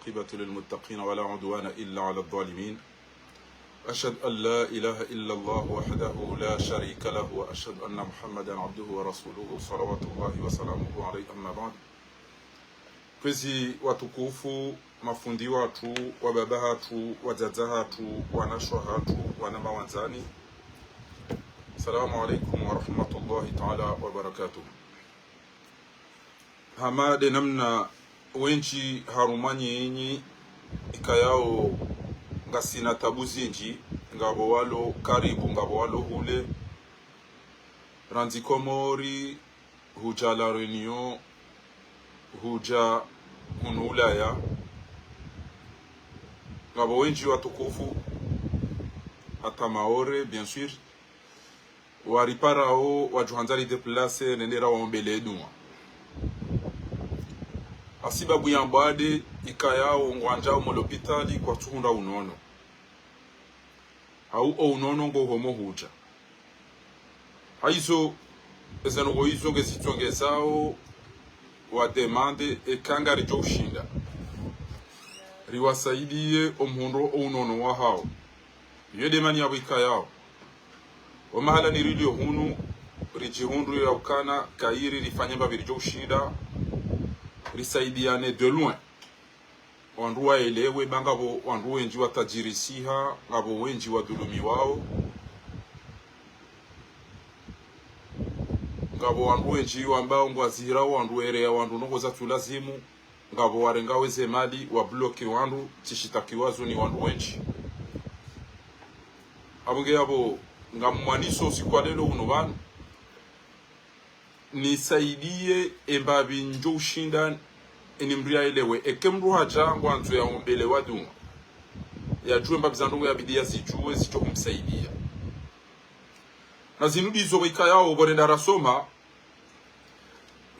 عاقبة للمتقين ولا عدوان إلا على الظالمين. أشهد أن لا إله إلا الله وحده لا شريك له وأشهد أن محمدا عبده ورسوله صلوات الله وسلامه عليه أما بعد. Kwezi watukufu, mafundi watu, wababa hatu, wadada hatu, wanashwa hatu, wanama wanzani. Assalamu alaikum wa rahmatullahi ta'ala wa barakatuh. Hamade namna wenji harumanyi yenyi ikayao ngasina tabu zinji ngabo walo karibu ngabo walo hule ranzi Komori huja la Reunion huja Ulaya ngabo wenji watukufu hata Maore bien sûr wariparao wajuhanzali deplace nendera waombele eduma asibabu yambade ikayao ngwanja mu l'hôpital kwa tuhunda unono au unono ngo homo huja haizo ezanogo hizo ngezitongezao wa demande ekangari jo ushinda riwasaidie omhundo unono wa hao yedemani yabo ikayao omahala nirilio hunu rijihundu ya ukana kairi rifanye babiri jo ushinda risaidiane de loin wandu waelewe bangabo wandu wenji watajirisiha ngabo wenji wadulumi wao ngabo wandu wenji ambao ngwazira wandu erea wandu nongoza tulazimu ngabo warengawe zemali wa bloki wandu tishitakiwazo ni wandu wenji abunge yabo ngamwaniso sikwalelo uno bana nisaidie embabi njo ushinda inimria elewe ekemru haja ngwanzo ya ombele wadu ya jue mbabi zandu ya bidia zijue zicho kumsaidia na zinudi izo ikayao borenda rasoma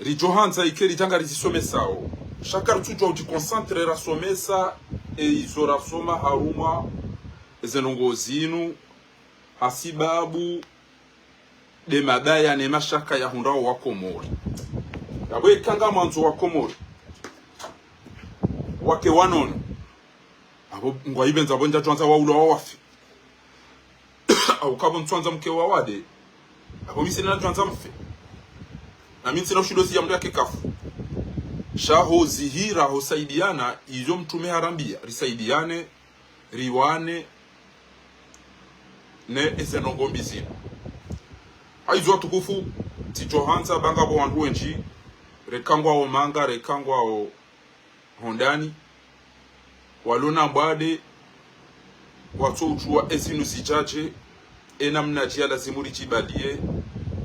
rijohanza ikeri tanga rizisome sao shakar tujwa uti concentre rasomesa e izo rasoma haruma zenongo zinu hasibabu de mabaya ne mashaka ya hundao wa Komori yabwe kanga mwanzo wa Komori wake wanono abo ngwa ibenza bonja twanza wa ulo wafi au kabo ntwanza mke wa wade abo misina twanza mfe na mimi sina ushidozi ya mdu yake kafu shaho zihira hosaidiana izo mtume harambia risaidiane riwane ne esenongombi zina haizo tukufu tijohanza bangabo wandu wenji rekangwa o manga rekangwa o hondani walona mbade watochua ezinu zijaje enamnaje ya lazimu rijibalie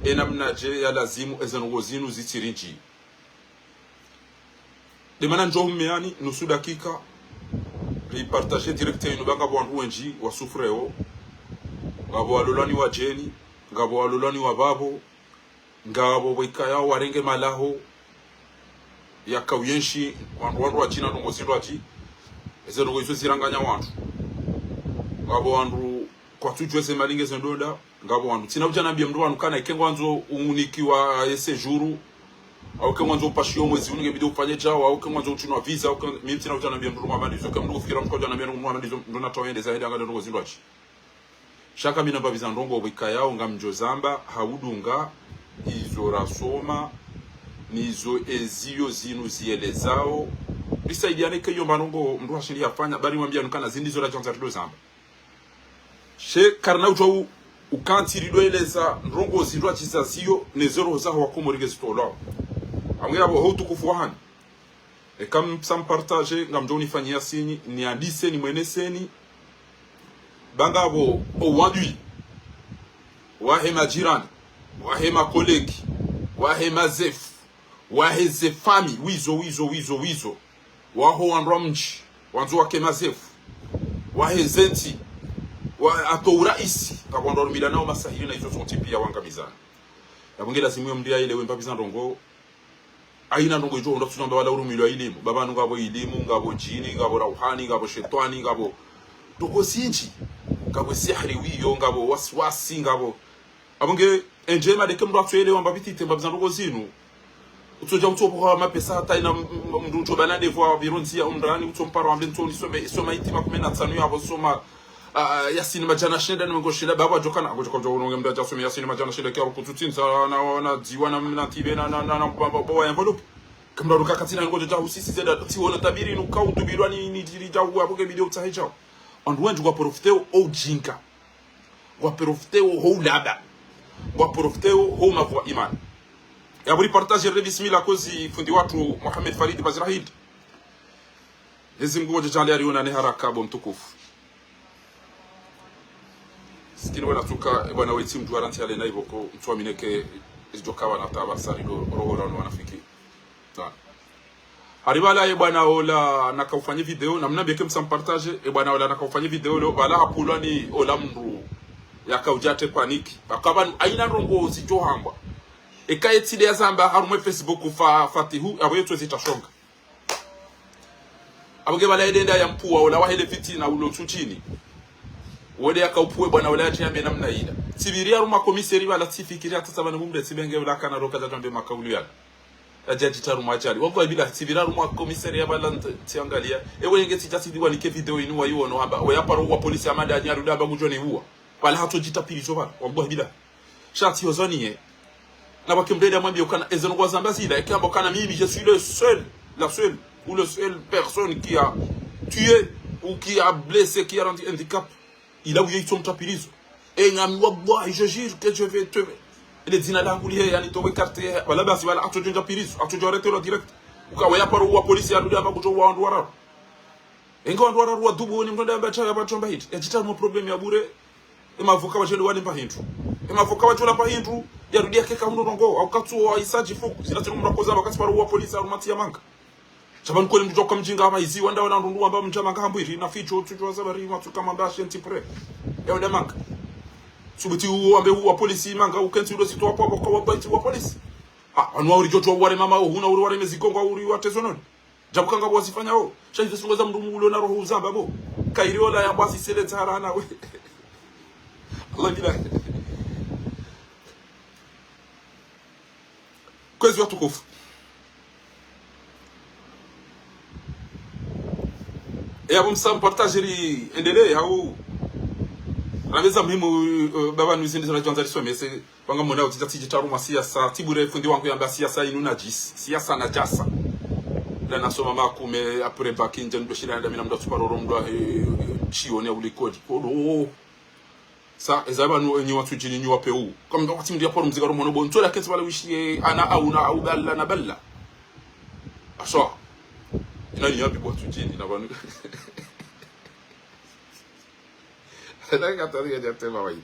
enamnaje ya lazimu ezenogo zinu zitirinji demana njo humeani nusu dakika ripartage directe inu bangabo wandu wenji wasufreo ngabo walolani wa jeni ngabo walolani wa babo ngabo wikayao warenge malaho ya kauyenshi wandu wa china nongo zindwa chi ezo nongo izo ziranganya wandu ngabo wandu kwa tujwe se malinge zendoda ngabo wandu tina ujana bia mndu wanu kana ikengo wanzo uniki wa ese juru au ke mwanzo upashio mwezi unige bideo ufanye chao au ke mwanzo uchunwa visa au mimi tina ujana bia mndu mwamandi izo ke mndu kufikira mndu ujana bia mndu mwamandi izo mndu natawende zaidi anga nongo zindwa chi shaka mina mbabiza ndongo wikayao ngamjozamba haudunga izo rasoma nizo ezio zinu zielezao risaidiane keyo manongo mndu hashindi yafanya bari mwambia nukana zindizo la chanza rido zamba she karna ujwa ukanti rido eleza ndongo zindwa chizazio nezero zaho wakomorige zitolao amwe yabo hotu kufuwahani kam sam partage ngamjoni fanyia sinyi ni andise ni mweneseni bangabo owadui wahe majirani wahe makolegi wahe mazefu wahe zefami wizo waho wanramji wanzo wake mazefu wahe zenti wa ato uraisi kabwando milanao masahiri na hizo zonti pia wangamizana yabongela simu mdia ile wemba bizandongo aina ndongo ijo ndo tunamba wala urumilo elimu baba ngabo elimu ngabo jini ngabo rauhani ngabo shetani ngabo toko sinji ngabo sihri wiyo ngabo waswasi ngabo abonge enjema de kemro atwele wamba bitite mbabizandongo zinu utoja utopo mapesa hata ina mndu utobana devoir vironzi ya umrani utomparo ambento soma itima kumena tsanu yabo soma Yasini majana shenda ni ngoshila baba jokana agojoka unonge mda jasome Yasini majana shenda kia kututinza na diwana na tibe na baba envelope kamda ruka katina ngojo ja usisi zeda tiwona tabiri nuka utubirwa ni dirija hapo ke video tsaheja andwenje kwa profiteo o jinka kwa profiteo ho laba kwa profiteo ho mavwa iman ya buri partage bismillah kozi fundi watu Muhammad Farid Bazrahid hizi ngojo jali aliona ni haraka bo mtukufu sikini wana tuka bwana wetu mtu aranti ale na iboko mtuamineke ijokawa na tabasari roho na wanafiki na haribala e bwana ola nakaufanya video na mnabeke msampartage e bwana ola nakaufanya video lo bala hapulwa ni ola mru yakaujate paniki akaba aina rongo zijohamba e kayetile yazamba harumwe Facebook fatihu abo yetu zitashonga aboge bala edenda ya mpua ola wahele fitina ulo chini wode yakaupuwe bwana wala yambe namna ida sibiria ruma komiseri bala sifikiria tata bana mumbe sibenge wala kana roka za tambe makaulu ya ajaji taru machali wako bila sibiria ruma komiseri ya bala tiangalia ewe ngeti tasidi wani ke video inu wa yuno haba we hapa roho polisi amada nyaru daba gujoni huwa wala hato jitapili bana wabo bila shati yozoni na bakimbreda mwambie ukana ezono kwa zamba sida ekamba kana mimi je suis le seul la seule ou le seul personne qui a tué ou qui a blessé qui a rendu handicap. Il a oublié son tapilizo. Et wallahi je jure que je vais te les dina langulie yani to carte wala basi wala atojo tapilizo atojo retero direct ukawaya paro wa polisi ya ndio abakuto wa ndwara engo ndwara wa dubu ni mtonda mbacha abatomba hit yachita mo problem ya bure emavuka bachendo wali mpahindu emavuka bachola pahindu yarudia keka ndo ngo au katsu wa isaji fuku zinatino mnakoza bakati paro wa polisi arumati ya manga Chaban kole mtoka mjinga ama izi wanda wana ndundu amba mchama ngambiri na ficho tucho zabari matuka mambashi ntipre ya unda manga subuti uambe wa polisi manga ukenti ulo sitwa hapo kwa wabaiti wa polisi anwa uri joto wale mama huna uri wale mezikongo uri watezononi jabukanga bwasifanya ho shaje sungoza mndumu ulo na roho uzamba bo kairiola ya bwasi sele tarana we Allah bila kwezi watu kufu e abo msam partagerie endelee au rameza muhimu baba nuzindi za janza lisome se banga mona utitati jitaruma siasa tibure fundi wangu yamba siasa inu najis siasa na jasa la nasoma makume apre bakinje ndo shira ndamina mndo tuparoro mndo chione ulikodi kodo sa ezaba no enyi watu jini nyu wapeu kama ndo wakati mdia poro mziga romono bonto la kesi wala wishi ana au na au balla na balla aso nani yapi kwa tujini na banu la categoria de tema wai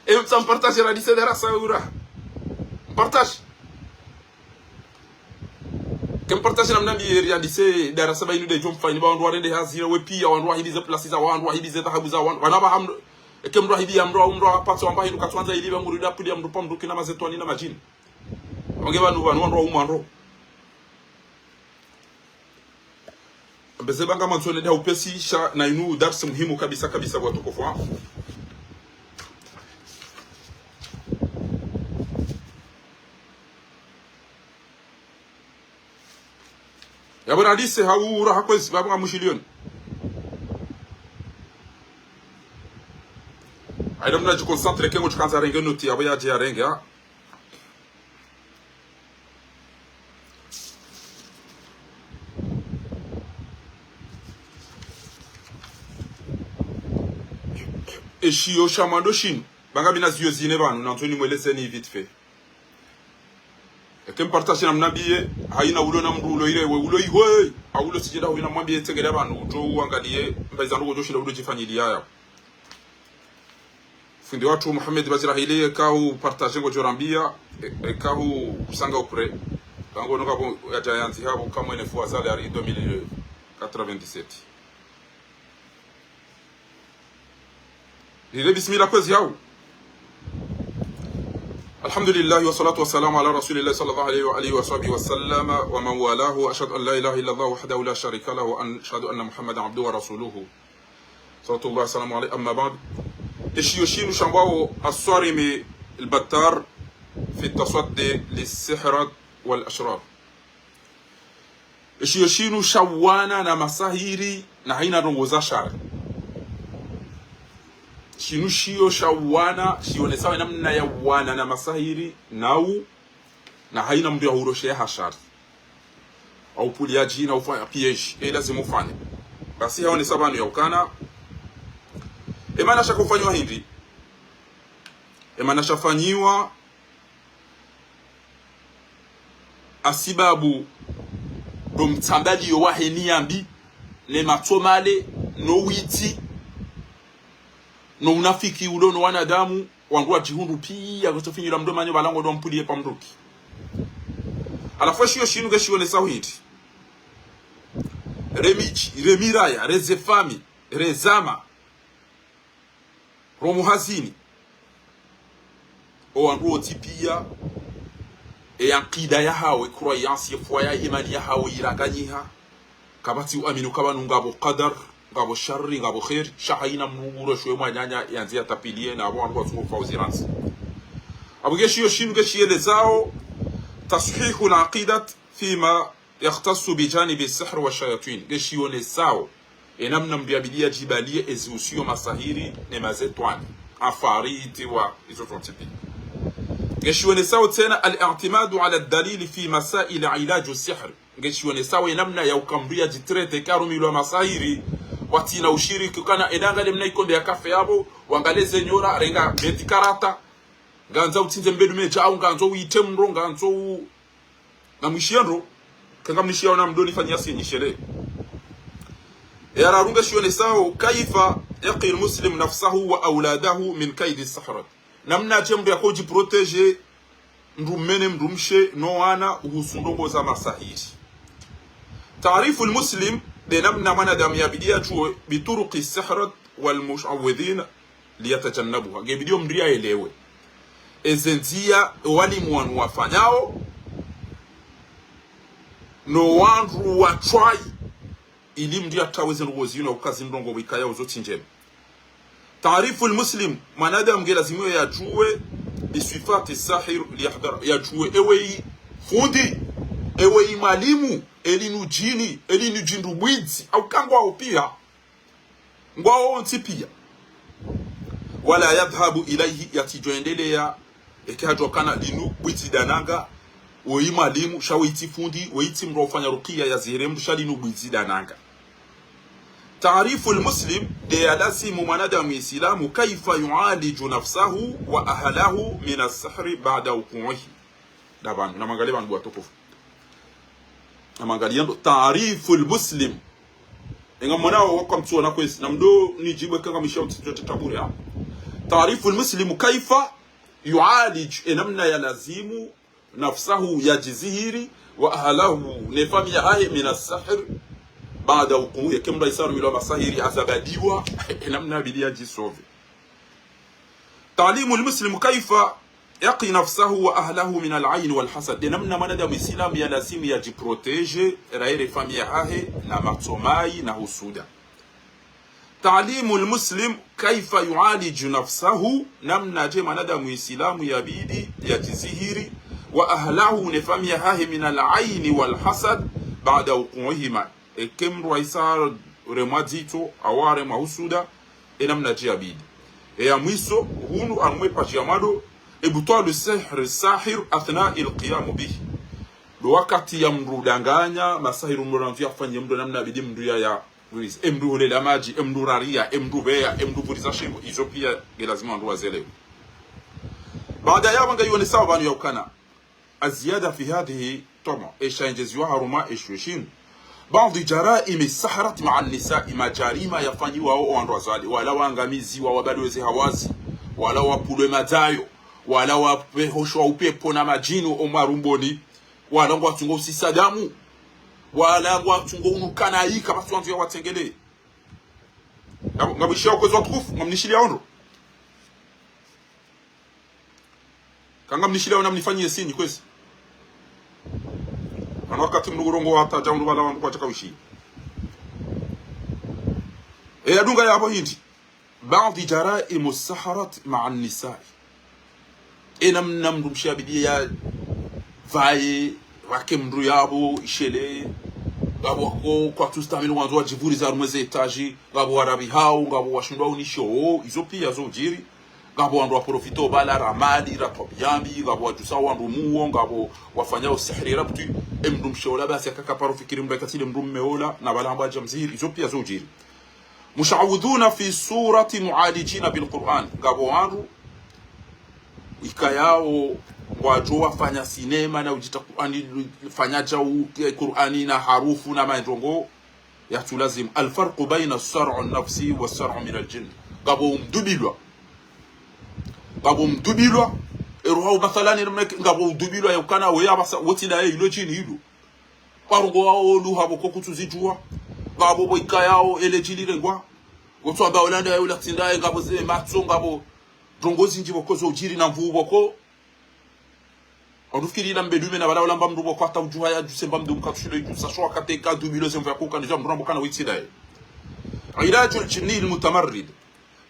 e mtsam partage la dise dera saura partage kem partage namna bi ya dise dera sabai nu de jom fayni ba ndo wande hazira we pia wandu wahidize place za wandu wahidize dhahabu za wandu wanaba hamdo kem ndo hidi amro pato amba hidu katwanza ili banguru da pudi amdo pamdo kina mazetwani na majini wange banu wandu umando bezebanga mantone da upesi sha na inu darsa muhimu kabisa kabisa kwa tukufu ya bwana hadisi haura hakwezi baba mushilioni aida mna jikonsantre kengo chikanza renge noti abo yaje ya renge Eshio shamando shin banga bina zio zine banu na Antoni mweleze ni vite fait ekem partage na mnabiye haina ulo na mrulo ile we ulo ihwe aulo sijeda huina mwambie tegere banu uto uangalie mbaiza ndugo joshinda ulo jifanyilia ya fundi watu Muhammad Bazrahili kau partage ngo jorambia kau kusanga upre bango noka bo ya giants habo kama ene fois salary 2097 Ile bismillah kwezi yao Alhamdulillah wa salatu wa salam ala rasulillah sallallahu alayhi wa alihi wa sahbihi wa sallam wa man walahu ashhadu an la ilaha illa Allah wahdahu la sharika lahu wa ashhadu anna Muhammadan abduhu wa rasuluhu sallallahu alayhi wa sallam alayhi amma ba'd Ishiyoshin shambao as-sarimi al-battar fi at-tasaddi lis-sihr wal-ashrar Shiyo shinu shawana na masahiri na haina rongoza shari. Shinu shiyo shawana shiyone sawa namna ya wana na masahiri nau na haina mdu ya huroshe ya hashari au puliaji na ufanya piyeji lazima ufanye. Basi hao ni sabanu ya ukana emana shakufanywa hindi emana shafanyiwa asibabu do mtambali yo waheni yambi ne matomale no witi no unafiki ulo no wanadamu wangu jihundu pia kutofinyira mdomanyo balango do mpulie pa mruki alafu shiyo shinu ke shione sawiti remiraya rezefami rezama romuhazini o wangu otipia yankida ya hawe croyance ya imani ya hawe iraganyiha kabati uaminu kabanu ngabo qadar ngabo sharri ngabo khair shahina mruguro shwe mwanyanya yanzi atapilie na abo ango tsungo fauziransi abugeshi yo shinu geshiele zao tashihu al-aqidat fima yakhtassu bi janibi as-sihr wa shayatin geshione zao enamna mbiabilia jibalie eziusio masahiri ne mazetwani afariti wa izotontipi geshione sawa tena al-i'timadu ala ad-dalil fi masail ilaj as-sihr geshione sawa namna ya ukambria jitrete karumilwa masahiri watina ushiriki kana edanga lemna ikonde ya kafe yabo wangaleze nyora renga beti karata ganza utinze mbedu meja au ganzo uite mro ganzo na mwishiendo kanga mnishia na mdoni fanyia sinyishele ya rarunga shione sawa kaifa yaqi al-muslim nafsahu wa awladahu min kaid as-sahra namna jembe ya koji proteger ndumene mdumshe no wana uhusundongo za masahiri taarifu al-muslim de namna manadamu yabidia chuo bituruqi as-sahra wal mushawwidhin liyatajannabuha gebidio mria elewe ezenzia walimu wanu wafanyao no wandu wa try ili mdia taweze ngozino ukazi ndongo wikaya uzoti njema. Taarifu al-muslim manadamu gelazimiwa yajue bisifati sahir liyahdara yajue ewe fundi ewe mwalimu elinu jini elinu jindu bwizi au kangwa opia ngwao ntipia wala yadhhabu ilayhi yatijoendelea ekajokana linu bwizi dananga woi mwalimu shawiti fundi weiti mrofanya rukia ya ziremdu shalinu bwizi dananga. تعريف المسلم دي لازم منادم الإسلام كيف يعالج نفسه وأهله من السحر بعد وقوعه. دابا نمانغالي بانغوا توكوف نمانغالي تعريف المسلم إنغا مناو وكم تسونا كويس نمدو نجيب كنغا مشاو تتابوري تعريف المسلم كيف يعالج إنمنا يلازم نفسه يجزهيري وأهله نفامي هاي من السحر baada hukumu kemra isaru ila masahiri azabadiwa namna bidia jisove. Taalimu almuslim kaifa yaqi nafsahu wa ahlihi min al-ayn wal hasad namna manadamu islam ya lazima yajiprotege raire familia yake na matomai na husuda. Taalimu almuslim kaifa yualij nafsahu namna je manadamu islam yabidi yajizihiri wa ahlihi na familia yake min al-ayn wal hasad baada hukumihima ekemru aisar remadito aware mahusuda enamna jiabidi ya mwiso hunu anmwe pajamado ebutwalu sihr sahir athna alqiyam bihi do wakati ya mrudanganya masahiru mranzia afanye mdo namna bidi mdu ya wiz emdu holela maji emdu raria emdu bea emdu buriza shingo hizo pia lazima ndo wazelewe. Baada ya wanga yone sawa banu yakana aziyada fi hadhihi tama eshanjeziwa haruma eshushin بعض جرائم السحرة مع النساء ما جريمة يفanywa wao wandwazali wala waangamizi wa wabadwezi hawazi wala wapule matayo wala wapehoshwa upepo na majinu omarumboni wala ngwatungo usisadamu wala ngwatungo unukana hika basi wanzu ya watengele ngabishia kwezo watukufu ngamnishilia ondo kanga mnishilia ona mnifanyie sini kwezi wakati mnugurongo hata jaundu wala wandu kwa chakawishi adunga ya hapo hindi baadhi jaraimu as-saharat ma'a an-nisaa enamna mdumshia bidii ya vae wake mndu yabo ishele ngabo kwa tustamini wanzo wajivuri za rumweze etaji ngabo warabi hao ngabo washindwa unisho izo pia zo jiri ngabo wandu waprofito bala ramadi rapyambi ngabo wajusa wandu muo ngabo wafanya usihri rabtu emdum shola basi akakaparo fikiri mbakatile mdum meola na bala amba jamzir izo pia zo jiri mushawudhuna fi surati mualijina bil Qur'an ngabo wandu ikayao wajua wafanya sinema na ujita Qur'ani fanyaja Qur'ani na harufu na maendongo yatulazim alfarqu baina as-sar'u an-nafsi was-sar'u min al-jinn ngabo mdubilwa eruha mathalan ngabo mdubilwa yakana we abasa wotila ilo chini hilo parungo wao luha boko kutuzijua ngabo boikayao elejilire ngwa wotwa ba olanda ya ulatinda ngabo ze matso ngabo dongozi njibo kozo ujiri na mvubo ko onufikiri na mbedume na bala lamba mrubo kwa tawjuha ya jusemba mdum katushilo yusa shwa kateka dubilo semva kuka nija mrambo kana witida ilaju al-jinni al-mutamarrid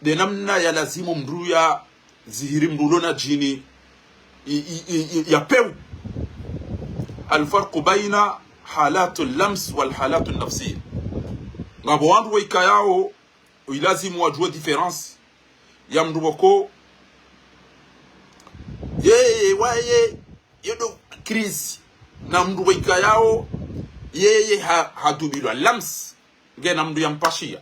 de namna ya lazimu mruya zihiri mrulona jini ya pew alfarqu baina halatu al-lams wal halatu an-nafsiyya ngabo wandu waikayao ilazimu wajue difference ya mruboko yeye waye yodo Chris na mndu waika yao yeye hadubilwa lams ngena mndu yampashia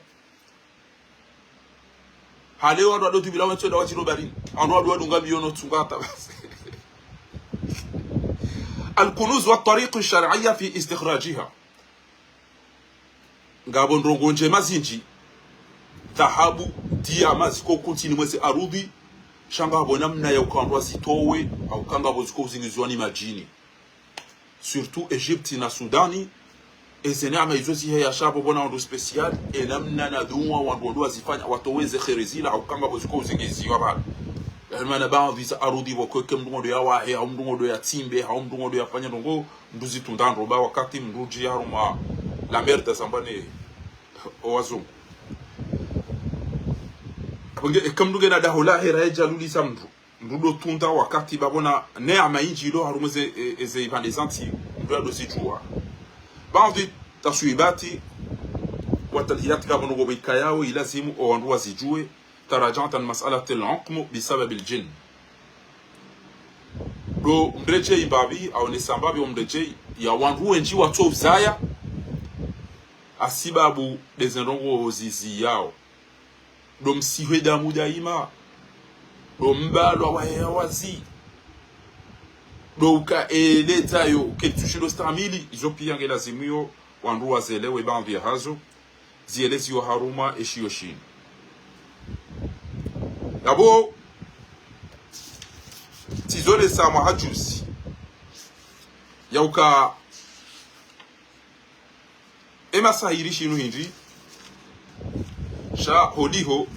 hale wadu adotubila wancho da wachiro barini anu wadu ngabiyono tungata basi الكنوز والطريق الشرعية في استخراجها ngabo ndongo nje mazinji dhahabu diamasi ko kuntini mwezi arudi shanga bona mna ya ukandwa zitowe au kanga boziko zingizwani majini surtout Egypte na Sudani ezenama izo zihe ya shabo bona ndo special enamna na duwa wandu wazifanya watoweze kherezila au kanga boziko zingiziwa bana maana baadhi za arudi boko kemdungo ya wahe au mdungo ya timbe au mdungo ya fanya ndongo nduzi tundando ba wakati mruji haruma la merde sambane owazo kamduge na dahola hera jaluli samdu ndudo tunda wakati babona neema inji lo harumeze eze ivanizanti ndo dosijua baadhi taswibati watalhiyat kabano go bikayao ilazimu owandu wazijue tarajanta mas'alati al-uqm bisabab al-jinn do mreje ibabi au ni sambabi mreje ya wandu wenji watu uzaya asibabu dezendongo zizi yao do msiwe damu daima do mbalwa wazi do uka eletayo ketushilo stamili izo pia ngelazimio wandu wazelewe bambi hazo zielezi yo haruma eshiyoshin Dabo tizole sa mahajusi yauka ema sahiri shinu hindi sha hodiho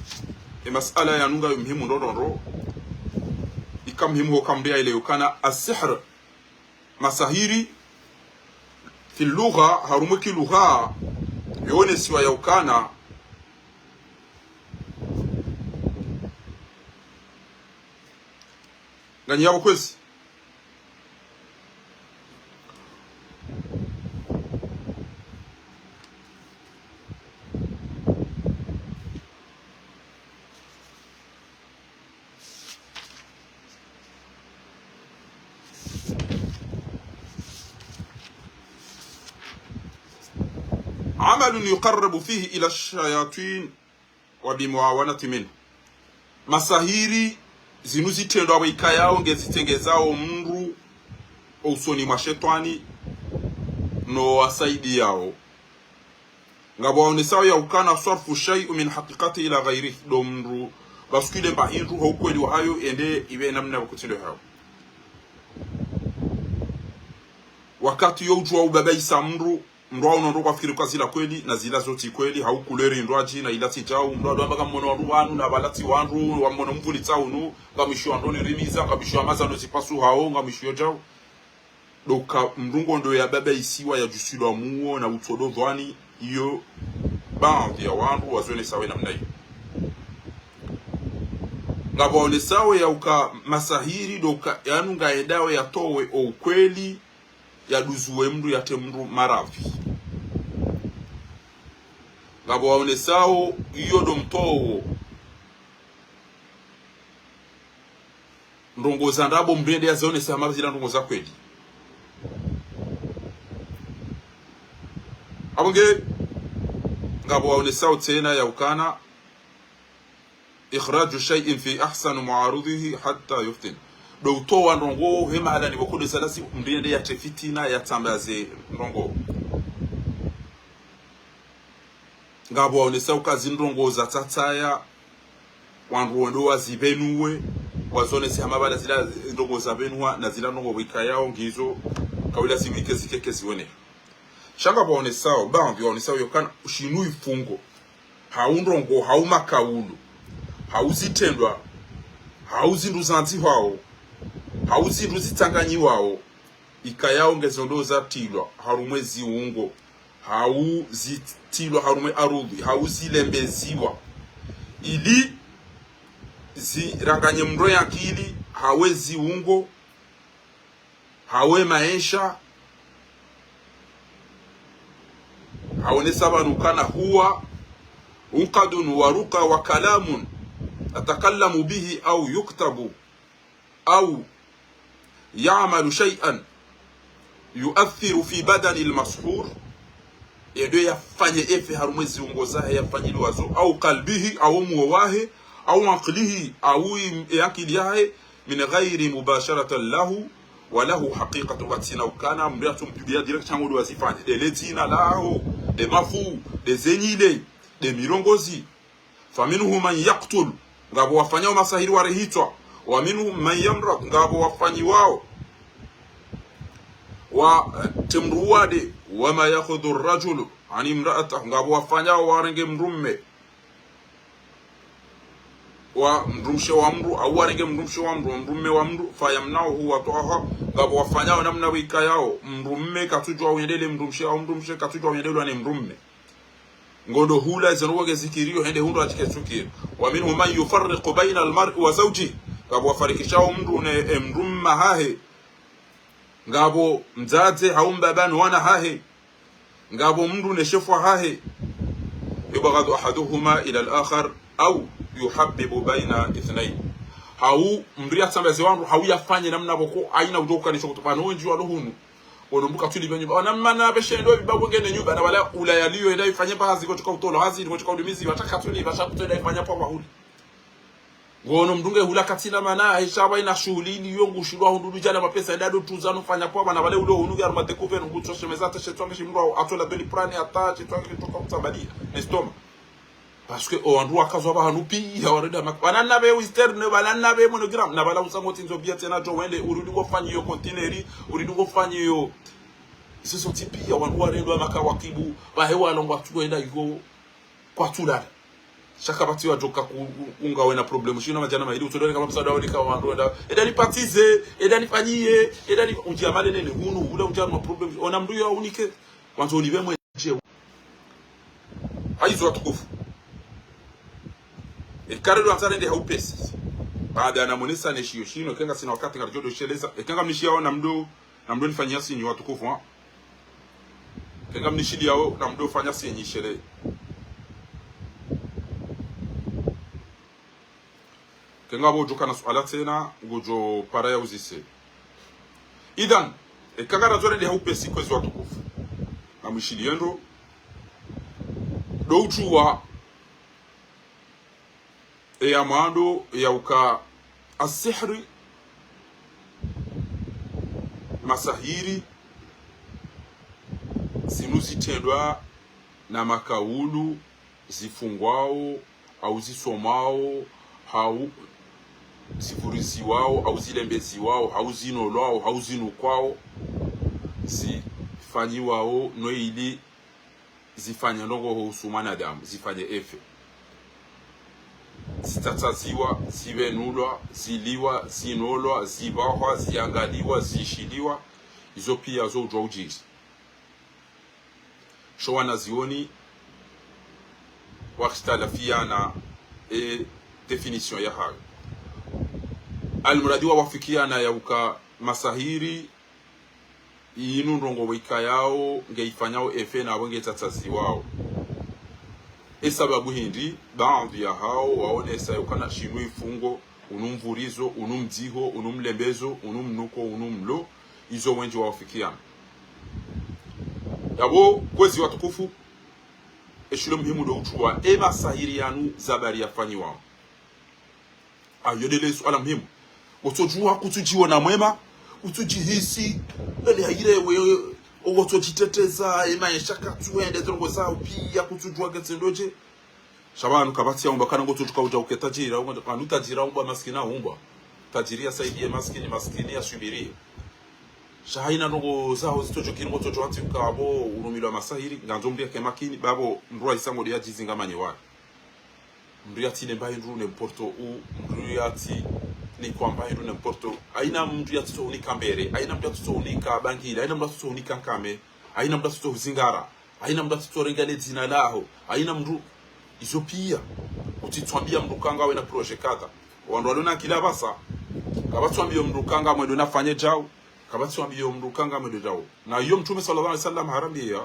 masala ya nunga muhimu ndororo ikamhimu kamdia ile yukana as-sihr masahiri fi lugha harumuki lugha yone siwa yaukana ngani yabo kwezi عمل يقرب فيه إلى الشياطين وبمعاونة منه masahiri zinuzi tendo abikayao ngezitengezao mru usoni mashetani no asaidi yao ngabo ni sawa ya ukana sarfu shay'un min haqiqati ila ghayrihi do mru baskule bahindu ho kweli wa hayo ende iwe namna bakutendo hao wakati yo ujwa ubabaisa mru mrwa unondo kwa fikiri kwa zila kweli na zila zoti kweli haukuleri ndwaji na ilati jao mrwa ndo mpaka mmono wanu na balati wandu wa mmono mvuli taunu ngamishwa ndoni rimiza ngamishwa maza ndo zipasu hao ngamishwa jao doka mrungo ndo ya baba isiwa ya jusilo muo na utodo dhwani iyo baadhi ya wandu wazwene sawe namna hiyo ngabo sawe ya uka masahiri doka yanu ngaedawe ya towe o ukweli ya duzuwe mdu ya temru maravi ngabo waonesao iyo do mtowo ndongo za ndabo mbrende ya zone sama zila ndongo za kweli abonge ngabo waonesao tena ya ukana ikhraju shay'in fi ahsan mu'aridhihi hatta yuftin do utowa ndongo hema ala ni bokude salasi mbrende ya tefitina ya tambaze ndongo ngabo waonesao kazi ndongo za tataya wanruondo wazibenuwe wazone si hamabala zila ndongo za benwa na zila ndongo wika yao ngizo kawila si wike zikeke ziwene shanga waonesao bambi waonesao yokana ushinu ifungo haundongo hauma kaulu hauzitendwa hauzindu zanzi wao hauzindu zitanganyi wao ikayao ngezondo za tilwa harumwe ziungo hauzitilwa harumwe arudhi hauzilembeziwa ili ziranganye mndo ya akili hawe ziungo hawe maisha haonesa banukana huwa unqadun waruka wa kalamun atakallamu bihi au yuktabu au ya'malu shay'an yu'athiru fi badani al-mashhur yedo yafanye efe harumwe ziungo zahe yafanyili wazo au kalbihi au muwahe au aqlihi au yakili yahe min ghairi mubasharatan lahu wa lahu haqiqatu batina ukana mriatu mpibia direct chango do wasifanye de letina lao de mafu de zenile de mirongozi faminhu man yaqtul ngabo wafanyao masahiri warehitwa wa minhu man yamra ngabo wafanyi wao wa timruwade wama yakhudhu ar-rajulu ani imra'ata ngabo wafanyao warenge mrumme wa mrumshe wa mru au warenge mrumshe wa mru mrumme wa mru fayamnao huwa toha ngabo wafanyao namna wika yao mrumme katujwa uendele mrumshe au mrumshe katujwa uendele ane mrumme ngondo hula zanoge zikirio hende hundo atikechukie wa minhum man yufarriqu baina al-mar'i wa zawjihi ngabo wafarikishao mru ne mrumma hahe ngabo mzaze haumbabani wana hahe ngabo mru ne shefwa hahe yubghadu ahaduhuma ila al-akhar au yuhabbibu baina ithnayn hau mria sambaze wangu hau yafanye namna boko aina udoka ni shokutopana wenji wa lohunu onombuka tuli benyu namna na beshendo bibabo ngene nyumba na wala ula yaliyo enda ifanye baadhi kutoka utolo hazi kutoka udumizi wataka tuli bashakutenda ifanya kwa bahuli ngono mdunge hula katina mana hishawa ina shughuli yongu shulwa hundu jana mapesa ndado tuzano fanya kwa bana wale ule unuga armate cover ngucho shemezata shetwange shimro atola doni prani ata chetwange kutoka mtabadia nestoma parce que o andro akazo ba hanupi ya warida makwana nabe western bala nabe monogram na bala usangoti nzo bia tena jo wende urudi go fanya yo containeri urudi go fanya yo siso tipi ya wandu warendo makawakibu ba hewa longwa tuenda yugo kwa tulala shaka bati wa joka kuunga wena problem shino majana maidi utodole kama msada wali kama wandu enda nipatize enda nifanyie enda ni unjiamale nene hunu ule unjama problem ona mdu ya unike wanzo niwe mweje haizo watukufu ikarido ansane ndi haupesi baada ya namonesa neshio shino kenga sina wakati ngarijodo sheleza kenga mnishia wana mdo na mdo nifanyia sinyi watukufu ha kenga mnishili yao na mdo fanya sinyi shele kenga bojo kana suala tena gojo paraya uzise idan kenga razore ndi haupesi kwezi watukufu na mshili yendo do uchuwa ya mwando ya uka asihri masahiri sinuzi tendwa na makaulu zifungwao au zisomao au zifuriziwao au zilembeziwao au zinolwao au zinukwao zifanyiwao no ili zifanya ndongo husumana damu zifanye efe zitataziwa zivenulwa ziliwa zinolwa zibahwa ziangaliwa zishiliwa izo pia zo ujwa ujiri showana zioni wakhtalafiana definition ya hayo almuradiwa wafikiana ya uka masahiri inu ndongo wika yao ngeifanyao efe na wenge tataziwao sababu hindi baadhi ya hao waonesa yokana shinu ifungo unumvurizo unumdziho unumlembezo unumnuko unumlo izo wenji wafikiana yabo kwezi watukufu eshilo muhimu do uchwa masahiri yanu zabari yafanyi wao ayodele swala muhimu utojua kutujiona mwema utujihisi ele hayirewe owotojiteteza emaisha katuende zongo zao pia kutujua getsendoje shabanu kabati yaumba kana ngotujuka uja uketajira umba kanutajira umba maskina umba tajiria saidie maskini ya subirie shahaina nongo zao zitojokini ngotojo wanti ukabo urumilo masahiri nganzombia kemakini babo ndrua isango dia jizingamanye wa mriati ne mbaye ndru ne porto u mriati ni kwamba hiru ne porto aina mtu yatuto unika mbere aina mtu yatuto unika bangila aina mtu yatuto unika nkame aina mtu yatuto zingara aina mtu yatuto rengale zina laho aina mtu isopia utitwambia mrukanga we na projet kata wandu walona kila basa kabatwambia mrukanga mwendo nafanye jao kabatwambia mrukanga mwendo jao na yo mtume sallallahu alaihi wasallam harambia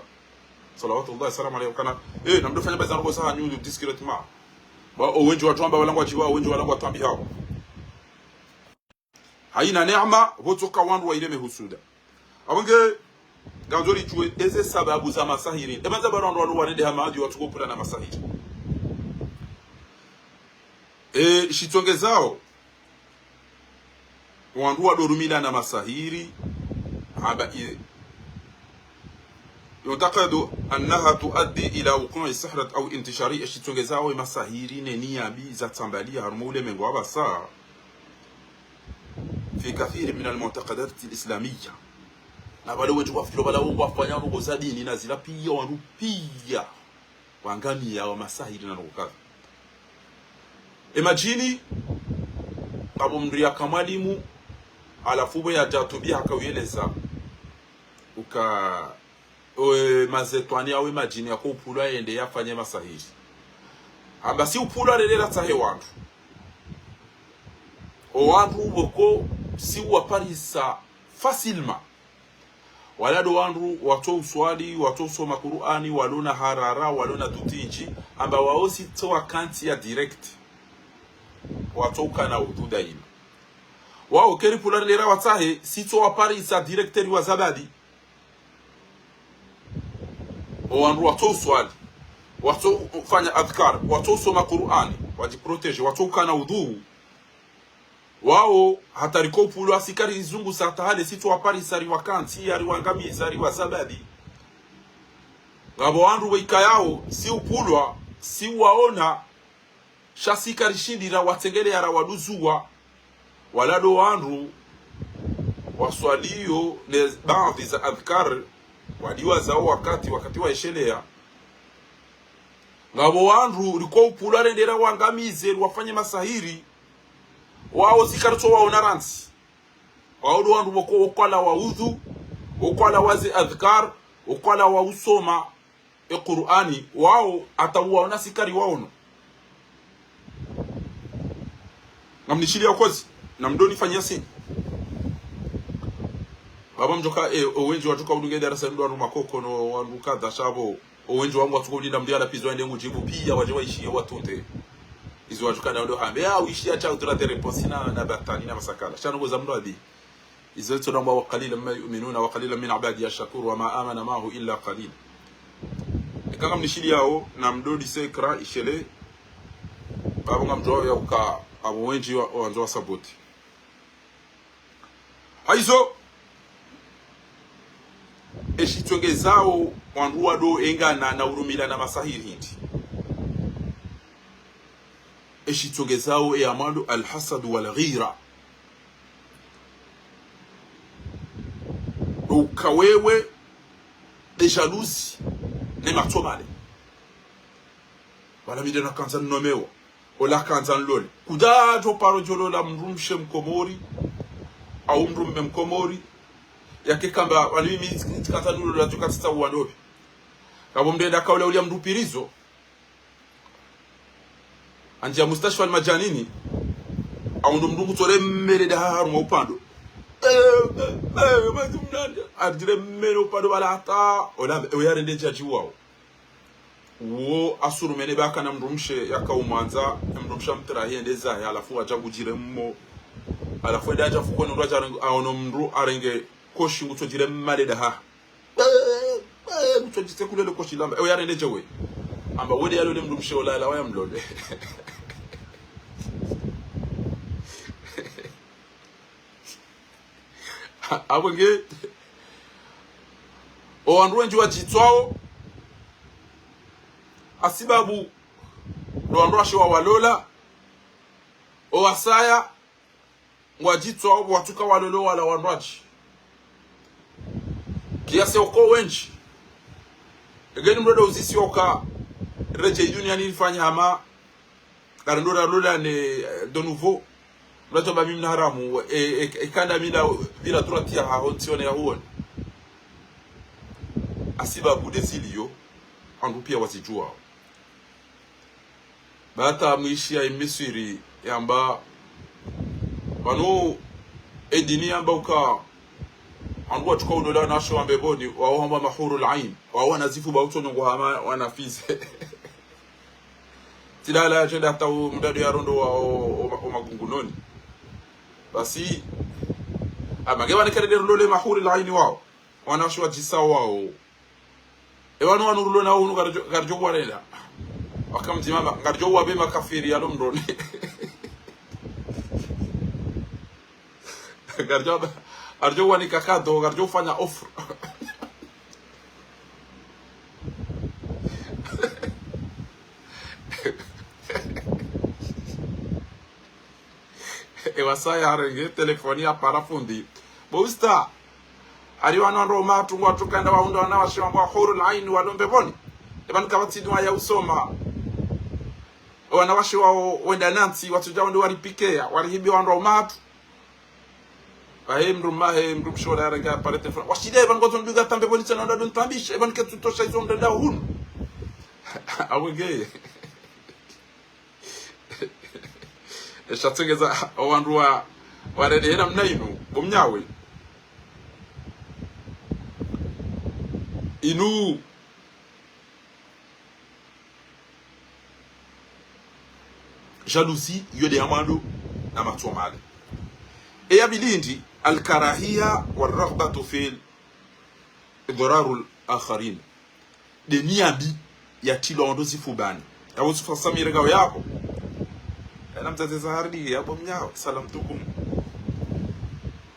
salawatullah salam alayhi kana namdo fanya baza ngo saha nyungu discretement ba owenji watwamba walangwa chiwa owenji walangwa twambi hao haina neema votoka wandu wa ile mehusuda abonge ganzori chwe eze sababu za masahiri ebanza barondo wandu wanede hamaji watukopula na masahiri shitongezao wandu wadorumila na masahiri haba يعتقد أنها تؤدي إلى وقوع السحرة أو انتشاري shitongezao masahiri neniyabi za tambalia harmule mengo abasa في كثير من المعتقدات الإسلامية نبالو wenju wafilo bala wongo afanya ngo za dini na zila pia wandu pia wangamia wa masahiri na ngokaza imagine abo mria kamalimu alafubo ya jatubia akaweleza uka mazetwani au imagine yako upulwa yende yafanye masahiri amba si upulwa lelela tahe wandu wandu boko si waparisa facilement wala do wandu wato uswali wato soma Qur'ani walona harara walona tutinji amba waosi toa kanti ya direct wato kana ududaima wao keri pular lera watahe si toa parisa directeur wa zabadi wandu wato uswali wato fanya adhkar wato soma Qur'ani wajiprotege wato kana udhu wao hatariko pulo asikari zungu satahale situ wapari sari wakanti yari wangami sari wasabadi ngabo wandu weika yao si upulwa si waona shasikari shindira watengele yara waduzuwa walado wandu waswaliyo ne baadhi za adhkar wadiwa zao wakati wa eshelea ngabo wandu liko upulwa rendera wangamize wafanye masahiri wao zikaruto waona ransi wao ndo wandu wako okwala wa udhu okwala wazi adhkar okwala wa usoma Qur'ani wao atawaona sikari waono namnishilia kozi na mdoni fanyia sini baba mjoka owenji watuka udunge darasa ndo wandu makoko no wandu kadha shabo owenji wangu watuka udinda mdiala pizo ende ngujibu pia waje waishie watunde izo wajukana ndo hambe uishia cha utrate reponse na batani na masakala chano goza mndo adi izo tunamba wa qalilan ma yu'minuna wa qalilan min ibadi yashkur wa ma amana ma'ahu illa qalil kama mnishili yao na mdodi sekra ishele baba ngamjo ya uka abo wenji wanzo saboti aizo eshitongezao wandu wado engana na urumila na masahiri hindi eshitongezao yamalu alhasad walghira ukawewe de jalousie ne matomale wala midena kanza nomewa ola kanza lole kudato paro jolo la mrumshe mkomori au mrumbe mkomori yake kamba wali mimi kanza lolo la tukatsa uwandopi kabo mdenda kaule ulia mrupirizo anja mustashfa almajanini au ndo mdungu tore mmere da haru mo upando mazumnanda adire mmere upando wala hata ola oyarende jaji wao wo asuru mene baka na mrumshe yakaumanza mrumsha mtirahi ndeza ya alafu ajagujire mmo alafu ndaja fuko ndo aja aono mru arenge koshi ngutojire male da ha ngutojite kulele koshi lamba e yare ndejewe amba wode yalo le mrumshe wala la waya mlole abonge o andwenji wa jitwao asibabu ndo andwashi wa walola o asaya ngwajitwa watuka walolo wala wandwaji kiasi uko wenji egeni mrodo uzisi oka reje union ilifanya ama karindora lola ne de nouveau mrato ba mimi haramu ikanda bila turatia haontione ya huoni asibabu desilio andu pia wasijua bata mwishia imisiri yamba bano edini yamba uka andu wachukua udola nasho ambeboni wawamba mahurul ain wawana zifu bauto nyongo hama wanafize tilala jenda hata mdadu ya rondo wa magungunoni basi amagewa nikarede rulole mahurul ain wao wanasho wajisa wao ewanu wanurulo na unu garjo warela wakamjimama garjo wabe makafiri yalo mroni garjo wani kakado garjo fanya offer ewasaya harenge telefonia parafundi bosta aliwana Roma tungwa tukanda waunda wana washamba hurul ain walombe boni eban kabatidwa ya usoma wana washiwa wenda nanti watuja ndo walipikea walihibi wa Roma bahemru mahemru mshola ranga pale telefoni washide eban gozo nduga tambe boni tena ndo ntambisha eban ketu tosha izo ndo hun awege eshatengeza owanduwa warede hera mnainu bomnyawe inu jalousie yode amando na matomale e yabilindi alkarahia warghbatu fi idrarul akharin de niambi ya tilondo sifubani yawo sifasamire gawo yako na mtazeza hardi yabo mnyao salam tukum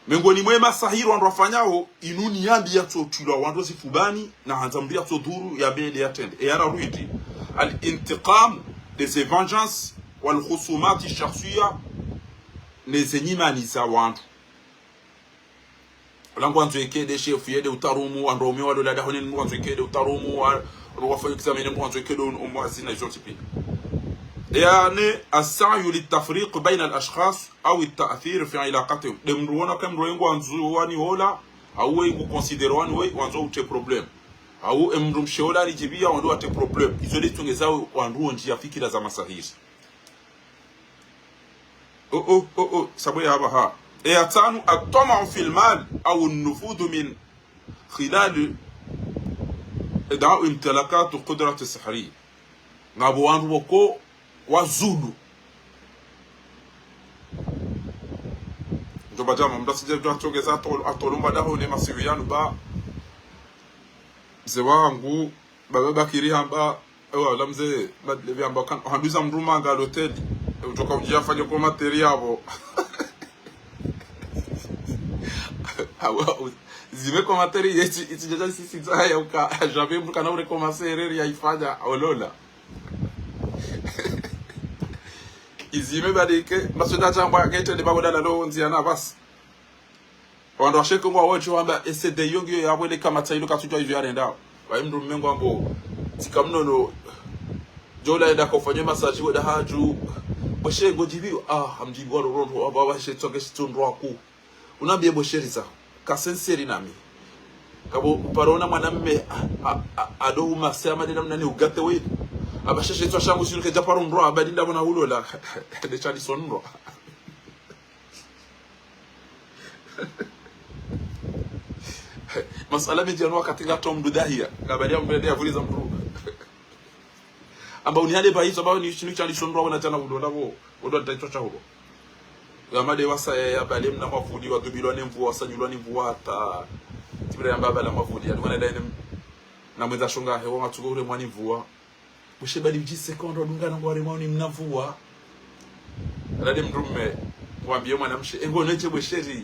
mengoni mwema sahiru wandu wafanyao inuni yambi ya totula wandu sifubani na hanzambi ya toduru ya bele ya tende e yara ruidi al-intiqam des vengeances wal khusumat shakhsiya nezenyimani za wandu langu wanzu ekede chef yede utarumu wandu ome walo lada honen wanzu ekede utarumu wafayu examine wanzu ekede umwazina jotipi يعني السعي للتفريق بين الاشخاص او التاثير في علاقتهم دمرونا كم روينغو انزواني هولا او يغو كونسيديروان وي وانزو تي بروبليم او امrum shola lijibia wando ate problem izole tungezao wandu njia fikira za masahiri sababu hapa ha atanu atama fi almal au an-nufud min khilal da'u imtilakat qudrat as-sihri ngabo wandu wako wazulu ndo bajama mdasije twatongeza atolomba daho ne masiviyanu ba zewangu baba bakiri hamba wala mzee badlevi hamba kan handuza mruma nga hotel utoka ujia fanya kwa materiabo hawa zime kwa materi yeti itijaja sisi zaya uka jabe mbuka na ure kwa masereri ya ifanya olola izime badike masunda chamba gete de baboda lo nziana bas wando washeke ngwa wocho amba esede yongi yabwele kama tsailo katujwa hivyo arenda waimndu mmengo ambo tikamnono jola enda kufanya massage weda haju boshe gojibi hamjibu walo rondo baba shetoke shitundwa ku unambie bosheriza kasenseri nami kabo parona mwanamme ado masema de namna ni ugate wewe abasheshe twa shangu sinuke japaro ndo abadinda bona hulola de Charlison ndo masala mejano katika tom dudahia kabali ambaye yavuliza mru amba unihale baizo amba ni chinu cha lishondwa wana tana udo ndabo udo ndaitwa cha huko yamade wasa ya bale mna mafudi wa dubilwa ne mvua wasanyulwa ni mvua ta tibira amba bala mafudi ya mwana dai na mweza shonga hewa matugo ule mwani mvua mushebali 10 sekondo dungana ngwari mwani mnavua alade mrume mwambie mwanamshe engo neche bwesheri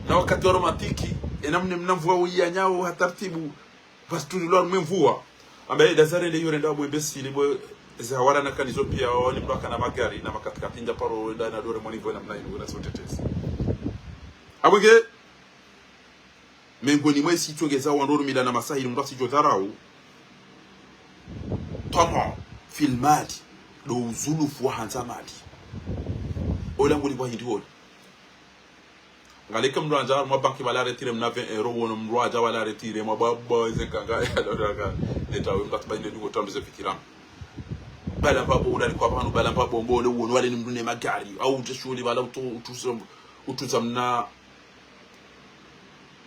na wakati wa romantiki enamne mnavua uyanyao hataratibu pastulilwa mvua ambaye dazare le yore ndabwe besili bwe za wara na kanizo pia wali mbaka na magari na makatikati nja paro nda na dore mwani vona mnaino na sotetesi abwege mengoni mwesi twegeza wandoro mila na masahili mndasi jodharau tama filmati do uzulufu wa hanza mali ola ngoli bwa hindiwoli ngaleka mranja mwa banki bala retire mna 20 euro wono mrwaja wala retire mwa baba zekanga ya dodaga netawe mbatba inde ngo tambize fikira bala babo ula kwa banu bala babo mbole wono wale nimdune magari au tshuli bala utuza mna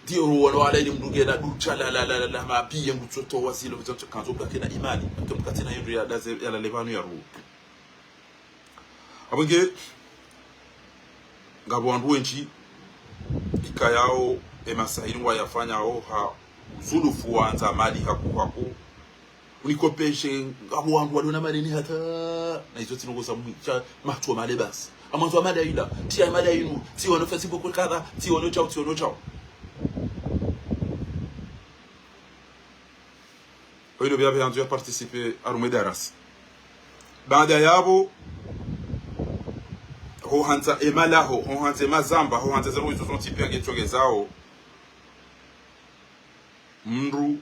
dio wono wale nimduge na ducha la mapiye ngutsoto wasilo bitso kanzo kakena imani akamkatina yendo ya daze ya levanu ya ru abenge ngabo andu enchi ikayao emasahiri wa yafanya ha zulufu wanza mali hakuhaku unikopeshe ngabo wangu wadona mali ni hata na hizo tinogoza mwicha matu mali basi amanzo mali ila tia mali inu ti wono Facebook kadha ti wono chao oyo bia bia anzu participer à rumedaras baada yabo ho hanza emalaho ho hanza mazamba ho hanza zero izo zontipe angetogezao mndu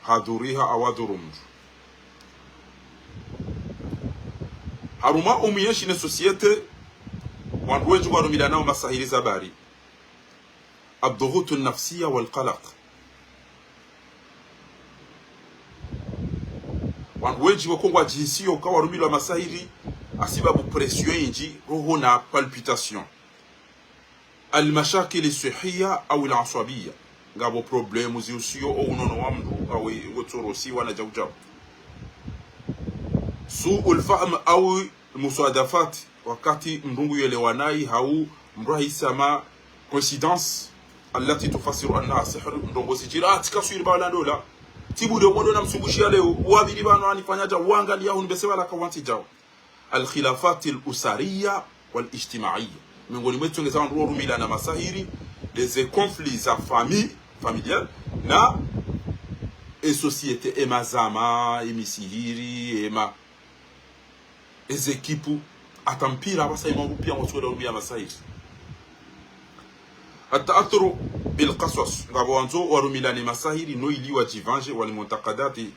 haduriha awaduru mndu haruma umiyeshi ne societe wandu wengi warumila nao masahili zabari الضغوط النفسية والقلق wandu wengi wakongwa jinsiyo kwa warumila masahili asibabu pression inji roho na palpitation المشاكل الصحية أو العصبية ngabo problemu ziusio au unono wa mndu au wotorosi wana jawjaw su'ul fahm au musadafat wakati mndungu yelewanai au mrahisama coincidence allati tufasiru annaha sihr ndongo sijirat kaswir bala dola tibude modo na msungushia leo wabili bano anifanyaja uangalia hu nibesema la kawanti jaw الخلافات الأسرية والاجتماعية miongoni mwetu ngeza wandu rumila na masahiri les conflits à familial na e société e mazama e misihiri e ma ez ekipu atampira basa imangu pia mwotola rumila masahiri التأثر بالقصص ngabo wanzo warumila ni masahiri no iliwa jivanje wal muntakadati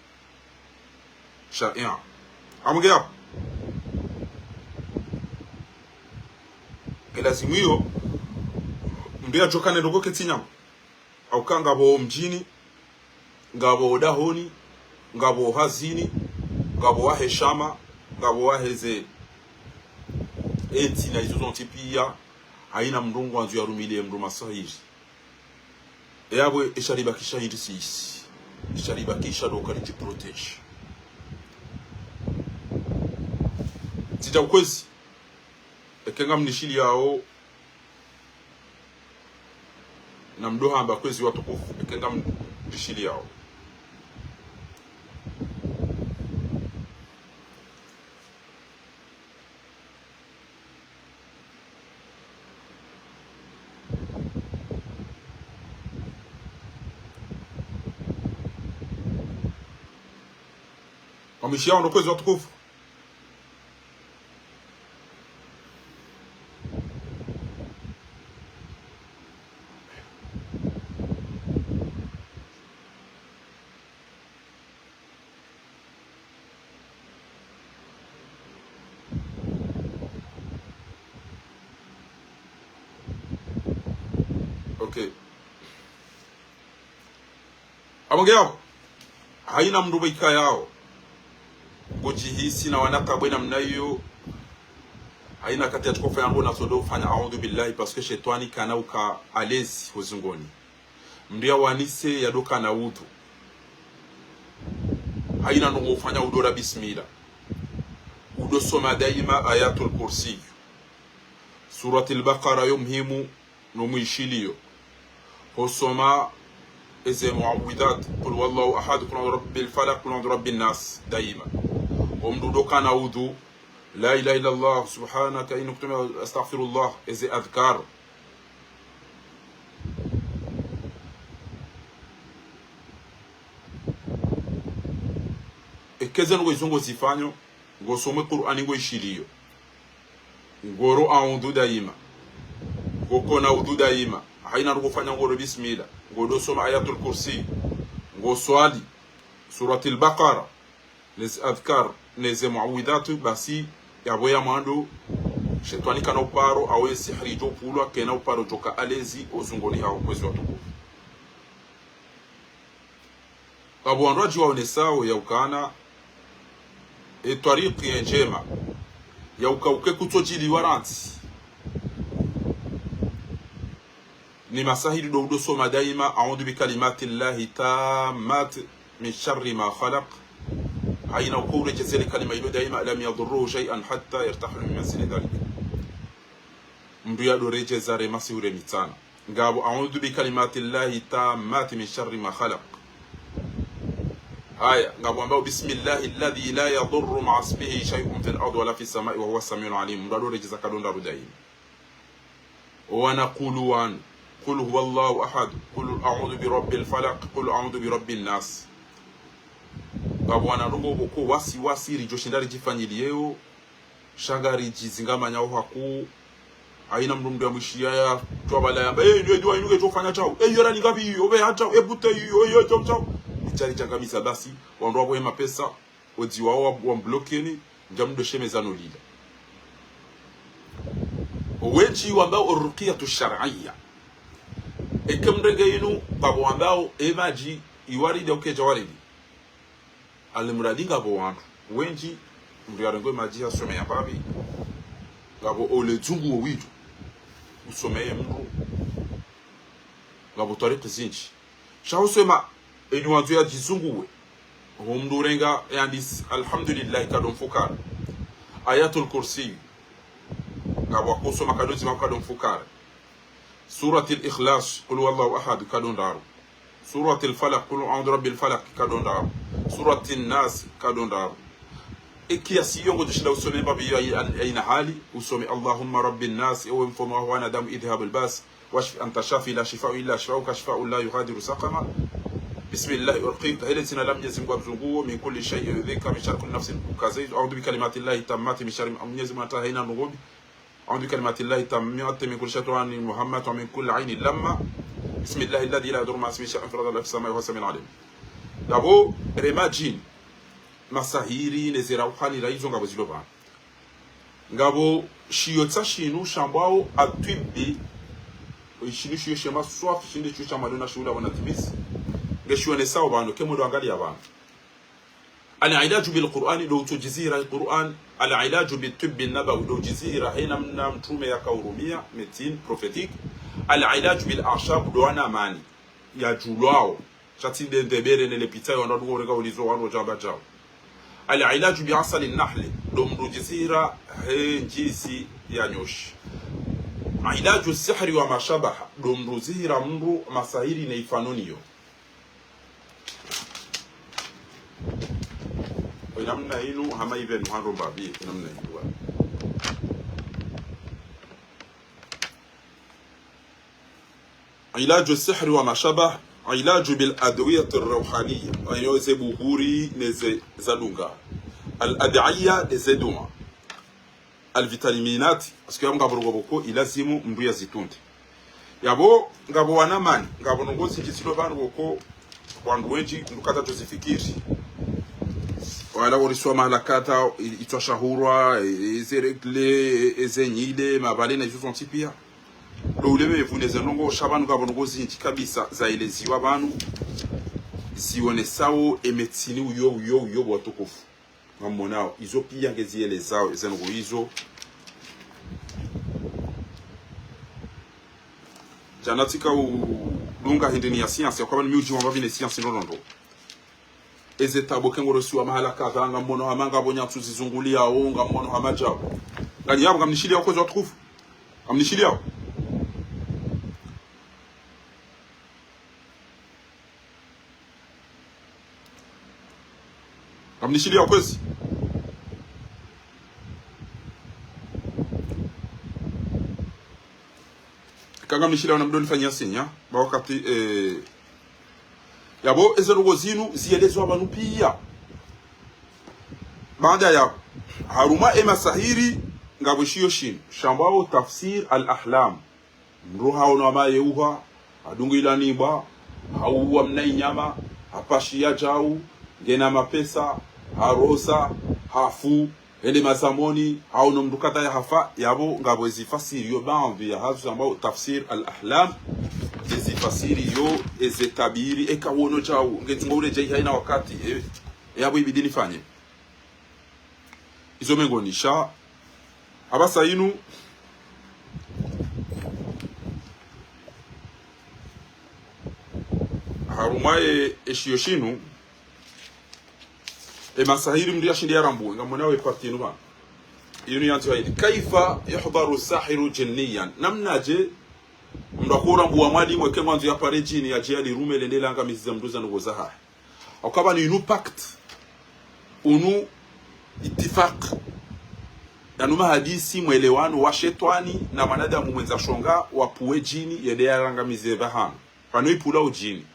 shari'a amugea lazima hiyo ndio ajokane ndogo ketinyama au kanga bo mjini ngabo dahoni ngabo hazini ngabo wa heshama ngabo wa heze eti na hizo zontipia haina mndungu wanzu ya rumilie mndu masahiri yabwe isharibakisha hindi sisi isharibakisha doka liti protege tija ukwezi ekenga mnishili yao na mdoha amba kwezi watukufu ekenga mnishili yao wamishi yao ndo kwezi watukufu amongea haina mndu baika yao kujihisi na wanaka bwena mnayo haina kati ya tukofa yangu na sodo fanya audhu billahi parce que shetani kana uka alezi huzungoni ndia wanise ya doka na udhu haina ndo ufanya udora bismillah udosoma daima ayatul kursi. Surati al-Baqara yo muhimu no muishilio. Hosoma eze muawwidat, qul wallahu ahad, qul a'udhu birabbil falaq, qul a'udhu birabbin nas daima. Omdudo kana udhu la ilaha illa Allah subhanaka inni kuntu astaghfirullah eze adhkar. Ekeze ngo izongo zifanyo ngo some Qur'ani ngo ishilio. Ngoro a'udhu daima. Ngo na udhu daima. Haina rugofanya ngoro bismillah. Ngo dosoma ayatul kursi. Ngo swali surati al-Baqara. Les adhkar neze muawidatu basi yaboya mando shetani kana uparo awe sihri jo pulwa kena uparo joka alezi ozungoni hao kwezi watukufu. Abu anraji waonesao ya ukana tariqi ya njema ya ukauke kutojili waranti ni masahili do udo soma daima a'udhu bi kalimati llahi tammat min sharri ma khalaq. Haina ukure jezeli kalima ilo daima lam yadurruhu shay'an hatta yartahilu min masili dhalik. Mdu ya doreje zare masi ure mitana ngabo a'udhu bi kalimati llahi tammat min sharri ma khalaq. Haya ngabo ambao bismillahi alladhi la yadurru ma'a ismihi shay'un fil ardi wala fis samai wa huwa as-sami'ul 'alim. Mdu doreje zakadonda rudaima. Wa naqulu wan qul huwallahu ahad, qul a'udhu bi rabbil falaq, qul a'udhu bi rabbin nas. Babwana rungo boko wasi rijoshindari jifanyilieo shagari jizingama nyao haku aina mndu ya mwishia ya twabala yamba ndio inuke tofanya chao yora ni ngapi obe hata ebute yo chao ichari changamisa basi wandu wabo ema pesa odi wao wa blokeni ngamdo shemezano lila weji wambao urqiyatu shar'iyya ekemrenge yinu babo wambao emaji iwaride okeja waridi alimradi ngabo wantu wenji mndu yarengo maji asomea babi ngabo ole zungu owidu usomeye mndu ngabo tariq zinji shawsema enu wantu ya jizunguwe mndu renga yandis alhamdulillah kadon fukara ayatul kursi ngabo kusoma kadon zima kadon fukara surati al-ikhlas qul wallahu ahad kadon daru surati al-falaq qul a'udhu birabbil falaq kadon daru surati an-nas kadon daru ikiasi yongo jishida usome babi aina hali usome allahumma rabbin nas ewe mfono wa wana damu idhhab al-bas washfi anta shafi la shifaa illa shifauka shifaa la yughadiru saqama bismillah urqit helatina lam yazim kwa mzunguo min kulli shay'in yudhika min sharri nafsin kazid a'udhu bi kalimati llahi tammati min sharri amnyezi mata haina nugobi a'udhu bi kalimati llahi tammati min kulli shaytanin muhammad wa min kulli aynin lamma bismillah alladhi la yadurru ma'a ismihi shay'un fil ardi wa fis samai wa huwa samiul alim. Dabo remajin masahiri nezera ukhani raizo ngabo zilova ngabo shiyotsa shinu shambao atwibi ishinu shiyo shema swaf shinde chucha madona shula wana tibisi ngeshuone sawa bano kemodo angali abantu. Al-ilaju bil Qur'ani do tujizira al-Qur'an, al-ilaju bit tibb an-nabawi do jizira hina mna mtume yakahurumia medicine prophétique. Al-ilaju bil a'shab do ana mani ya julwao chatinde ndebere nele pitai wanadugo rega ulizo wano jamba jao. Al-ilaju bi asali an-nahl do mrujizira njisi ya nyoshi. Ilaju sihri wa mashabaha do mruzira mru masahiri na ifanoniyo. Namna inu hama ive nuhando babi namna inu ilaju sihri wa mashabah ilaju bil adwiyat ar-ruhaniyya ayo zebuhuri neze zadunga al ad'iya nezeduma al vitaminati asikia ngaborogo boko ilazimu mndu ya zitunde yabo ngabo wanamani ngabo ngozi kisilo banu boko wandu wenji ndukata tuzifikiri wala urisoma la kata itwashahurwa ezeregle ezenyile mabale na hizo ntipia do uleme vuneze nongo shabanu ngabo zinji kabisa za eleziwa abantu sione sawo emetsini uyo bwatukufu ngamonao izo pia ngeziele zao ezengo izo janatika u lunga hindini ya science kwa miuji wa mabine science nonondo ezetabo kengoro siwa mahala kadha ngamono hamanga bonya tuzizungulia au ngamono hamajao ngani yabo ngamnishilia kwa kwa watukufu ngamnishilia ngamnishilia kwezi kanga mnishilia na mdoni fanyia sinya ba wakati yabo ezerugo zinu zielezwa abantu pia baada ya haruma emasahiri ngabushiyo shin shambao tafsir al-ahlam mruha ona mayeuha adungila niba hauwa mnai nyama hapashia jau ngena mapesa harosa hafu ele mazamoni au nomdukata ya hafa yabo ngabo zifasiri yo banvi ya hazu shambao tafsir al-ahlam zifasiri yo ezetabiri ekawono jau ngezingore jai haina wakati yabo ibidini fanye izo mengonisha abasa inu harumaye eshiyoshinu masahiri mdia shindi yarambu ngamonawe partinu ba yunu yantu haidi kaifa yuhdaru sahiru jinniyan namnaje mndakura mbu wa mwali mweke mwanzu ya pare jini ya jihali rume lendela anga miziza mduza nugo zaha akaba ni unu pact unu itifaq yanuma hadisi mwelewano wa shetwani na manadamu mwenza shonga wapuwe jini yedea ranga mizeba hano pano ipula ujini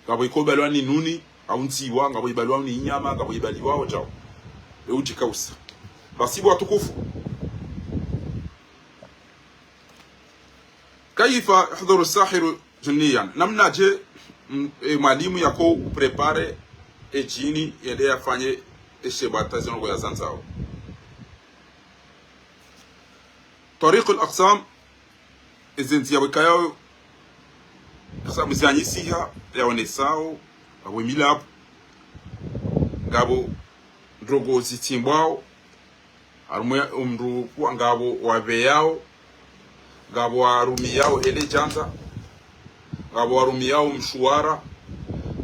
ngabo ikobalwa ni nuni au ntiwa ngabo ibalwa ni inyama ngabo ibaliwa wajao ujikausa basibu watukufu kaifa yahdhuru sahiru juniyan namnaje mwalimu yako prepare jini yedea fanye eshebata zinogo ya zanzao طريق الأقسام إذن تيابكايو قسم زانيسيها يونساو أو ميلاب غابو دروغو زيتيمباو أرمي أمرو غابو وابياو غابو أرومياو إلي جانتا غابو أرومياو مشوارا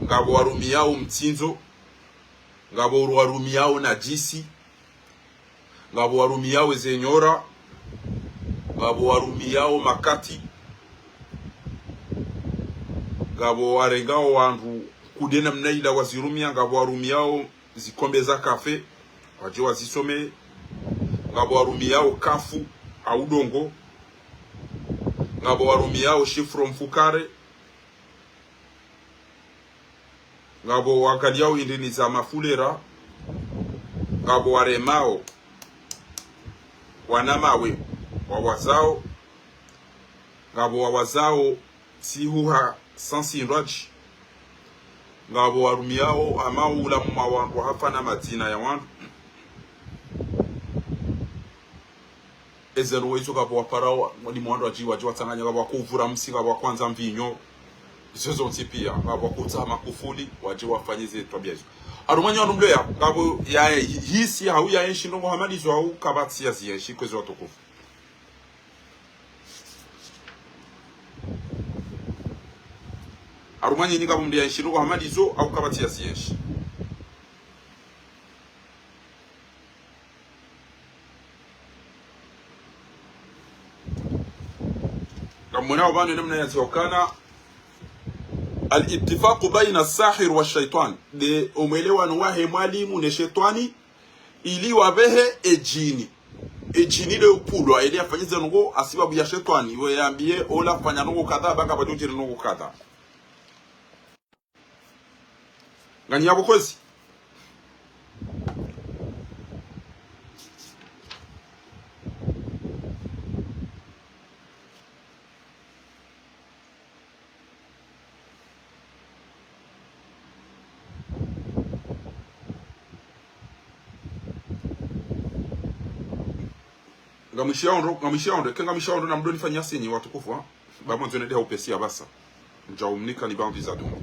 غابو أرومياو متينزو غابو أرومياو najisi غابو أرومياو zenyora ngabo warumiao makati ngabo warengao wandu kudena mnaila wazirumia ngabo warumiao zikombe za kafe waje wazisome ngabo warumiao kafu au dongo ngabo warumiao shifro mfukare ngabo wakaliao indini za mafulera ngabo waremao wanamawe wawazao ngabo wawazao sihuha sansiraji ngabo warumiao amaula mwawandu hapa na madina ya wandu ezero izo ngabo waparao ni mwandu ajiwa jiwa tanganya ngabo wakuvura msi ngabo kwanza mvinyo izo ntipia ngabo wakutama makufuli waje wafanyize tabia hizo arumanya wandu ya ngabo ya hisi hau ya enshi ndongo hamalizo au kabati ya zienshi kwezo watukufu arumanye ni ngabo mdia nshirugo hamalizo au kabati ya zienshi kamona ubano namna yazokana al-ittifaq baina as-sahir wa shaytan de umelewa wahe mwalimu ne shetani ili wabehe ejini le upulwa ili afanyize ngo asibabu ya shetani we yambie ola fanya ngo kadha baka badunjire ngo kadha ngani yabo kwezi ngamishiondo kenga mishiondo na mdoni fanya senyi watukufu ba mwanzo nende upesi abasa njaumnika ni bandi za dumo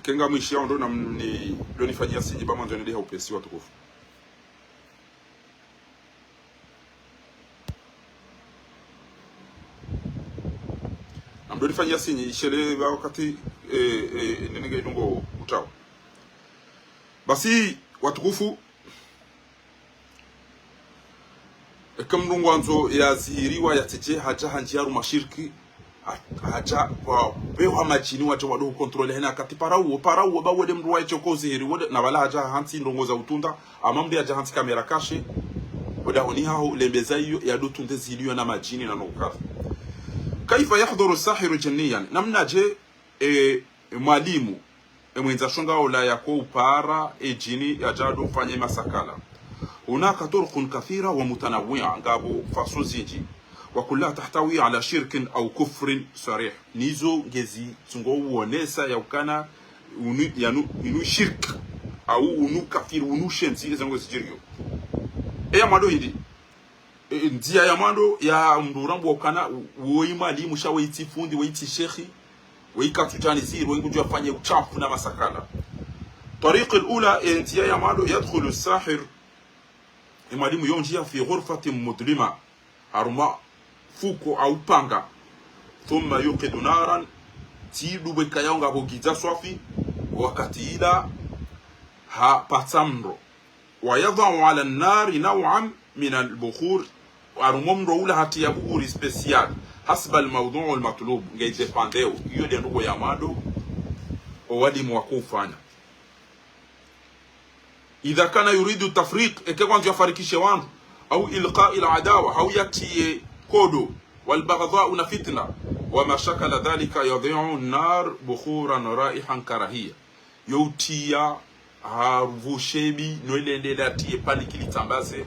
kenga mishiondo na ni mdoni fanya senyi ba mwanzo nende upesi watukufu na mdoni fanya senyi ishele wakati nenge ndongo utao. Basi watukufu, kamrungwanzo ya zihiriwa ya teje haja hanjiaru mashirki haja kwa bewa majini wacha wado kontrole hena kati parau ba wode mruwa choko zihiri wode na wala haja hansi ndongo za utunda amamdi haja hansi kamera kashe wada honi hao lembeza hiyo ya dutunde ziliyo na majini na nokafu. Kaifa yahdhuru sahiru jinniyan, namna je mwalimu mwenza shonga ola yako upara jini ya jadu fanye masakala. Hunaka turqun kathira wa mutanawwi'a ngabo fasozinji wa kullaha tahtawi ala shirkin au kufrin sarih. Nizo ngezi tungo uonesa ya ukana unu shirk au unu kafir unu shenzi zango zijirio. Eya mado hindi ndia ya mando ya mdurambu wa ukana uoima alimu sha waiti fundi waiti shekhi waika tutani ziru wengu jua fanye uchafu na masakala. Tariq al-ula ndia ya mando yadkhulu as-sahir imalimu yonjia fi ghurfatin mudlima aruma fuko au panga thumma yuqidu naran tidu bekayonga hogiza swafi wakati ila ha patamro wa yadha'u ala an-nar naw'an min al-bukhur arumomro ula hati ya bukhuri special hasba al-mawdu' al-matlub ngeze pandeo hiyo ndio ndugo ya mado walimu wakufanya. Idha kana yuridu tafriq ekekwanza yafarikishe wangu au ilqa ila adawa au yatie kodo wal baghdha una fitna wa mashakala dhalika yadhi'u an-nar bukhuran ra'ihan karahiyya yutia harvushebi noilendela tie palikilitambaze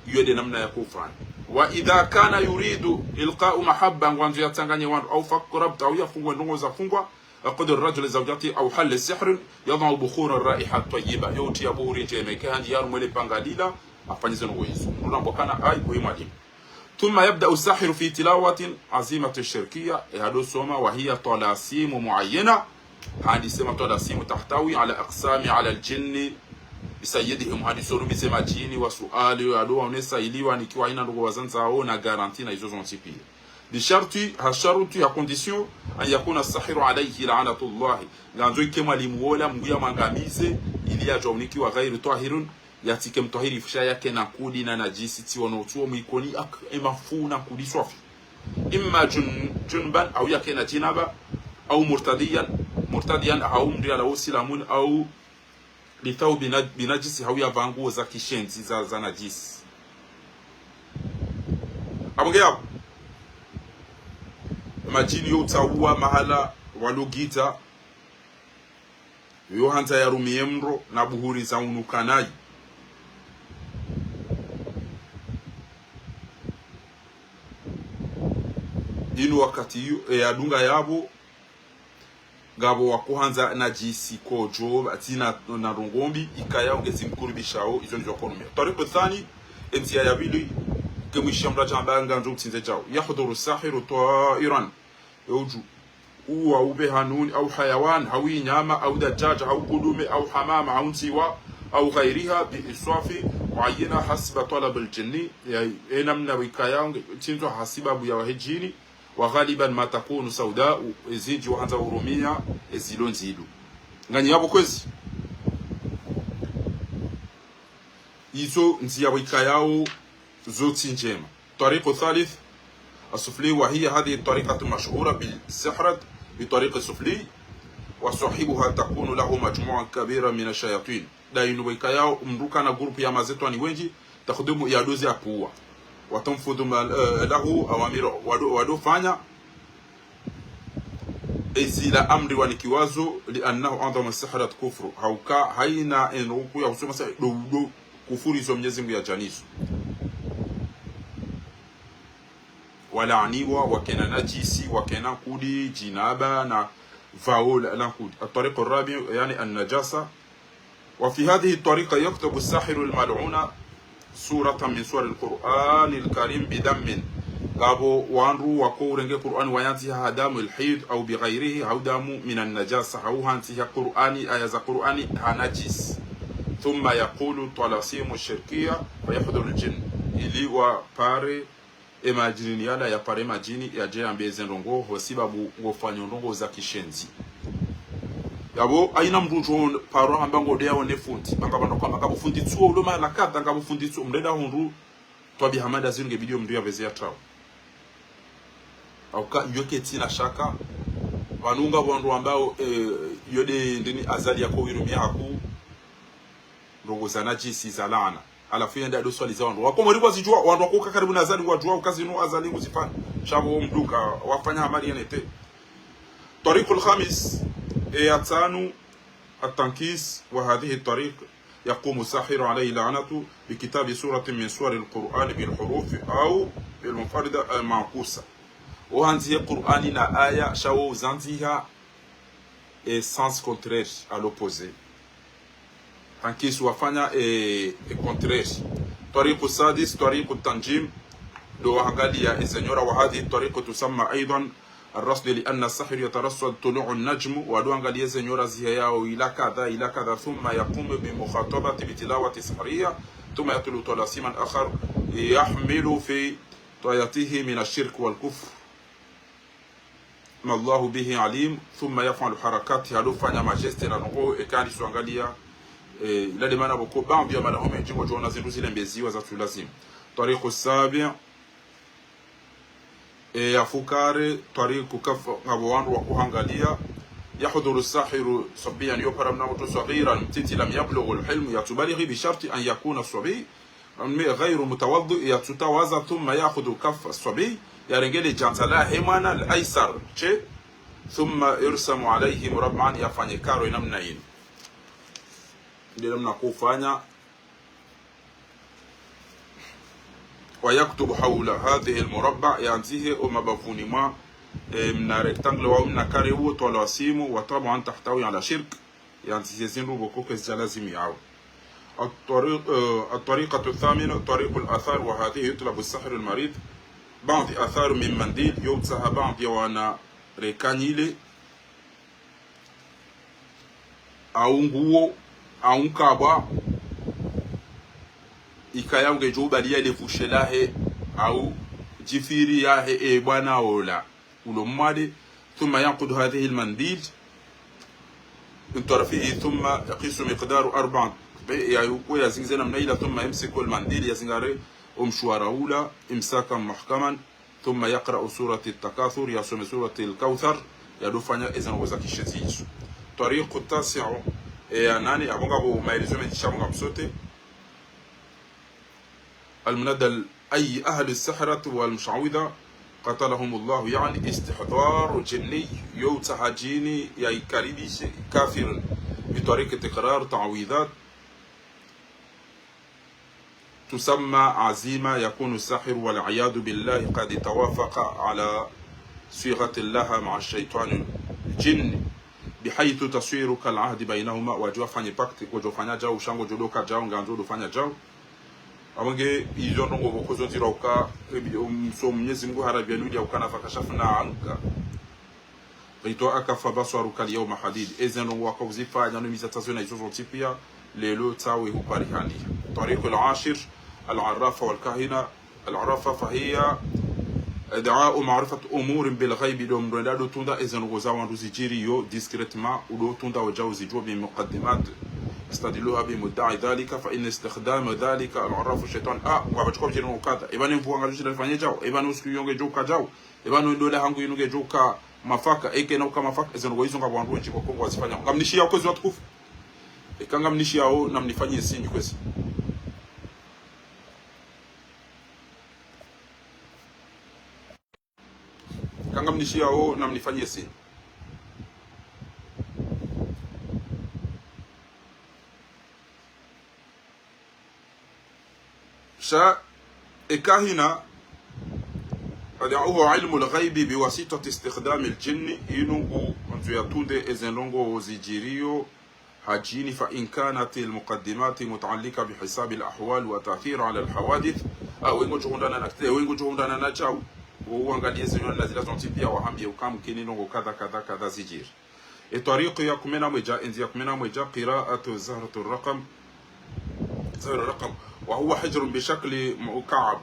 yode namna ya kufanya. Wa idha kana yuridu ilqa'u mahabba ngwanzo yatanganye wangu au fakrabta au yafungwa ndongo za fungwa أقدر الرجل زوجتي أو حل السحر يضع بخور الرائحة الطيبة يوتي أبوري جيمي كان ديار مولي بانغاليلا أفنزن ويسو نلعب كان آي بهم. ثم يبدأ الساحر في تلاوة عزيمة الشركية هذا سوما وهي طلاسيم معينة. هذه سما طلاسيم تحتوي على أقسام على الجن بسيدهم. هذه سورو بسما جيني وسؤالي وعدوا ونسا إليوا نكيوا هنا نغو وزنزاو نغارانتينا يزوزون تيبي بشرطي هالشرط يا كونديسيون ان يكون الساحر عليه لعنه الله غانزو كما limuola mguya mangamize ili ajoniki wa ghairu tahirun yatike mtahiri fisha yake na kudi na najisi ti wonotuo muikoni ak emafuna kudi swafi imma junban au yake na jinaba au murtadiyan au mri ala usilamun au litau binajisi au ya vangu za kishenzi za najisi abongea majini yotaua mahala walugita yohanza ya rumiemro na buhuri za unukanai inu wakati ya dunga yabo gabo wakuhanza na jisi kojo atina na rongombi ikaya ongezi mkurubishao izo nizo konomia. Tariqu thani entia ya bili kemishamra jambanga njo tinze jao yahduru sahiru ta'iran يوجو هو بهانون أو حيوان أو نعمة أو دجاج أو قدوم أو حمام أو سوا أو غيرها بإسراف معينة حسب طلب الجن يعني نمنا وكيان تنتو حسب أبو يوهجيني وغالبا ما تكون سوداء زيج وانتا ورومية زيلون زيلو غني أبو كوزي إيزو نزيا وكياو زوتين جيما. طريق الثالث السفلي وهي هذه الطريقة المشهورة بالسحرة بطريق السفلي وصاحبها تكون له مجموعة كبيرة من الشياطين داينو بيكاياو مروكانا جروب يا مازيتواني وينجي تخدم يادوزي أبوا وتنفذ له أوامر ودو فانيا إزيلا أمر ونكيوازو لأنه أعظم السحرة كفر هاوكا هاينا إنروكو يوسو مسا دو كفوري زومنيزم يا جانيسو ولعنيوا وكنا نجيسي وكنا كودي جنابا نا فاول لانكود. الطريق الرابع يعني النجاسة. وفي هذه الطريقة يكتب الساحر الملعون سورة من سور القرآن الكريم بدم غابو وانرو وكورنجي القرآن وينتهى دم الحيض أو بغيره أو دم من النجاسة أو هانتهى قرآن آية قرآن هنجس ثم يقول طلاسيم الشركية ويحضر الجن إلي وباري majini yala ya pare majini ya je ambeze ndongo hosibabu ngofanya ndongo za kishenzi yabo aina mrujo paro ambango de yao ne fundi banga bando kwa makabu fundi tsuo uloma la kata ngabu fundi tsuo mreda hunru twabi hamada zinge video mndu ya vezia trao au ka yoke tina shaka wanunga wandu ambao yode ndini azali yako wirumia haku ndogo zanaji si zalana alafu yenda do swali za wandu wako mribo zijua wandu wako karibu na azali wajua ukazi no azali nguzifanya shabo mduka wafanya amali yanete طريق الخامس ياتانو التنكيس وهذه الطريق يقوم الساحر عليه لعنته بكتاب سورة من سور القرآن بالحروف أو بالمفردة المعكوسة وهذه القرآن نا آية شاو زانتيها sens contraire à l'opposé تنكيس وفanya contraire طريق السادس طريق التنجيم لو هنغاليا السنيورة وهذه الطريقة تسمى أيضا الرصد لأن السحر يترصد طلوع النجم ودوان قال يزنيورا زيهاو إلى كذا ثم يقوم بمخاطبة بتلاوة سحرية ثم يطلع طلاسيما آخر يحمل في طياته من الشرك والكفر ما الله به عليم ثم يفعل حركات هلوفا نما جستنا نقو إكاني سوانغاليا لدي مانا بكو بام بيا مانا هم يجيبو جوانا زنوزي لنبزي وزاتو لازم طريق السابع يفكار طريق كف غوان وكوهانغاليا يحضر الساحر صبيا يقرا منه صغيرا تتي لم يبلغ الحلم يتبالغ بشرط ان يكون الصبي غير متوضئ يتتوازى ثم ياخذ كف الصبي يرجل جانتلا هيمانا الايسر ثم يرسم عليه مربعا يفاني كارو ينمنين لمنا كوفانيا ويكتب حول هذه المربع ينتهي مبفونما من ريكتانجل ومن كاريو طلاسيم وطبعا تحتوي على شرك ينتهي زينو بكوك الزلازم يعاو الطريقة الثامنة طريق الآثار وهذه يطلب السحر المريض بعض آثار من منديل يوتسها بعض يوانا ريكانيلي أو nguo أو nkaba ikaya ungejuba liya lefushe lahe au jifiri yahe bwana ola ulomade ثم ينقض هذه المنديل من طرفه ثم يقيس مقدار 4 يا زنزنا منيلة ثم يمسك المنديل يزنغاري مشوارهولا امساكا محكما ثم يقرأ سورة التكاثر يسمى سورة الكوثر يدفع إذن وزاكي شتيج طريق التاسع ناني أبونغابو ما يلزم يتشامغا بسوتي المندل أي أهل السحرة والمشعوذة قتلهم الله يعني استحضار جني يوتهجيني يا كاريديش كافر بطريقة تكرار تعويذات تسمى عزيمة يكون الساحر والعياذ بالله قد توافق على صيغة الله مع الشيطان الجن بحيث تصوير كالعهد بينهما وجوفاني باكت وجوفاني جاو شانغو جودوكا جاو نغانزو دوفاني جاو awange ijono ngo bokozo tiroka so Mwenyezi Mungu harabianu ya ukana fakashafna anka rito akafa baswaru kal yawma hadid ezeno wakuzifanya no mizatazo na izozo tipia lelo tawi huparihani طريق العاشر العرافة والكاهنة العرافة فهي ادعاء معرفة امور بالغيب دوم رندادو توندا ezeno gozawa nduzijiri yo discrètement udo tunda wajauzi jo bi muqaddimat استدلوها بمدعي ذلك فإن استخدام ذلك العراف الشيطان وابتكم جيرو كذا إبان ينفوها نجوش للفانية جاو إبان وسكو يونغي جوكا جاو إبان يندولة هنغو يونغي جوكا mafaka eke na uka mafaka ezeno goizo ngabwandu nchi kwa Kongo wasifanya ngamnishia ukwezi watukufu ikanga mnishia o na mnifanyie sinji kwezi kanga mnishia o na mnifanyie sinji إكاهنا أدعوه علم الغيب بواسطة استخدام الجن ينوغو أنتو يتوند إذن لونغو زيجيريو هاجيني فإن كانت المقدمات متعلقة بحساب الأحوال وتأثير على الحوادث أو إنغو جهوندانا نكتل وإنغو جهوندانا نجاو وهو أنغالي يزنون الذي تنتبيا وهمبي وكام كيني لونغو كذا زيجير الطريق يكمنا مجا إنزي يكمنا مجا قراءة زهرة الرقم وهو حجر بشكل مكعب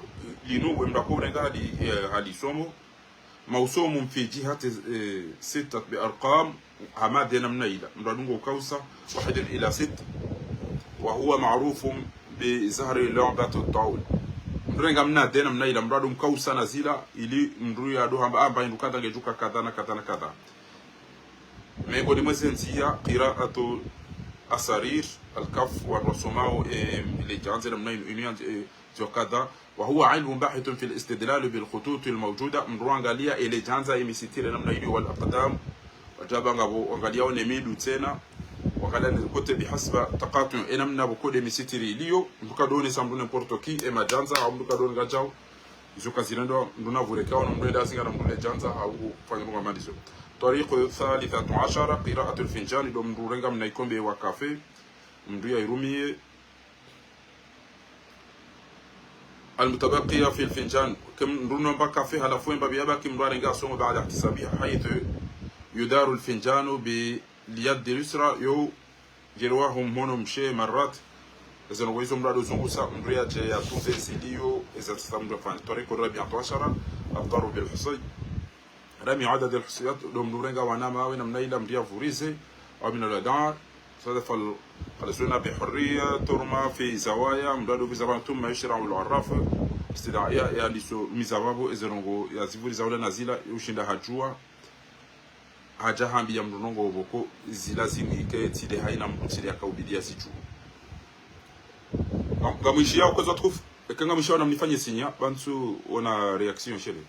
لنوع مراكوب هذه سومو موسوم في جهة 6 بأرقام hamade namna ila mradungo ukausa 1 ila 6 وهو معروف بظهر لعبة الطاول mrenga mna dena mna ila mradu mkausa na zila ili mru ya do hamba amba indukata gejuka kadha na kadha na kadha mengo ni mwezenzia qira'atu asarir al-kaf wa rasumao اللي جانزل mna inu جو كذا وهو علم باحث في الاستدلال بالخطوط الموجوده mru angalia ile janza imisitire namna hiyo wal aqdam wajaba ngabo angalia nemidu tena wakala nikote bihasba taqatu enamna bukode misitiri iliyo mtukadoni samdune portoki e majanza au mtukadoni gajao izo kazirendo nduna vurekao na mreda zinga na mreda janza au fanyunga madizo tariqu thalithatu 10 qira'atu al-finjan do mrurenga mnaikombe wa cafe mnduya irumie المتبقية في الفنجان كم نرونا بقى فيها لفوين ببيابا كم نرونا صوم بعد احتسابها حيث يدار الفنجان باليد اليسرى يو جرواهم هونم شيء مرات إذا نقولهم رادو زنقوسا مبريا جاي توزي سيديو إذا تستمر فان طريق الرابع 12 الضرب بالحصي رمي عدد الحصيات دوم نورنغا وناما وين منيلا مبريا فوريزي أو من الأداء صدف القلسونا بحرية ترمى في زوايا مدادو في زوايا ثم يشرع العراف استدعاء يعني سو ميزابابو إذا نقول يزيفو زاولا نازيلا يوشين هجوا haja hambi ya mrongo oboko zilazimu ike tide haina mtile akaubidia sichu ngamwishia ukozo tukufu ekanga mwisho namnifanye sinya bantu ona reaction shele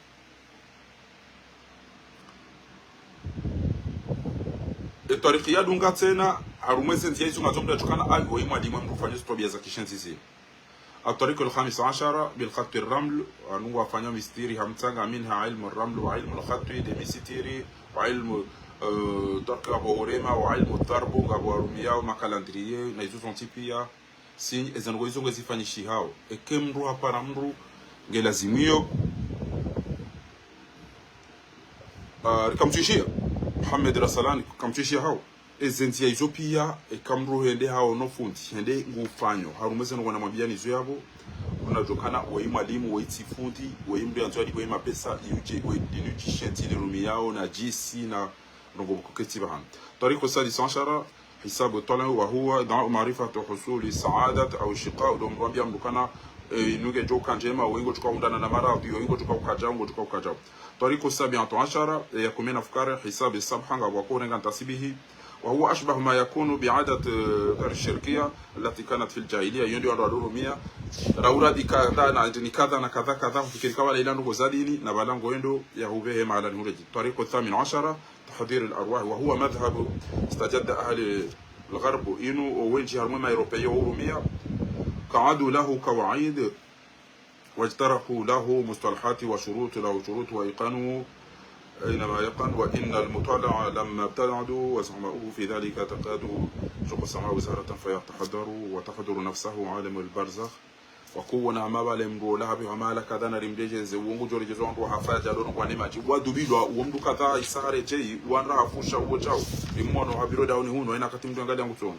etorikia dunga tena harumweze ntia hizo ngazomda tukana ayo imwalimu mfanye stobia za kishenzizi الطريق الخامس عشر بالخط الرمل ونوع فنيا مستيري همتاga منها علم الرمل وعلم الخط دمستيري وعلم درك أبوريما وعلم الضرب أبوروميا ومكالندريه نيزو سنتيبيا سين إذا نقولون غزيفاني شيهاو إكمل روح بارامرو جلازميو كم تشيا محمد رسالان كم تشيا هاو ezenzi ya Ethiopia ekamru hende hao no fundi hende ngufanyo harumeze no wana mabiani zo yabo unajokana wa mwalimu wa itifundi wa mbe anzwali wa mapesa yuje wa dinu jishenti lirumi yao na jisi na ngo koketi bahan tariqo sadis ashara hisabu talan wa huwa da'u ma'rifatu husuli sa'adat au shiqa do mwambia mdukana nuge joka njema wengo tukaundana na maradhi wengo tukaukajao ngo tukaukajao tariqo 17 ya kumena fukara hisabu sabhanga wa kurenga tasibihi وهو أشبه ما يكون بعادة الشركية التي كانت في الجاهلية يندي على الرومية راورا دي كذا نعجني كذا نكذا كذا في كل إلى نقول زاديني نبالان قويندو يهوبهم على الهرجي طريق 18 تحضير الأرواح وهو مذهب استجد أهل الغرب إنه وينجي هرمما أوروبية ورومية قعدوا له كوعيد واجترحوا له مصطلحات وشروط له شروط وإيقانه أينما يقن وإن المطالع لما ابتدعوا وزعموا في ذلك تقادوا شق السماء وزهرة فيتحضروا وتحضر نفسه عالم البرزخ وكونا ما بالهم لها بما لك ذا نرمدجز ومجور جزوان روح فاجلون ونماجي ودبيلوا ومدو كذا يسار جي وان راح فوشا وجاو إمانو عبيرو داوني هون وإنا كتم دون قال يموتون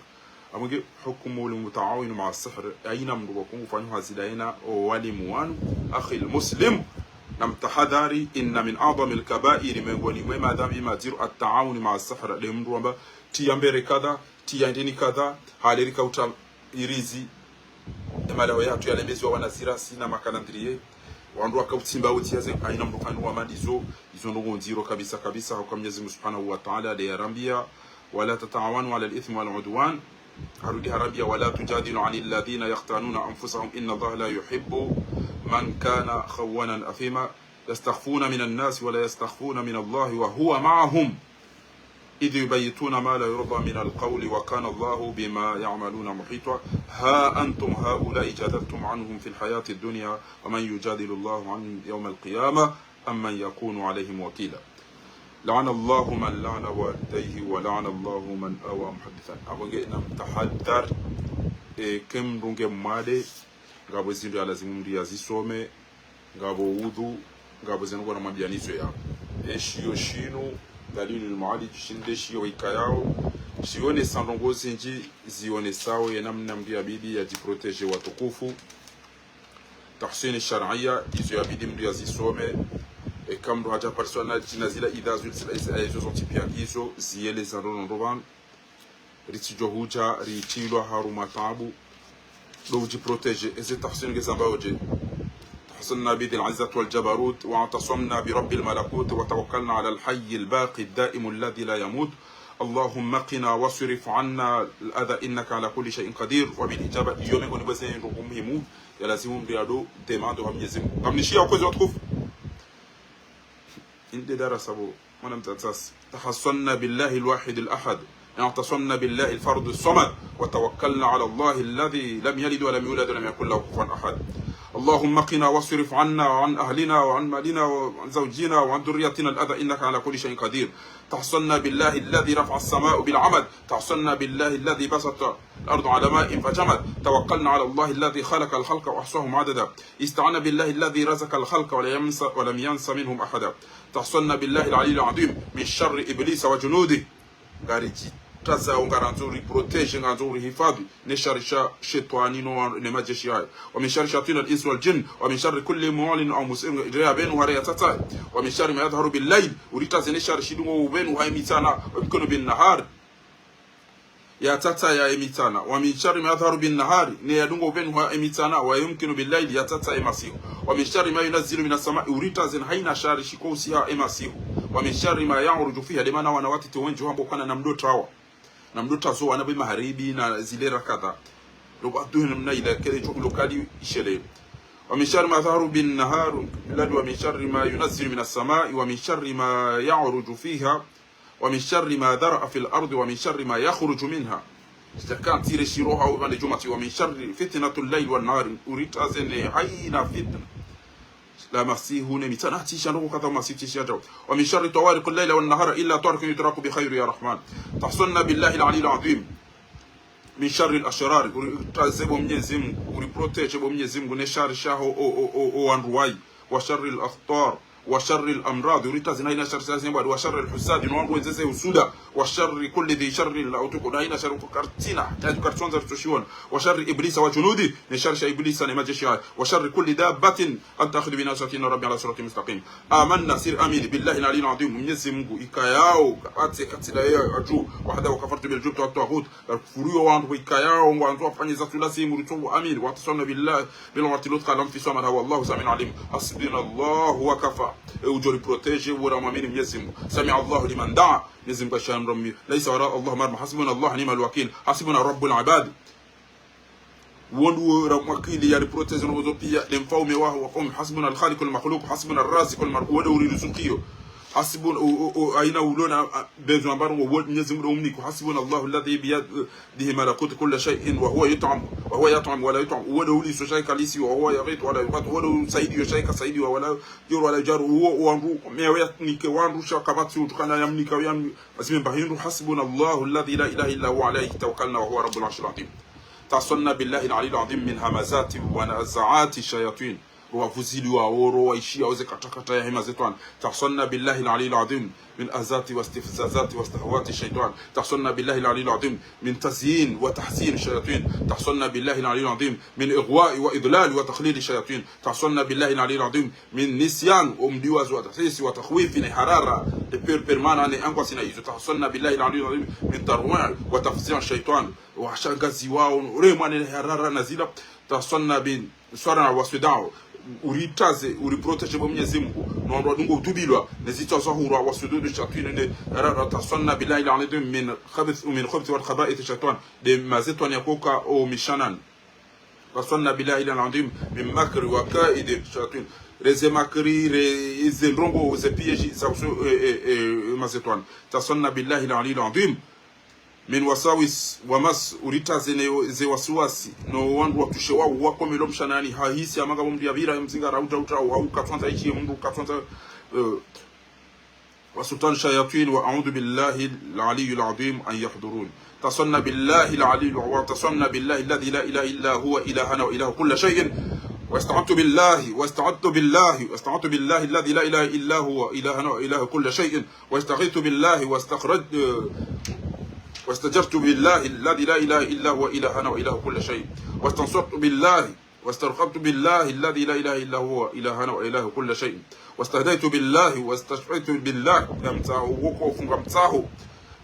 أمجي حكم المتعاون مع السحر أين مدوكم فانيها زيداينا ولموان أخي المسلم نمتحذري إن من أعظم الكبائر من غني ما دام ما دير التعاون مع السحر لمروبا تيامبري كذا تيانديني كذا هالري كوتا irizi emalawa yatu yalemezi wa wanazira sina makalandriye wandu akautimba utiaze aina mrukani wa madizo izo ndo nziro kabisa kabisa kwa Mwenyezi Mungu Subhanahu wa Ta'ala de yarambia wala tatawanu ala al-ithmi wal udwan arudi harabia wala tujadilu 'anil ladhina yaqtanuna anfusahum inna Allaha la yuhibbu من كان خوانا أثيما يستخفون من الناس ولا يستخفون من الله وهو معهم إذ يبيتون ما لا يرضى من القول وكان الله بما يعملون محيطا ها أنتم هؤلاء جادلتم عنهم في الحياة الدنيا ومن يجادل الله عنهم يوم القيامة أم من يكون عليهم وكيلا لعن الله من لعن والديه ولعن الله من أوى محدثا أبغينا نتحذر كم رونج مالي ngabo zindu alazimu mdia zisome ngabo udhu ngabo zengo na mabianizo yao eshiyo shinu dalili muali shinde shiyo ikayao sione sandongozi nji zione sawa ya namna mdia bidi ya jiproteje watukufu tahsini shar'iyya izo ya bidi mdia zisome kamro haja persona jinazila idazul sila izo zontipia hizo ziele za roban ritijo huja ritilwa haruma tabu لو جي بروتيجي إذا تحسن جزابا وجي تحسننا بيد العزة والجبروت واعتصمنا برب الملكوت وتوكلنا على الحي الباقي الدائم الذي لا يموت اللهم قنا واصرف عنا الأذى إنك على كل شيء قدير وبالإجابة يوم يكون بسين رقمهم يلازمهم رياضو ديماندو هم يزم قم نشيا وكوز وتكوف إن درس أبو ولم تأسس تحسننا بالله الواحد الأحد اعتصمنا بالله الفرد الصمد وتوكلنا على الله الذي لم يلد ولم يولد ولم يكن له كفوا احد اللهم قنا واصرف عنا وعن اهلنا وعن مالنا وعن زوجنا وعن ذريتنا الاذى انك على كل شيء قدير تحصلنا بالله الذي رفع السماء بالعمد تحصلنا بالله الذي بسط الارض على ماء فجمد توكلنا على الله الذي خلق الخلق واحصاهم عددا استعنا بالله الذي رزق الخلق ولم ينس منهم احدا تحصلنا بالله العلي العظيم من شر ابليس وجنوده gariji tasa ungaranzuri protege nganzuri hifadhi nisharisha shetani no ne majeshi hayo wamesharisha tuna al-ins wal jinn wameshari kulli mu'lin au muslim ijra benu hariya tata wameshari ma yadhharu bil layl uritaze nishari shidungo benu haimitana wabikono bin nahar ya tata ya emitana wameshari ma yadhharu bin nahari ne yadungo benu haimitana wa yumkinu bil layl ya tata emasihu wameshari ma yunazzilu minas samai uritaze haina shari shikosi ha emasihu wameshari ma ya'ruju fiha limana wanawati tuwenji wambo kana na mdotawa na mdota zo anabe maharibi na zile rakadha lobadu namna ila kile lokali ishele wameshari ma dhaharu bin nahar lad wameshari ma yunazzilu minas samai wameshari ma ya'ruju fiha wameshari ma dara fil ardi wameshari ma yakhruju minha istakan tire shiroha wa jumati wameshari fitnatul layl wan nahar uritazene haina fitna لا مسيهون متناتي شنو كذا مسيتي شجو ومن شر طوارق الليل والنهار الا طارق يترك بخير يا رحمن تحصلنا بالله العلي العظيم من شر الاشرار تعذب Mwenyezi Mungu uriprotege Mwenyezi Mungu ne shari shaho o andwai wa shar al-akhtar wa shar al-amrad uritazina ina shar sazimba wa shar al-husad no wangu wenzeze usuda wa shar kulli dhi shar la utuko ina shar kartina tatu kartonza tushiona wa shar iblis wa junudi ne shar iblis ne majeshi wa shar kulli dabbatin an takhudhu bi nasatina rabbi ala siratin mustaqim amanna sir amin billahi al-ali al-azim Mwenyezi Mungu ikayao kati katila yao aju wahda wakafartu bil jubt wa taghut furuyo wangu ikayao wangu afanye za tulasi muritu amin wa tasanna billahi bil watilut qalam fi samara wallahu sami'un alim hasbina allah wa kafa ujori protege wala muamini Mwenyezi Mungu sami Allah liman daa Mwenyezi Mungu shamrami laysa wara Allah marma hasbuna Allah ni'mal wakil hasbuna rabbul ibad wondu ramakili ya protege no pia lemfaume wao wa hasbuna al khaliq al makhluq hasbuna ar raziq al mar'ud wa rizqiyo حسبون أين ولونا بيزو عبارة ونزم الأمني حسبنا الله الذي بيده ملكوت كل شيء وهو يطعم ولا يطعم وله لي شيء كاليسي وهو يغيط ولا يغيط وله سيدي شيء كسيدي ولا يور ولا يجار وهو وانرو ميويتني وانرو شاكباتي وتكنا يمني ويم اسمين بهين حسبنا الله الذي لا إله إلا هو عليه توكلنا وهو رب العرش العظيم تعصنا بالله العلي العظيم من همزات ونزعات الشياطين وفزيلي وورو وإشياء وزكاة يا هما زيتوان تحصلنا بالله العلي العظيم من أزات واستفزازات واستهوات الشيطان تحصلنا بالله العلي العظيم من تزيين وتحسين الشياطين تحصلنا بالله العلي العظيم من إغواء وإضلال وتخليل الشياطين تحصلنا بالله العلي العظيم من نسيان ومديوز وتحسيس وتخويف حرارة بيرمان عن أنقصنا إذا تحصلنا بالله العلي العظيم من ترويع وتفزيع الشيطان وعشان غزيواو وريمان الحرارة نزيلة تحصلنا بين صرنا وسداو uritaze uriprotege Mwenyezi Mungu nondo dungo utubilwa nezito zahura wasududu shatwini ne ratasonna billahi alazim min khabith wal khaba'ith shaytan de mazetwan yakoka o mishanan ratasonna billahi alazim min makr wa ka'id shatwin reze makri reze rombo ze piège za mazetwan tasonna billahi alazim min wasawis wamas uritaze ze wasiwasi no wandu watushe wao wako melomshanani hahisi amaga bomdi yabira mzinga rauta au katwanza ichi mundu katwanza وسلطان الشياطين وأعوذ بالله العلي العظيم أن يحضرون تصلنا بالله العلي وتصلنا بالله الذي لا إله إلا هو إلهنا وإله كل شيء واستعنت بالله الذي لا إله إلا هو إلهنا وإله كل شيء واستغيثت بالله واستجرت بالله الذي لا إله إلا هو إلهنا وإله كل شيء واستنصرت بالله واسترقبت بالله الذي لا إله إلا هو إلهنا وإله كل شيء واستهديت بالله واستشفيت بالله وقوف غمتاه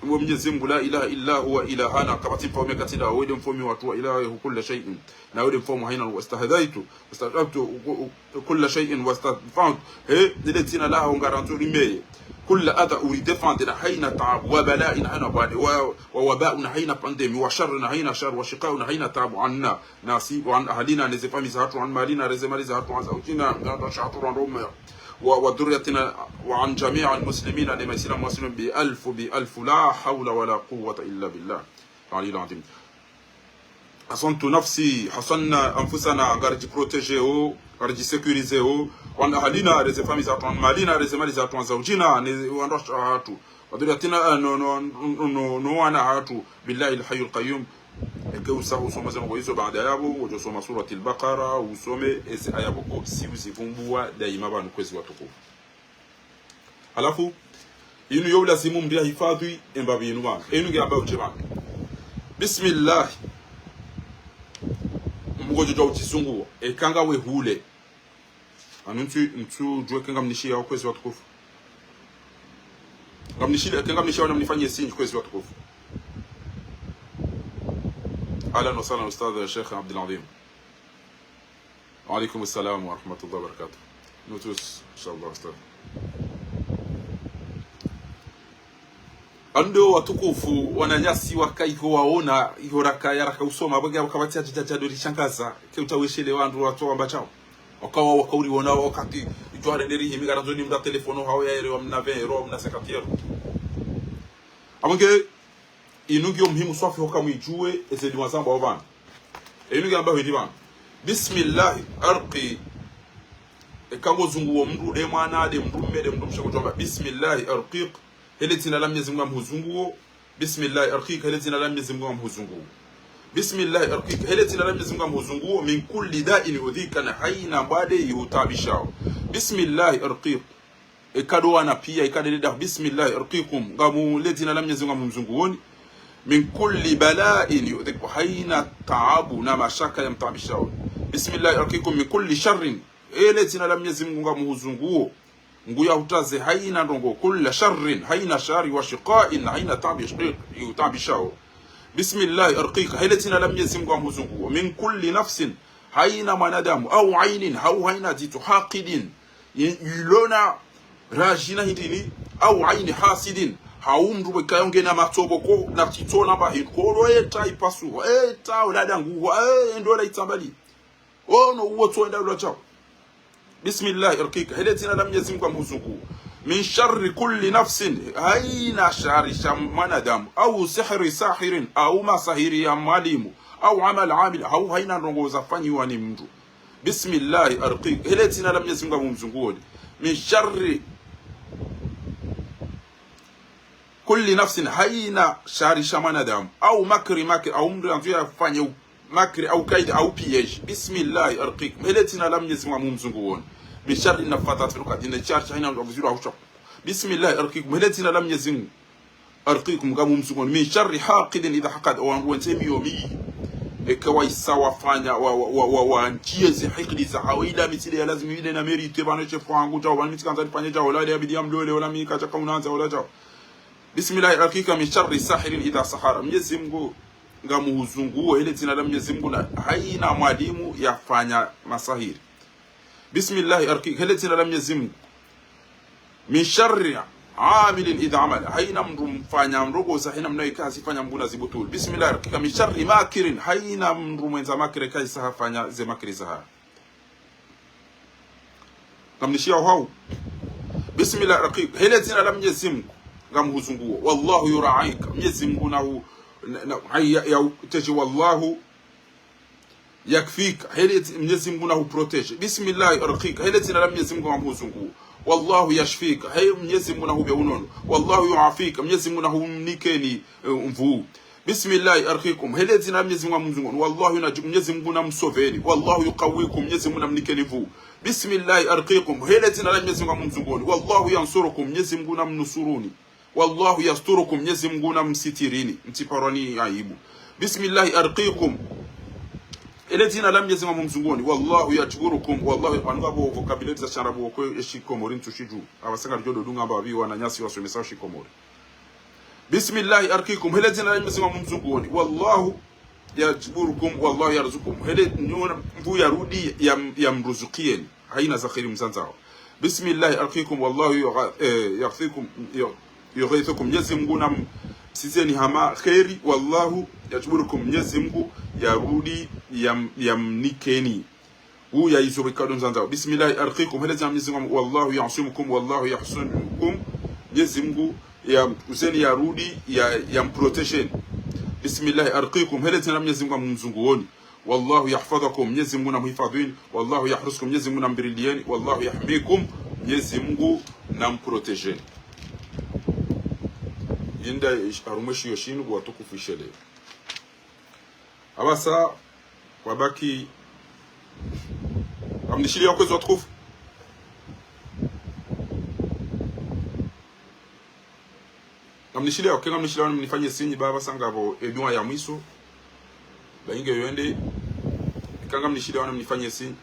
Mwenyezi Mungu la ilaha illa huwa ilahana kama mfalme katika wewe mfalme watu wa ilahi kulli shay'in na wewe mfalme haina wastahdaitu wastajabtu kulli shay'in wastafant ile tina la ngarantu rimeye كل أذى أريد فاندنا حين تعب وبلاء حين بعد ووباء حين pandemi وشر حين شر وشقاء حين تعب عنا ناسي وعن أهلنا نزفامي زهات وعن مالنا رزمالي زهات وعن زوجنا نشاطر عن روميا وذريتنا وعن جميع المسلمين لما يصير مسلم بألف لا حول ولا قوة إلا بالله العلي العظيم. حصنت نفسي حصنا أنفسنا غارجي بروتيجيو غارجي سيكوريزيو وان أهلنا رزفامي زهات وعن مالنا رزمالي زهات وعن زوجنا وان رشاطو وذريتنا نو أنا هاتو بالله الحي القيوم. Ukeusa usoma zeno kwa hizo baada yabo ujosoma surati al-Baqara usome ese aya boko si usivumbua daima banu kwezi watukufu. Alafu inu yo lazimu mbia hifadhi embabi inu bana inu ngamba ujema bismillah mgojo jo utisungu ekanga we hule anuntu jwe kanga mnishia kwezi watukufu ngamnishia kanga mnishia namnifanyie sinji kwezi watukufu. أهلا وسهلا أستاذ الشيخ عبد العظيم. وعليكم السلام ورحمة الله وبركاته. نوتوس إن شاء الله أستاذ. Ando watukufu wananyasi wakaiko waona ihoraka yaraka usoma bage wakabati ajijajado rishangaza keutaweshele wandu watu ambachao wakawa wakauri wona wakati itware nderi himi garazoni mda telefono hawo yaelewa mna 20 euro mna 50 euro amange inugyo muhimu swafi hoka mwijue ezedi wazamba wabana inugyo ambayo hidi bana bismillah arqi ekango zungu wa mru de mwana de mru mmede mru mshakujomba bismillah arqiq hele tina la Mwenyezi Mungu mhuzunguo bismillah arqiq hele tina la Mwenyezi Mungu mhuzunguo bismillah arqiq hele tina la Mwenyezi Mungu mhuzunguo min kulli da'in udhika na haina bade yutabishao bismillah arqiq ekado ana pia ekadeda bismillah arqiqum ngamu letina la Mwenyezi Mungu mhuzunguoni من كل بلاء يؤذيك حين تعبنا مشاكا يمتعبشاون بسم الله يرقيكم من كل شر التي لم يزمغا مهزنغو nguya utaze haina ndongo kulla sharrin haina shari wa shiqa'in haina tabishao bismillah arqika halatina lam yazimgu mhuzungu min kulli nafsin haina manadamu au ainin au haina jitu haqidin yulona rajina hidini au aini hasidin haumru kayonge na matoboko na titona ba hikolo eta ipasu eta ulada nguvu ndo la itambali ono uoto enda ula chao bismillah irkika halatina lam yazimku mhuzungu min sharri kulli nafsin haina shari shamanadam au sihri sahirin au masahiri ya mwalimu au amal amil au haina ndongo zafanyiwa ni mtu bismillah irkika halatina lam yazimku mhuzungu min sharri kulli nafsin haina shari shamanadam au makri au mtu anzuia afanye makri au kaidi au piège bismillah arqiq halatina lam yazma mumzunguon bi sharri nafathat fil qadina charge haina ngazuru au shaq bismillah arqiq halatina lam yazim arqiq mumzunguon min sharri haqidin idha haqad wa wantemi yomi ekawai sawa fanya wa nchiezi hikdi za hawida mitile ya lazimi ile na merite bana chef wangu jao bana mitikanza fanya jao la ya bidiam dole wala mika chaka unaanza wala jao bismillah hakika min sharri sahirin idha sahara Mwenyezi Mungu ngamuhuzunguo ile tina la Mwenyezi Mungu na haina mwalimu yafanya masahiri bismillah hakika ile tina la Mwenyezi Mungu min sharri amilin idha amala haina mtu mfanya mrogo sahina mnayo kazi fanya mbuna zibutul bismillah hakika min sharri makirin haina mtu mwenza makire kazi sahafanya ze makiri zaha kamnishia hao bismillah hakika ile tina la Mwenyezi Mungu ngamhuzunguo wallahu yura'ika Mwenyezi Mungu na ya teje wallahu yakfika hele Mwenyezi Mungu na protege bismillah arqika hele tina Mwenyezi Mungu ngamhuzunguo wallahu yashfika hele Mwenyezi Mungu na hube unono wallahu yu'afika Mwenyezi Mungu na humnikeni mvu bismillah arqikum hele tina Mwenyezi Mungu ngamhuzunguo wallahu yunajib Mwenyezi Mungu na msoveni wallahu yuqawikum Mwenyezi Mungu na mnikeni mvu bismillah arqikum hele tina Mwenyezi Mungu ngamhuzunguo wallahu yansurukum Mwenyezi Mungu na mnusuruni wallahu yasturukum Mwenyezi Mungu na msitirini mtiparani aibu bismillah arqikum ele jina la Mwenyezi Mungu mzunguni wallahu yajburukum wallahu anwabo vocabulary za charabu ko eshikomori ntushiju abasanga ryo dodunga babi wananyasi wasomesa shikomori bismillah arkikum hele jina la Mwenyezi Mungu mzunguni wallahu yajburukum wallahu yarzukum hele nyona mvu yarudi ya mruzukieni haina za khiri mzanzao bismillah arkikum wallahu yaghfikum yughithukum Mwenyezi Mungu na sizeni hama khairi wallahu yajburukum Mwenyezi Mungu yarudi yamnikeni hu yaizobekado mzanzao bismillah arqikum hele za Mwenyezi Mungu wallahu ya'simukum wallahu yahsunukum Mwenyezi Mungu ya useni yarudi yamprotection bismillah arqikum hele za Mwenyezi Mungu mzunguoni wallahu yahfadhukum Mwenyezi Mungu namhifadhini wallahu yahrusukum Mwenyezi Mungu nambrilieni wallahu yahmikum Mwenyezi Mungu namprotejeni yenda arumweshi yoshinu watukufishele abasa wabaki amnishilia kwa zo tukufu amnishilia okenga amnishilia mnifanye sinyi baba sangabo edwa ya mwiso bainge yende kanga amnishilia mnifanye sinyi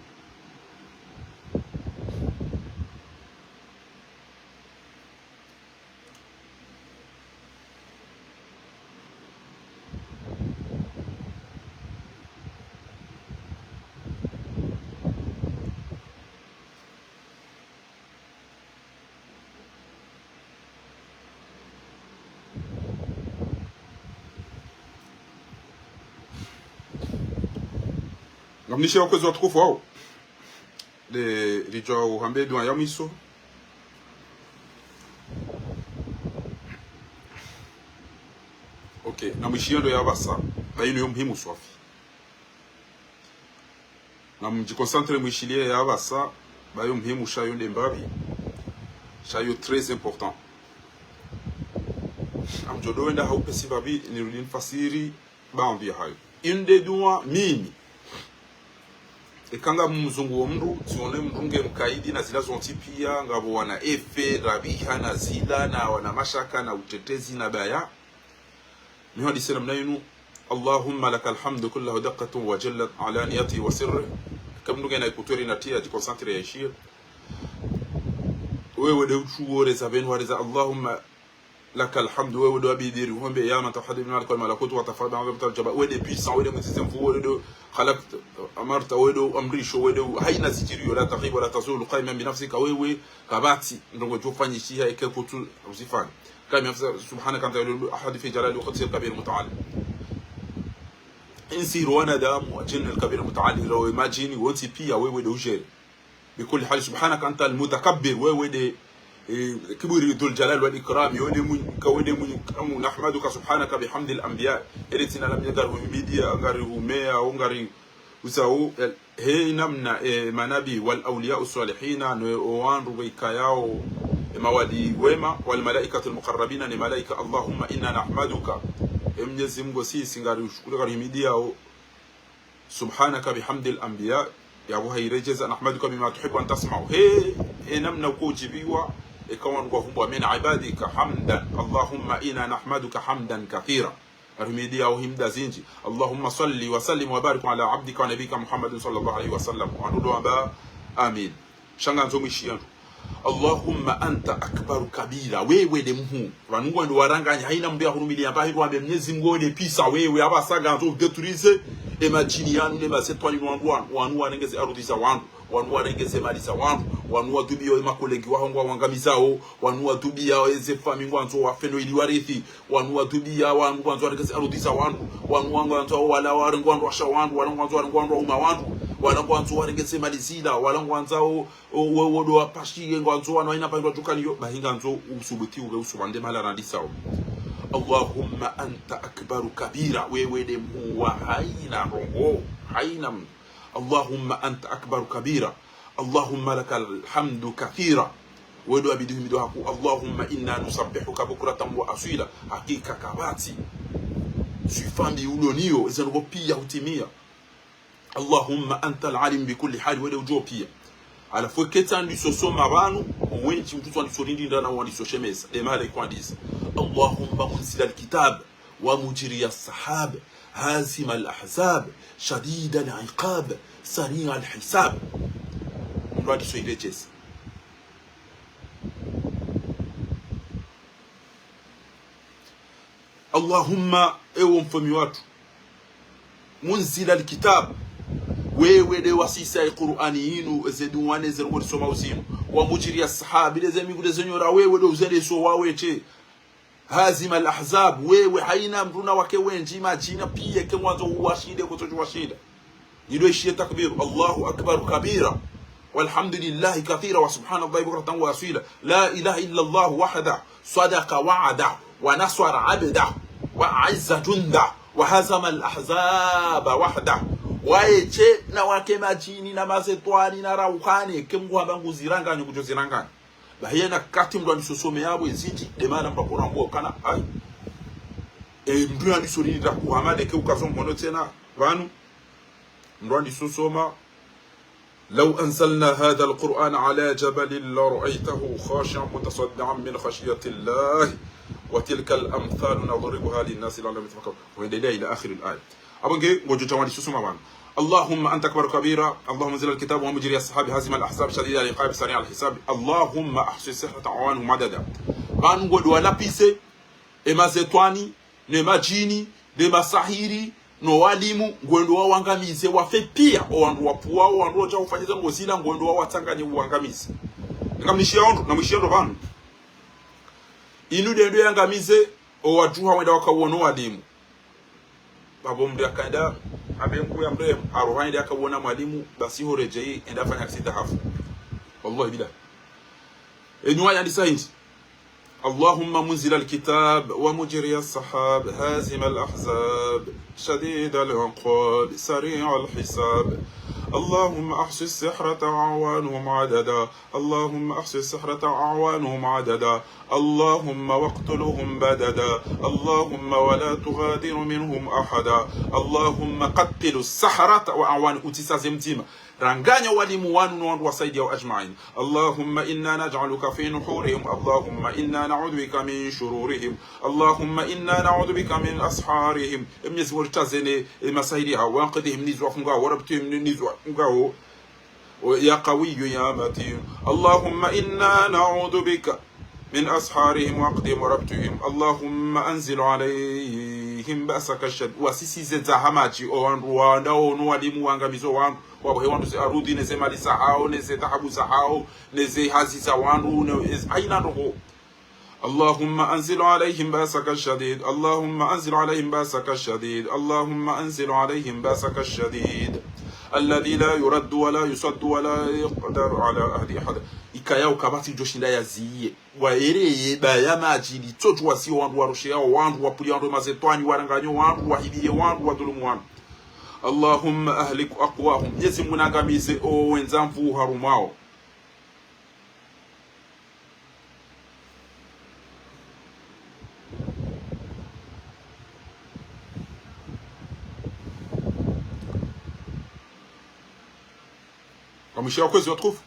Ngamnishe wakwezi watukufu wao lijwa uhambe dua ya mwiso okay na mwishiendo ya basa na ino muhimu swafi na mjikonsantre mwishilie ya basa bayo muhimu shayo ndembabi shayo très important amjodo wenda haupesi babi nirudin fasiri baambi hayo inde dua mimi ekanga mzungu wa mru sione mrunge mkaidi na zila zonti pia ngabo wana efe rabiha na zila na wana mashaka na utetezi na baya ni hadi salam nainu Allahumma lakal hamdu kullahu daqqatun wa jallat alaniyati wa sirri kam nduga na ikutori na tia jikonsantre ya shir wewe de uchuore za benwa reza Allahumma lakal hamdu wewe do abidiri hombe ya man tahaddu min al malakut wa tafadda wa tarjaba wewe de puissant wewe de mutizem fu wewe do خلقت أمرت ويدو أمريش ويدو هاي نسيجري ولا تغيب ولا تزول قائما بنفسك ويوي كباتي نرجو جوفاني شيء هيك كوتو وزفان كم يفسر سبحانك أنت أحد في جلال وقدس الكبير المتعال إنسي روانا دام وجن الكبير المتعال لو ما جيني وانتي بيا ويوي دوجير بكل حال سبحانك أنت المتكبر ويوي دي كبير ذو الجلال والإكرام كودي من نحمدك سبحانك بحمد الأنبياء إرتنا لم يقره ميديا أقره ميا أقره وساو هي نمنا منابي والأولياء الصالحين وان رويكاياو موالي وما والملائكة المقربين لملائكة اللهم إنا نحمدك Mwenyezi Mungu sisi ngari ushukuru ngari media سبحانك بحمد الأنبياء يا أبو هيرجز نحمدك بما تحب أن تسمعه هي نمنا وكوجبيوا كون قفوا من عبادك حمدا اللهم إنا نحمدك حمدا كثيرا رميديا وهم دازينجي اللهم صل وسلم وبارك على عبدك ونبيك محمد صلى الله عليه وسلم ونودوا با آمين شنغان زوميشيان اللهم أنت أكبر كبيرا wewe de mhu wanungu ndo waranganya haina mbia hurumilia mbahi rwambe Mwenyezi Mungu ne pisa wewe abasaga nzo deturize imagine yanu ne basetwani wanu warengeze arudisa wandu wanu warengeze malisa wandu wanu wadubio makolegi wahongo wangamizao wanu wadubia eze fami ngwanzo wafeno ili warithi wanu wadubia wanu ngwanzo warengeze arudisa wandu wanu ngwanzo wala warengwanzo washa wandu wala ngwanzo uma wandu wala ngwanzo warengeze malizila wala ngwanzo wodo apashi ngwanzo wana ina pangwa tukaniyo bahinga nzo usubuti ube usubande mala randisao Allahumma anta akbaru kabira wewe de muwa haina rongo haina Allahumma anta akbaru kabira Allahumma lakal hamdu kathira wedo abidu mido haku Allahumma inna nusabbihuka bukratan wa asila hakika kabati sifandi ulonio ezanugo pia hutimia Allahumma anta alalim bikulli hal wedo ujopia ala fo ketandi sosoma banu wenchi mtutu anisorindi ndana wanisoshemeza emale kwa ndiza Allahumma munzila alkitab wa mujiri as-sahab هازم الأحزاب شديد العقاب سريع الحساب. Mradi so ile chesi. Allahumma ewe mfami watu munzila alkitab, wewe de wasisa Qur'ani yinu ezeduwane zerwo soma uzinu wa mujiri ashabi leze migude zenyora wewe do uzende so waweche hazima alahzab, wewe haina mruna wake wenji majina pia ke mwanzo uwashinde kutojwashinda nido ishie takbir Allahu akbar kabira walhamdulillah kathira wa subhanallahi bukratan wa asila la ilaha illa Allah wahda sadaqa wa'ada wa nasara 'abda wa 'azza junda wa hazama al-ahzaba wahda waeche na wake majini na mazetwani na rauhani kemguhamba nguziranganya kujoziranganya bahiyana kati mndo anisosome yabo eziji demana mpakona mbo kana ai mndo anisori nda kuhamade ke ukazombono tena vanu mndo anisosoma لو أنزلنا هذا القرآن على جبل لرأيته خاشعا متصدعا من خشية الله وتلك الأمثال نضربها للناس لعلهم يتفكرون وإلى إلى آخر الآية. أبغى وجو جواني سوسما بان. اللهم أنت أكبر كبيرا، اللهم انزل الكتاب ومجري السحاب هازم الأحزاب شديد العقاب سريع الحساب، اللهم أحصي صحة عوانهم عددا. بان غدو ولا بيسه إما زتواني نما جيني نما ساهيري no walimu ngwendo wa wangamize wafe pia owandu wapuwa owandu oja ufanyiza ngozina ngwendo wa watanganye uwangamize ngamishia ondo na mwishia ndo banu inu dendo yangamize owajuha wenda wakawona walimu babo mdi akaenda abenku ya mrem arohaindi akawona mwalimu basi horejei enda fanya kisita hafu wallahi bila enywa yandisa hindi اللهم منزل الكتاب ومجري السحاب هازم الأحزاب شديد العقاب سريع الحساب اللهم أحصي السحرة أعوانهم عددا اللهم أحصي السحرة أعوانهم عددا اللهم واقتلهم بددا اللهم ولا تغادر منهم أحدا اللهم قتل السحرة وأعوان أتسازمتيما رانغانيا walimu wanu na wandu wasaidia wa ajma'in. Allahumma inna naj'aluka fi nuhurihim, Allahumma inna na'udhu bika min shururihim, Allahumma inna na'udhu bika min asharihim. Mwenyezi Mungu tazene masaidi hao waqdihim nizwa funga warabtihim nizwa funga ya qawiyyu ya matin. Allahumma inna na'udhu bika من أسحارهم وأقدم وربتهم اللهم أنزل عليهم بأسك الشد وسيسي زهماتي أو رواندا أو نواليم وانغاميزو وان وهوانو سي أرودي نزي مالي سحاو نزي تحبو سحاو نزي هازي سوانو أين نغو اللهم أنزل عليهم بأسك الشديد اللهم أنزل عليهم بأسك الشديد اللهم أنزل عليهم بأسك الشديد الذي لا يرد ولا يصد ولا يقدر على أهل أحد ikaya ukabati joshinda yaziye waereye bayama ajili totu wasi wandu warushia wandu wapuli wandu mazetwani waranganyo wandu wahibiye wandu wadhulumu wandu Allahumma ahliku aqwahum yezi munangamize o wenzamvu harumao kamishia wakwezi watukufu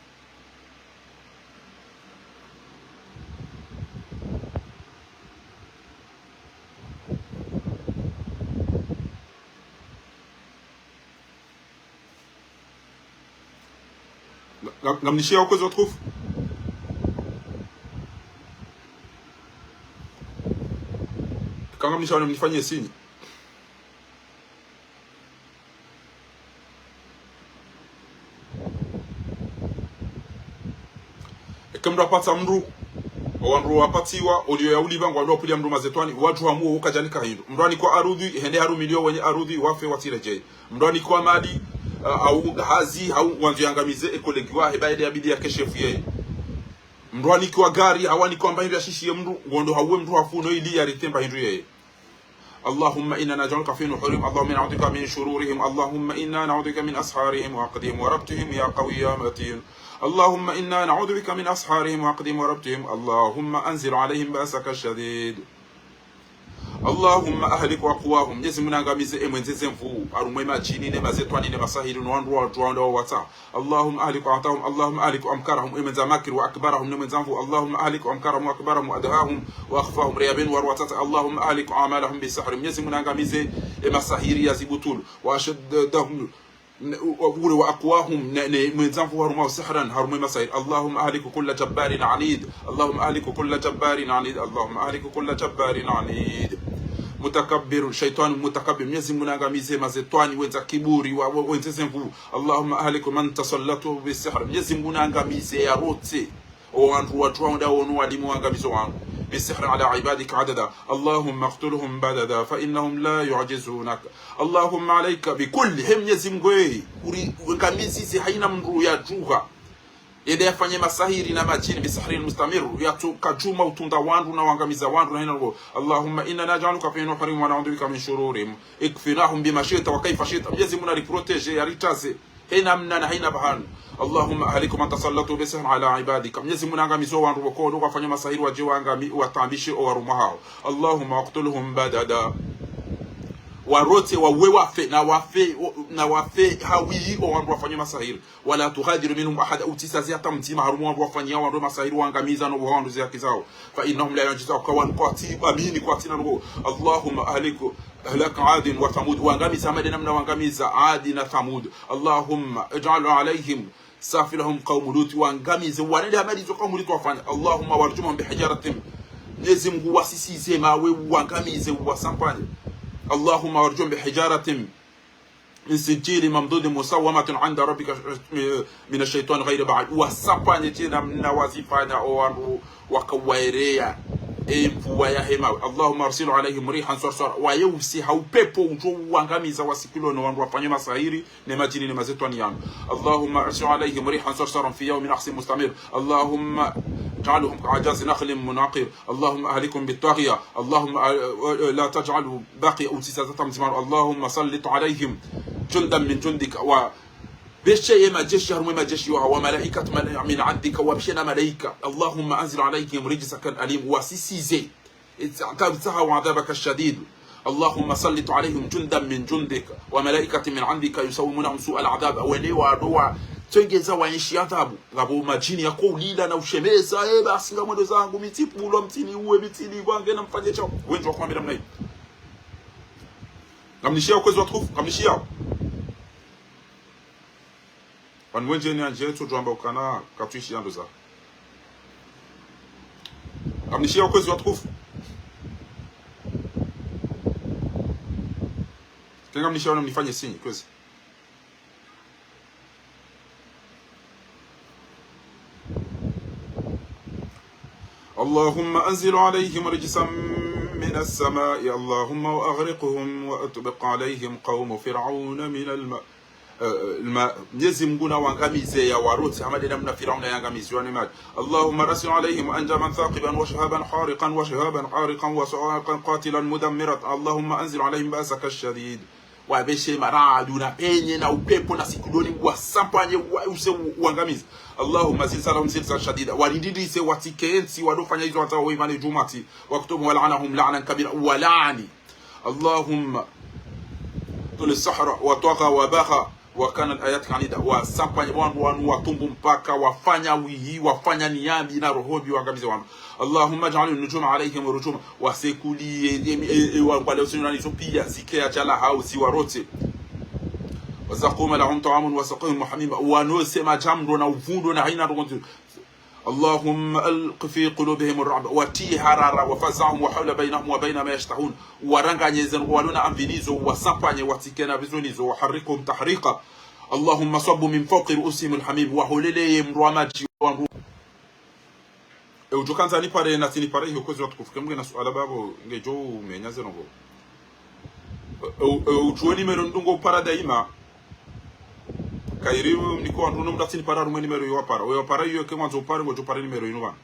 ngamnishia wakwezi watukufu kangamnisha wane mnifanyie sini kemdu apata mru wandu wapatiwa olio ya uliva ngwa ndo pulia mru mazetwani watu hamuo ukajanika hindu mrani kwa arudhi hende haru milio wenye arudhi wafe watireje mrani kwa mali au hazi au wanzu yangamize ekolegiwa hebaide ya bidi ya keshefu yeye mrani kwa gari hawani kwa mbahindu ya shishi mru ngondo hawe mru hafuno ili ya ritemba hindu yeye اللهم إنا نجعلك في نحورهم اللهم نعوذ بك من شرورهم اللهم إنا نعوذ بك من أسحارهم وعقدهم وربطهم يا قوي يا متين اللهم إنا نعوذ بك من أسحارهم وعقدهم وربطهم اللهم أنزل عليهم بأسك الشديد Allahumma ahlik aqwahum, Mwenyezi Mungu angamize emwenzeze mvu arumwe majini ne mazetwani ne masahiri no wandu wa tuanda wa wata. Allahumma ahlik atahum, Allahumma ahlik amkarahum emwenza makir wa akbarahum ne mwenzanvu. Allahumma ahlik amkarahum wa akbarahum adhahum wa akhfahum riyabin wa watata. Allahumma ahlik amalahum bisahr, Mwenyezi Mungu angamize emasahiri yazibutul wa ashaddahum wa aqwahum mwenzanvu haruma sihran haruma masahir. Allahumma ahlik kull jabbarin anid, Allahumma ahlik kull jabbarin anid, Allahumma ahlik kull jabbarin anid. Mutakabbir, shaitan mutakabbir, Mwenyezi Mungu angamize mazetwani wenza kiburi wa wenzeze mvu. Allahumma ahlik man tasallatu bisihr, Mwenyezi Mungu angamize yarote wantu watwanda wonu walimu angamizo wangu bisihr ala ibadika adada. Allahumma qtulhum badada fa innahum la yu'jizunak. Allahumma alayka bikullihim, Mwenyezi Mungu angamize haina mru ya juha yede afanye masahiri na majini bisahrin mustamiru yatukajuma utunda wandu na wangamiza wandu na hino. Allahumma inna naj'aluka fi nuhrim wa na'udhu bika min shururihim ikfinahum bima shi'ta wa kayfa shi'ta. Mwenyezi Mungu aliprotege yaritaze hina mna na hina bahan. Allahumma ahlikum man tasallatu bisihr ala ibadika, Mwenyezi Mungu angamizo wandu wako ndo kufanya masahiri waje wangami watambishe o waruma hao. Allahumma waqtulhum badada, warote wawe wafe na wafe hawi o wandu wafanya masahiri. Wala tughadiru minhum ahada, utisazi hata mtima harumu wandu wafanya wandu masahiri wangamiza no wandu ziyaki zao. Fa innahum la yajizau kawan qati amini qati na ngo. Allahumma ahliku ahlak Ad wa Thamud, wangamiza madina mna wangamiza Ad na Thamud. Allahumma ij'al alayhim safilahum qaum Lut, wangamize wanende amalizo qaum Lut wafanya. Allahumma warjumhum bihijaratin, Mwenyezi Mungu wasisize mawe wangamize wasampanye. Allahumma warjum bihijaratin min sijil mamdud musawwamatin 'inda rabbika min ash-shaytan ghayra ba'id, wasapanye tena mna wazifanya owandu wakawairea mvua ya hema. Allahumma arsil alayhim rihan sarsara, wa yusi haupepo ujo wangamiza wasikilo no wandu wafanye masahiri ne majini ne mazetwani yangu. Allahumma arsil alayhim rihan sarsara fi yawmin ahsin mustamir. Allahumma جعلهم كعجاز نخل مناقر. اللهم أهلكم بالطاغية. اللهم لا تجعلوا باقي أو سيساتهم زمان. اللهم سلط عليهم جندا من جندك وبشيء ما جيش يرمي ما جيش وملائكة من عندك وبشنا ملائكة. اللهم أنزل عليهم رجسك الأليم وسيسيزي اتعتبتها وعذابك الشديد. اللهم سلط عليهم جندا من جندك وملائكة من عندك يسومونهم سوء العذاب وليوا دوا tengeza waishi adhabu ngabo majini yako ulila na ushemeza basi ngamwendo zangu mitipulo mtini uwe mitini wange na mfanye chao wengi wako mbele mnai ngamnishia ukwezi wa tukufu ngamnishia wanwenje ni anje tu jamba ukana katuishi yando za ngamnishia ukwezi wa tukufu ngamnishia wana mnifanye sinyi kwezi. اللهم أنزل عليهم رجسا من السماء. اللهم وأغرقهم وأطبق عليهم قوم فرعون من الماء. Mwenyezi Mungu na wangamize ya waruti hamadi namna Firauna yangamizwa ni maji. Allahumma arsil alayhim anjaman thaqiban wa shahaban hariqan wa shahaban hariqan wa sa'aqan qatilan mudammiran. Allahumma anzil alayhim ba'saka ash-shadid, wabeshe maradu na penye na upepo na sikudoni wasampanye use uangamize. Allahumma zilzalahum zilzal shadida, walididise watikensi wadofanya hizo hata waimani jumati waktubu wal'anahum la'nan kabira wal'ani. Allahumma tul sahra wa tagha wa bagha wa kana al-ayat kanida, wasampanye wanu watumbu mpaka wafanya wihi wafanya niambi na rohobi wangamize wanu. Allahumma ij'al an-nujuma alayhim rujuma, wasekulie wale usinani pia zikea jala hausi warote. Wazaquma lahum ta'amun wa saqihim hamima, wanosema jamro na uvundo na haina rongo. Allahumma alqi fi qulubihim ar-ra'b wa tiharara wa fazahum wa hawla bainahum wa baina ma yashtahun, waranganyeze walona amvinizo wasapanye watikena vizunizo waharikum tahriqa. Allahumma sabbu min fawqi ru'usihim al-hamim wa hulile mramaji wa ujukanza ni pare na tini pare yokozi watu kufika na suala babo ngejo menyaze ngo ujueni mero ndungo para daima kairimu niko andu nomda tini para rumeni mero yo para we para yo ke mwanzo para ngojo para ni mero ino bana.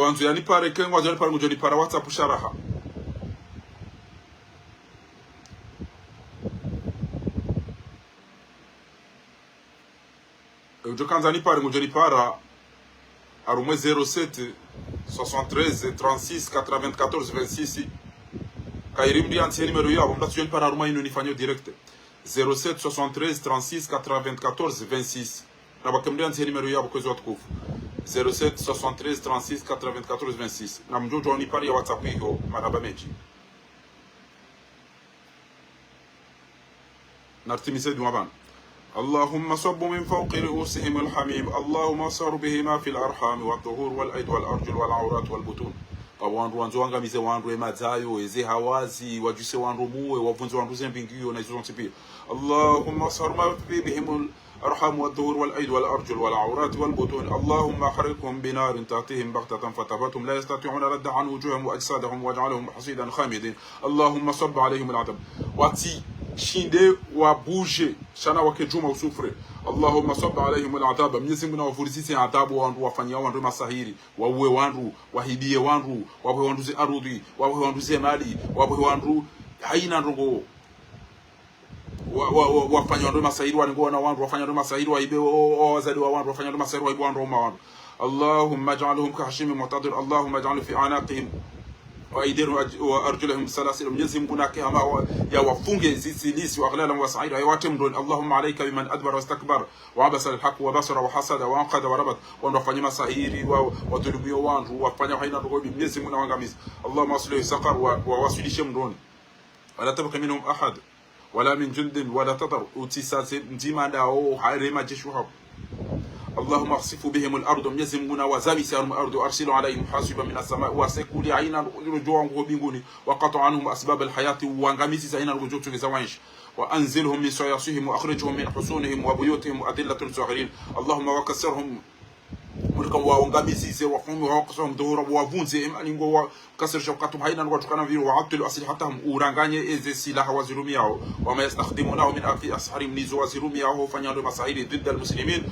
wanzu yani pare kengo wanzu yani pare ngujoni para WhatsApp sharaha ujokanza ni pare ngujoni para arumwe 07 73 36 94 26 kairimdi anti numero yabo mdatujoni para arumwe ino nifanyo direct 07 73 36 94 26 na bakemdi anti numero yabo kwezi watukufu 07 73 36 94 26 na mjojo ni pari ya WhatsApp hiyo maraba meji nartimise dumaban اللهم صب من فوق رؤوسهم الحميم اللهم صار بهما في الأرحام والظهور والأيد والأرجل والعورات والبطون wandu wanzo angamize wandu emazayo eze hawazi wajuse wandu muwe wavunze wandu zembingio na izo pia Allahumma sarma bihim الأرحام والظهور والأيد والأرجل والعورات والبطون اللهم أحرقهم بنار تأتيهم بغتة فتبتهم لا يستطيعون رد عن وجوههم وأجسادهم واجعلهم حصيدا خامدين اللهم صب عليهم العذاب واتي shinde wabuje shana wakejuma usufre Allahumma sabba alaihim al'adab Mwenyezi Mungu wafurisisi adhabu wandu wafanyia wandu masahiri wawe wandu wahibie wandu wawe wandu ze arudhi wawe wandu ze mali wawe wandu haina ndongo wafanya wandu masahiri wangoa na wandu wafanya wandu masahiri waibe wazali wa wandu wafanya wandu masahiri waibe wandu ma wandu Allahumma ij'alhum kahashim mu'tadir Allahumma ij'al fi anaqihim وأيديهم وأرجلهم سلاسل Mwenyezi Mungu nake ama ya wafunge zisilisi waghlala wasaira yawatemdon Allahumma alayka biman adbara wastakbar wa abasa alhaq wa basara wa hasada wa anqada wa rabat wa wafanya masahiri wa wadhulumio wandu wafanya haina ndogo Mwenyezi Mungu nawangamiza Allahumma aslihi saqar wa wasilishe mdoni wala tabqa minhum ahad wala min jundin wala tadar utisase mjima dao harema jeshu hapo اللهم اخسف بهم الارض Mwenyezi Mungu na wazami sarum ardu arsilu alayhim hasiba min as-samaa wasekuli aina rujua ngo binguni waqata anhum asbab al-hayati wangamizi aina rujua tungeza waishi وانزلهم من صياصهم واخرجهم من حصونهم وبيوتهم أذلة صاغرين اللهم وكسرهم mulkan waangamizize wafumu waqasam dawra wavunze imaningo wa kasr shawkatum haina watukana vile waatilu aslihatahum uranganye eze silaha wazirumi yao wama yastakhdimunahu min afi asharim nizo wazirumi yao fanyando masahiri dhidda almuslimin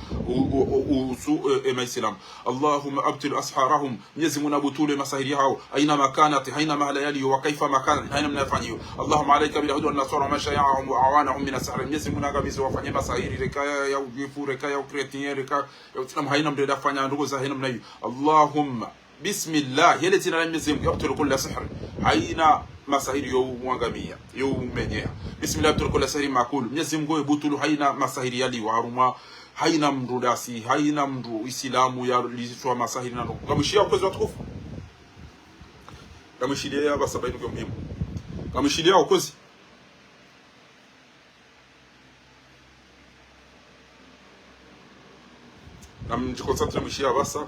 usu islam Allahumma abtil asharahum Mwenyezi Mungu abutule masahiri hao aina makanati haina mahla yali wa kaifa makan haina mnafanyiwa Allahumma alayka bil hudwa an-nasara ma shay'ahum wa awanahum min as-sahr Mwenyezi Mungu angamize wafanye masahiri rekaya ya ujifu rekaya ya ukretien rekaya ya islam haina mdada fanya ndugu za hina mnayo Allahumma bismillah yale tina la Mwenyezi Mungu yaqtul kull sihr haina masahiri yo mwangamia yo menyea bismillah yaqtul kull sihr makul Mwenyezi Mungu yebutulu haina masahiri yali waruma haina mrudasi haina mru islamu ya liswa masahiri na kamshia kwa watukufu kamshidia basa bainu kwa muhimu kamshidia ukozi namjikonsantre mshia basa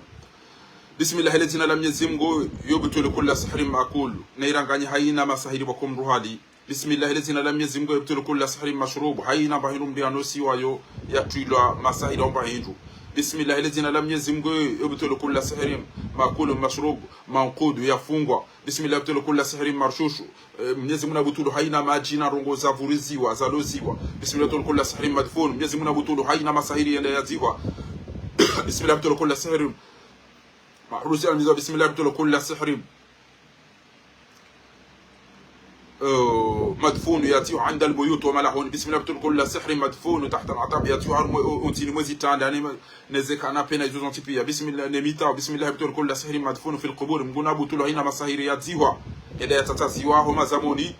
bismillah alazina lam yazimgo yubtul kull sihrin maqul nairanganya haina masahiri kwa kumruhali bismillah alazina lam yazimgo yubtul kull sihrin mashrub haina bahirum dianosi wayo yatwilwa masahiri omba hindu bismillah alazina lam yazimgo yubtul kull sihrin maqul mashrub manqud yafungwa bismillah yubtul kull sihrin marshushu Mwenyezi Mungu abutulu haina maji na rongo za vuriziwa zaloziwa bismillah yubtul kull sihrin madfun Mwenyezi Mungu abutulu haina masahiri yanayaziwa بسم الله ابتلوا كل سحر محروس الميزان بسم الله ابتلوا كل سحر مدفون ياتي عند البيوت وملحون بسم الله ابتلوا كل سحر مدفون تحت العتاب ياتي انتي موزي تان يعني نزك انا بين يزون تيبيا بسم الله نميتا بسم الله ابتلوا كل سحر مدفون في القبور مغنا بتلوا هنا مساهير ياتيوا اذا يتتزيوا هما زموني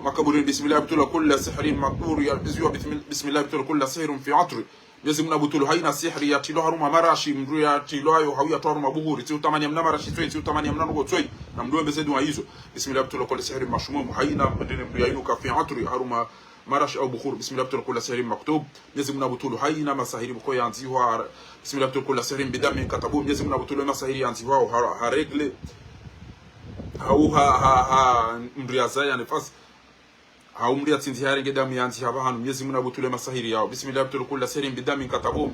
مكبرين بسم الله ابتلوا كل سحر مقدور يلبسوا بسم الله ابتلوا كل سحر في عطر Mwenyezi Mungu abutulu haina sihri ya tilo haruma marashi mru ya tilo ayo hauya twaruma buhuri ti utamani amna marashi twei ti utamani amna ngo twei na mdu mbezedi wa hizo bismillah abutulu kul sihri mashmum haina madini mru ya inuka fi atri haruma marashi au bukhur bismillah abutulu kul sihri maktub Mwenyezi Mungu abutulu haina masahiri ko yanziwa bismillah abutulu kul sihri bidami katabu Mwenyezi Mungu abutulu masahiri yanziwa haregle ha mru ya zaya nifas haumri atsinzi harenge damu yanzi haba hanu Mwenyezi Mungu abutule masahiri yao bismillah abtul kull sihrin bidami katabu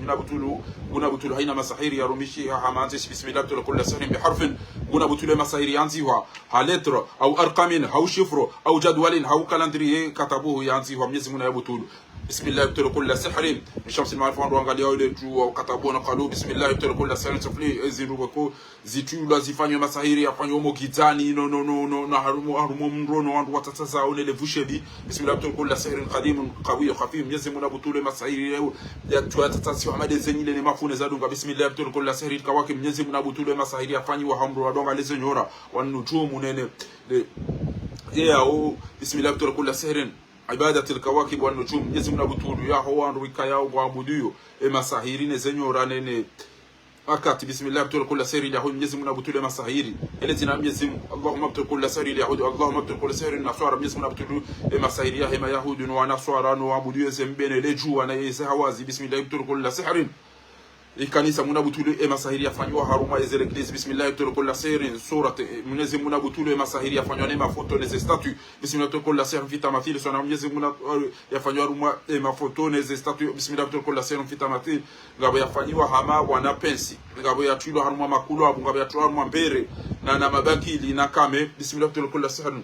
munabutulu haina masahiri ya rumishi hamanzi bismillah abtul kull sihrin biharfin munabutule masahiri yanzi ha letra au arqamin au shifro au jadwalin au calendrier katabuhu yanzi Mwenyezi Mungu abutulu bismillah ibtul kull sihrin shamsi al-ma'arif ndo angalia ile tu wakatabona qalu bismillah ibtul kull sihrin sufli eziruko zitula zifanywe masahiri afanywe mo gitani no na harumo mrono wandu watataza onele vushedi bismillah ibtul kull sihrin qadim qawi khafif Mwenyezi Mungu abutule masahiri leo ya tuatatasi wa madezenyi ile mafune zadunga bismillah ibtul kull sihrin kawaki Mwenyezi Mungu abutule masahiri afanywe hamro wadonga lezenyora wanujumu nene bismillah ibtul kull sihrin عبادة الكواكب والنجوم يزمنا بطول يا هو رويكا يا وعبوديو إما ساهرين زنيورانين أكات بسم الله بطول كل سير اليهود يزمنا بطول إما ساهرين الذين يزم اللهم بطول كل سير اليهود اللهم بطول كل سير النصارى يزمنا بطول إما ساهرية إما يهود ونصارى وعبوديو زنبين لجوا نيزهوازي بسم الله بطول كل سحر ikanisa munabutulu masahiri yafanywa haruma ezele eglise bismillah tulukul sairin surat Mwenyezi munabutulu masahiri yafanywa nema foto neze statue bismillah tulukul sairin fitamathil sona Mwenyezi munabutulu yafanywa haruma mafoto neze statue bismillah tulukul sairin fitamathil ngabo yafanywa hama wana pensi ngabo yatulwa haruma makulu abu ngabo yatulwa haruma mbere na mabakili na kame bismillah tulukul sairin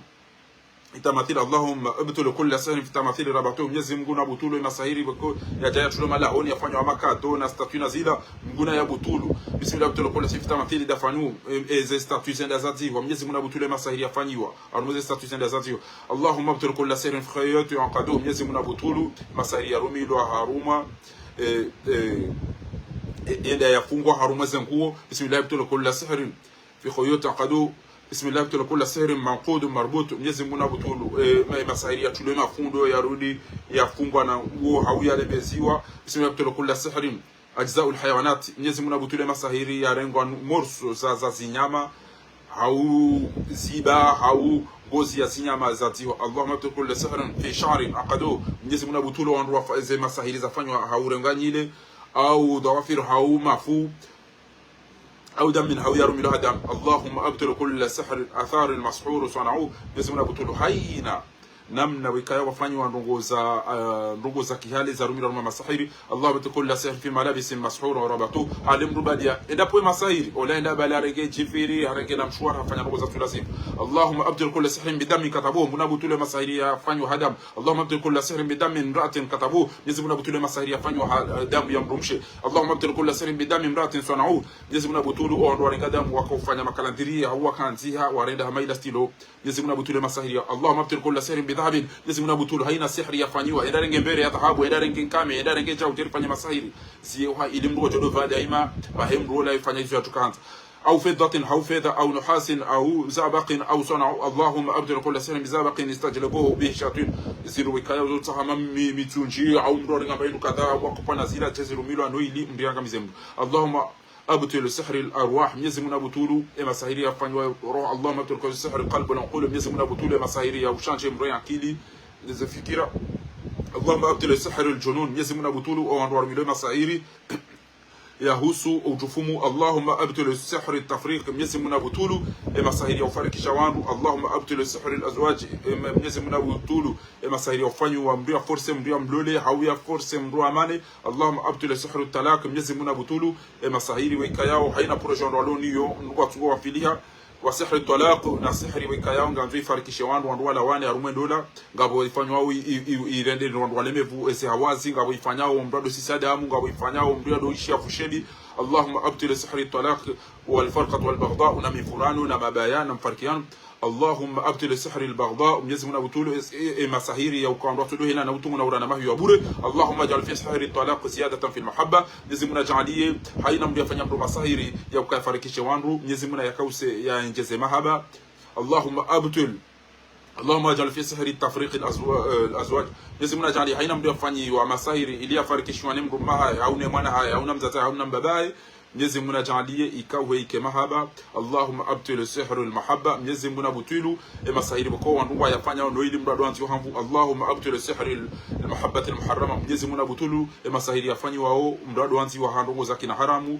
itamathil Allahumma abtul kull sahrin fi tamathil rabatuhum Mwenyezi Mungu na butulu masahiri bako ya jaya tulo malaoni yafanywa makato na statue na zila mguna ya butulu bismillah abtul kull sahrin fi tamathil dafanu eze statue zenda zatiwa Mwenyezi Mungu na butulu masahiri yafanywa arumuze statue zenda zatiwa Allahumma abtul kull sahrin fi khayatu yanqadu Mwenyezi Mungu na butulu masahiri ya rumilo haruma yenda yafungwa haruma zenguo bismillah abtul kull sahrin fi khayatu yanqadu بسم الله بتقول كل سحر منقود مربوط Mwenyezi Mungu abutulu masahiri yatulwe mafundo yarudi yafungwa na nguo hauya lebeziwa bismillah btulu kula sihrin ajza'u alhayawanat Mwenyezi Mungu abutule masahiri yarengwa morso za zinyama hau ziba hau ngozi ya zinyama za ziwa Allahumma btulu kula sihrin fi sha'rin aqadu Mwenyezi Mungu abutulu wandu ze masahiri zafanywa haurenganyile au dawafir hau mafu أو دم من هو يرمي له دم اللهم أبطل كل سحر أثار المسحور صنعوه يزمنا بطول حينا namna wikaya wafanywa ndongo za kihali za rumira masahiri Allah batakulla sihr fi malabis mashhur wa rabatu alim rubadia endapo masahiri ola enda bala rege jifiri harenge na mshwara afanya ndongo za tulazim Allahumma abdil kull sihrin bidami katabu munabutule masahiri yafanywa hadam Allahumma abdil kull sihrin bidami imra'atin katabu yazimuna butule masahiri yafanywa damu ya mrumshe Allahumma abdil kull sihrin bidami imra'atin sana'u yazimuna butulu ondo warenga damu wakofanya makalandiria au wakanziha warenda hamaila stilo yazimuna butule masahiri Allahumma abdil kull sihrin dhahabin Mwenyezi butulu haina sihri yafanywa edarenge mbere ya dhahabu edarenge nkame edarenge cha utirifanya masahiri sio ilimruo jodo vada ima bahemruo la ifanya hizo tukanza au fiddatin au fidda au nuhasin au zabaqin au sana'u Allahumma abdil kull sihrin bizabaqin istajlabuhu bi shatin ziru wikaya uzotahama mitunji au mrori ngamba inu kadha wakupana zila jeziru milo anoili mbianga mizembu Allahumma أبطل سحر الأرواح ميزمنا بطولو إما سحرية فانيوا روح اللهم أبطل كل سحر القلب ونقول ميزمنا بطولو إما سحرية وشانش مريع كيلي لذا فكرة اللهم أبطل سحر الجنون ميزمنا بطولو أو أنوار ميلو إما سحري يهوسو أو جفمو اللهم أبطل سحر التفريق ميزمنا بطولو إما سحرية وفارك شوانو اللهم أبطل سحر الأزواج ميزمنا بطولو إما سحرية وفانيوا مريع فرس مريع ملولي حوية فرس مريع ماني اللهم أبطل سحر الطلاق ميزمنا بطولو إما سحرية ويكاياو حين بروجون رالونيو نقطعوا فيها وسحر الطلاق نسحر ويكاياو ngandri farikishe wandu wala wane arume dola ngabo ifanywa irende wandu walemevu ese hawazi ngabo ifanyao mrado sisadamu ngabo ifanyao mrado ishia fushedi Allahumma abtil sihr at-talaq wal farqat wal baghdha na mifurano na mabayana mfarkiano Allahumma abtil sihr al-baghdha Mwenyezi Mungu abutulu masahiri ya ukando tudo hina na utungu na urana mahi ya bure Allahumma ja'al fi sihr at-talaq ziyadatan fi al-mahabba Mwenyezi Mungu jalie haina mliyafanya mro masahiri ya ukafarikishe wandu Mwenyezi Mungu yakause ya njeze mahaba Allahumma abtil اللهم اجعل في سحر التفريق الازواج Mwenyezi ajali haina mliyofanya wa masahiri ili afarikishwe mro maha au ne mwana haya au namzata au nambabaye Mwenyezi Mungu ajalie ikawe ikemahaba Allahumma abtil sihr almahabba Mwenyezi Mungu abutilu masahiri bako wandu yafanya no ili mrado anti hamvu Allahumma abtil sihr almahabba almuharrama Mwenyezi Mungu abutilu masahiri yafanywa wao mrado anti wa handu za kina haramu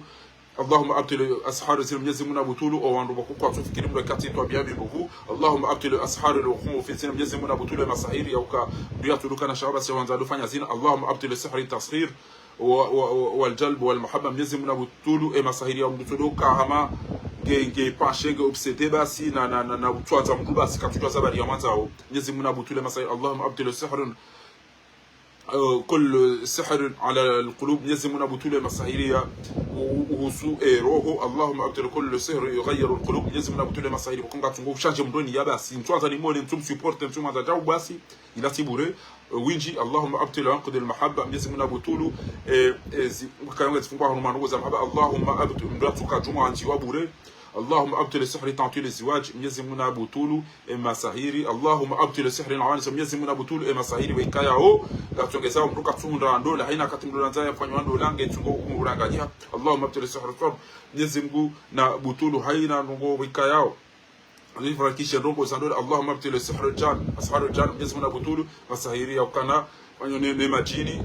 اللهم أبطل أسحار الزلم Mwenyezi Mungu abutulu au wandu bako tufikiri mlo kati tu biabi mbugu Allahumma abtil ashar al-ukhum fi zina Mwenyezi Mungu abutulu masahiri au ka ndio tuduka shababa sio wanza dufanya zina Allahumma abtil sihr at-tasghir والجلب والمحبه Mwenyezi Mungu abutulu masahiri au mtuduka hama genge pashenge obsede basi na utwaza mkuba sikatutwa zabari ya mwanzo Mwenyezi Mungu abutulu masahiri Allahumma abtil sihr كل سحر على القلوب يزمنا بطول مساهيرية وسوء روحه. اللهم ابطل كل سحر يغير القلوب يزمنا بطول مساهيرية وكونغا تنغو شانجي مدوني ياباسي نتوازا نمولي نتوم سيبورت نتوم هذا جاو باسي إلا تيبوري وينجي. اللهم ابطل عنقد المحبة يزمنا بطول كانوا يتفنقوا هنمان وزا محبة. اللهم ابطل مدراتك جمعة انتي وابوري. اللهم ابطل السحر تعطيل الزواج يزمنا بطول مساهيري. اللهم ابطل السحر العوانس يزمنا بطول مساهيري ويكايا هو gatongeza mruka tsundra ndola haina katimdola nzaya fanywa ndola nge tungo umuranganya. Allahumma abtil sihr farb Mwenyezi Mungu na butulu haina ndongo wikayao alifarakisha ndongo sandola. Allahumma abtil sihr jan ashar jan Mwenyezi Mungu na butulu masahiri yakana fanywa ne majini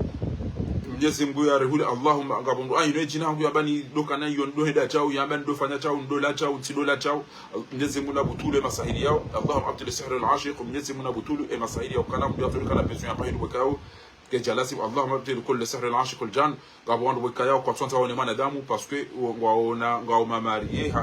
Mwenyezi Mungu ya rehule. Allahumma ngabongo ayino jina yangu yabani doka na hiyo ndo heda chao yabani ndo fanya chao ndola chao tidola chao Mwenyezi Mungu na butulu masahiri yao. Allahumma abtil sihr al-ashiq Mwenyezi Mungu na butulu masahiri yao kana mbiatu kana peso ya pahidu wikao kejalasi. Allahumma abtil kull sihr al-ashiq al-jan gabongo wikayao kwa tsonta wone manadamu parce que ngwaona ngwaoma marié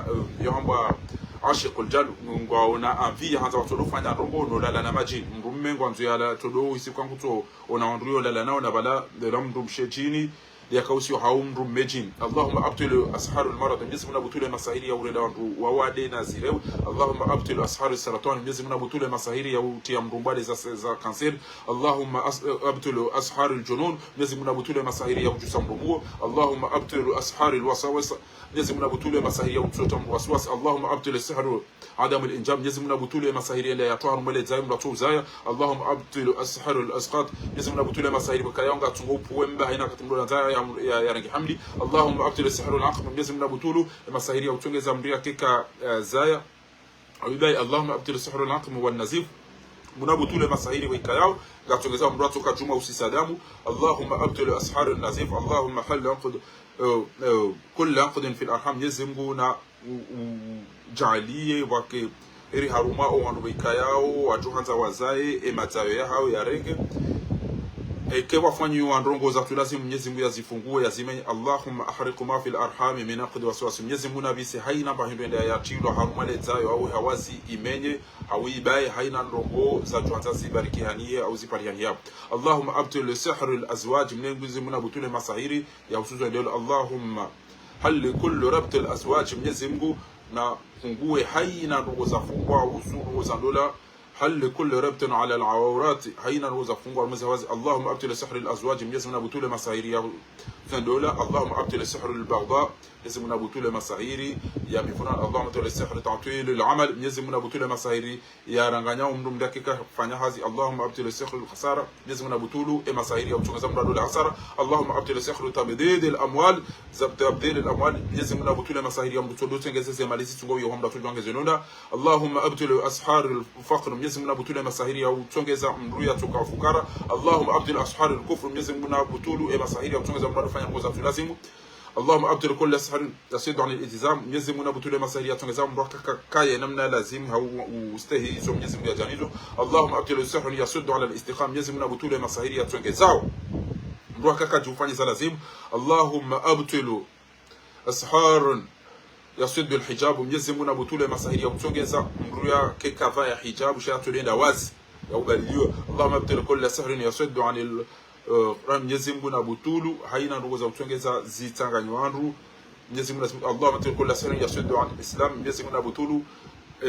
yamba ashiq al-jan ngwaona envie hanza watodo fanya rombo no lala na maji mrumme ngwanzo yala todo isi kwangu to ona ondrio lala nao na bala ramdum shechini yakausi haum rum mejin. Allahumma abtil ashar al-marad Mwenyezi Mungu butule masahiri ya urenda wandu wawade na zirew. Allahumma abtil ashar al-saratan Mwenyezi Mungu butule masahiri ya utia mrumbale za kanser. Allahumma abtil ashar al-junun Mwenyezi Mungu butule masahiri ya ujusa mrumuo. Allahumma abtil ashar al-wasawasa Mwenyezi Mungu butule masahiri ya ujusa waswas. Allahumma abtil sihr adam al-injab Mwenyezi Mungu butule masahiri ya yatoa mbele zaim na tuzaya. Allahumma abtil ashar al-asqat Mwenyezi Mungu butule masahiri bakayanga tungo puemba haina katimdola nzaya ya rangi hamdi. Allahumma abtil sihr al-aqm Mwenyezi Mungu butulu masahiri ya utongeza mria keka zaya abibai. Allahumma abtil sihr al-aqm wal nazif munabutule masahiri wikayao gatongeza mrato kajuma usisadamu. Allahumma abtil ashar al-nazif. Allahumma hal anqud كل عقد في الأرحام يزمنا جعليه وك iri haruma o wanu wikayao wajuhanza wazae ematayo ya hao ya rege ke wafanyi wandrongo za tulazim Mwenyezi Mungu yazifungue yazimenye. Allahumma ahriqu ma fil arham min aqd waswas Mwenyezi Mungu nabisi haina bahindo enda ya tilo haruma lezayo au hawazi imenye hawibai haina ndrongo za tuanza zibariki hanie au zipariani yao. Allahumma abtil sihr al azwaj Mwenyezi Mungu butule masahiri ya usuzo ndio. Allahumma hal kullu rabt al azwaj Mwenyezi Mungu na fungue haina ndrongo za fungwa usuru za dola. حل كل ربط على العورات حين روز فنغ المزواج. اللهم ابطل سحر الازواج يزمنا بطول مساهيري فندولا. اللهم ابطل سحر البغضاء يزمنا بطول مساهيري يا مفنا. اللهم ابطل سحر تعطيل العمل يزمنا بطول مساهيري يا رانغانيا ومدم دقيقه فانيا هذه. اللهم ابطل سحر الخساره يزمنا بطول مساهيري او تشغل دول الخساره. اللهم ابطل سحر تبديد الاموال تبديل الاموال يزمنا بطول مساهيري ام بطول تنجز ماليزي تشغل يوم دا تجوانge zenona. اللهم ابطل اسحار الفقر Mwenyezi Mungu butule masahiri ya utongeza mruya toka ufukara. Allahumma abdil ashar al-kufr Mwenyezi Mungu butulu masahiri ya utongeza mruya fanya ngoza tulazimu. Allahumma abdil kull sihr yasidu an al-iltizam Mwenyezi Mungu butule masahiri ya utongeza mruya kaya namna lazim au ustahi hizo Mwenyezi Mungu yajanizo. Allahumma abdil sihr yasidu ala al-istiqam Mwenyezi Mungu butule masahiri ya utongeza mruya kaka jufanye za lazim. Allahumma abdil ashar يسد الحجاب Mwenyezi Mungu butule masahiri ya kutongeza mruya kekava ya hijabu shatulenda wazi ya ubaliwa. Allahumma abtil kull sihrin yasuddu anil Mwenyezi Mungu butulu haina ndogo za kutongeza zitanganywandu Mwenyezi Mungu. Allahumma abtil kull sihrin yasuddu an islam Mwenyezi Mungu butulu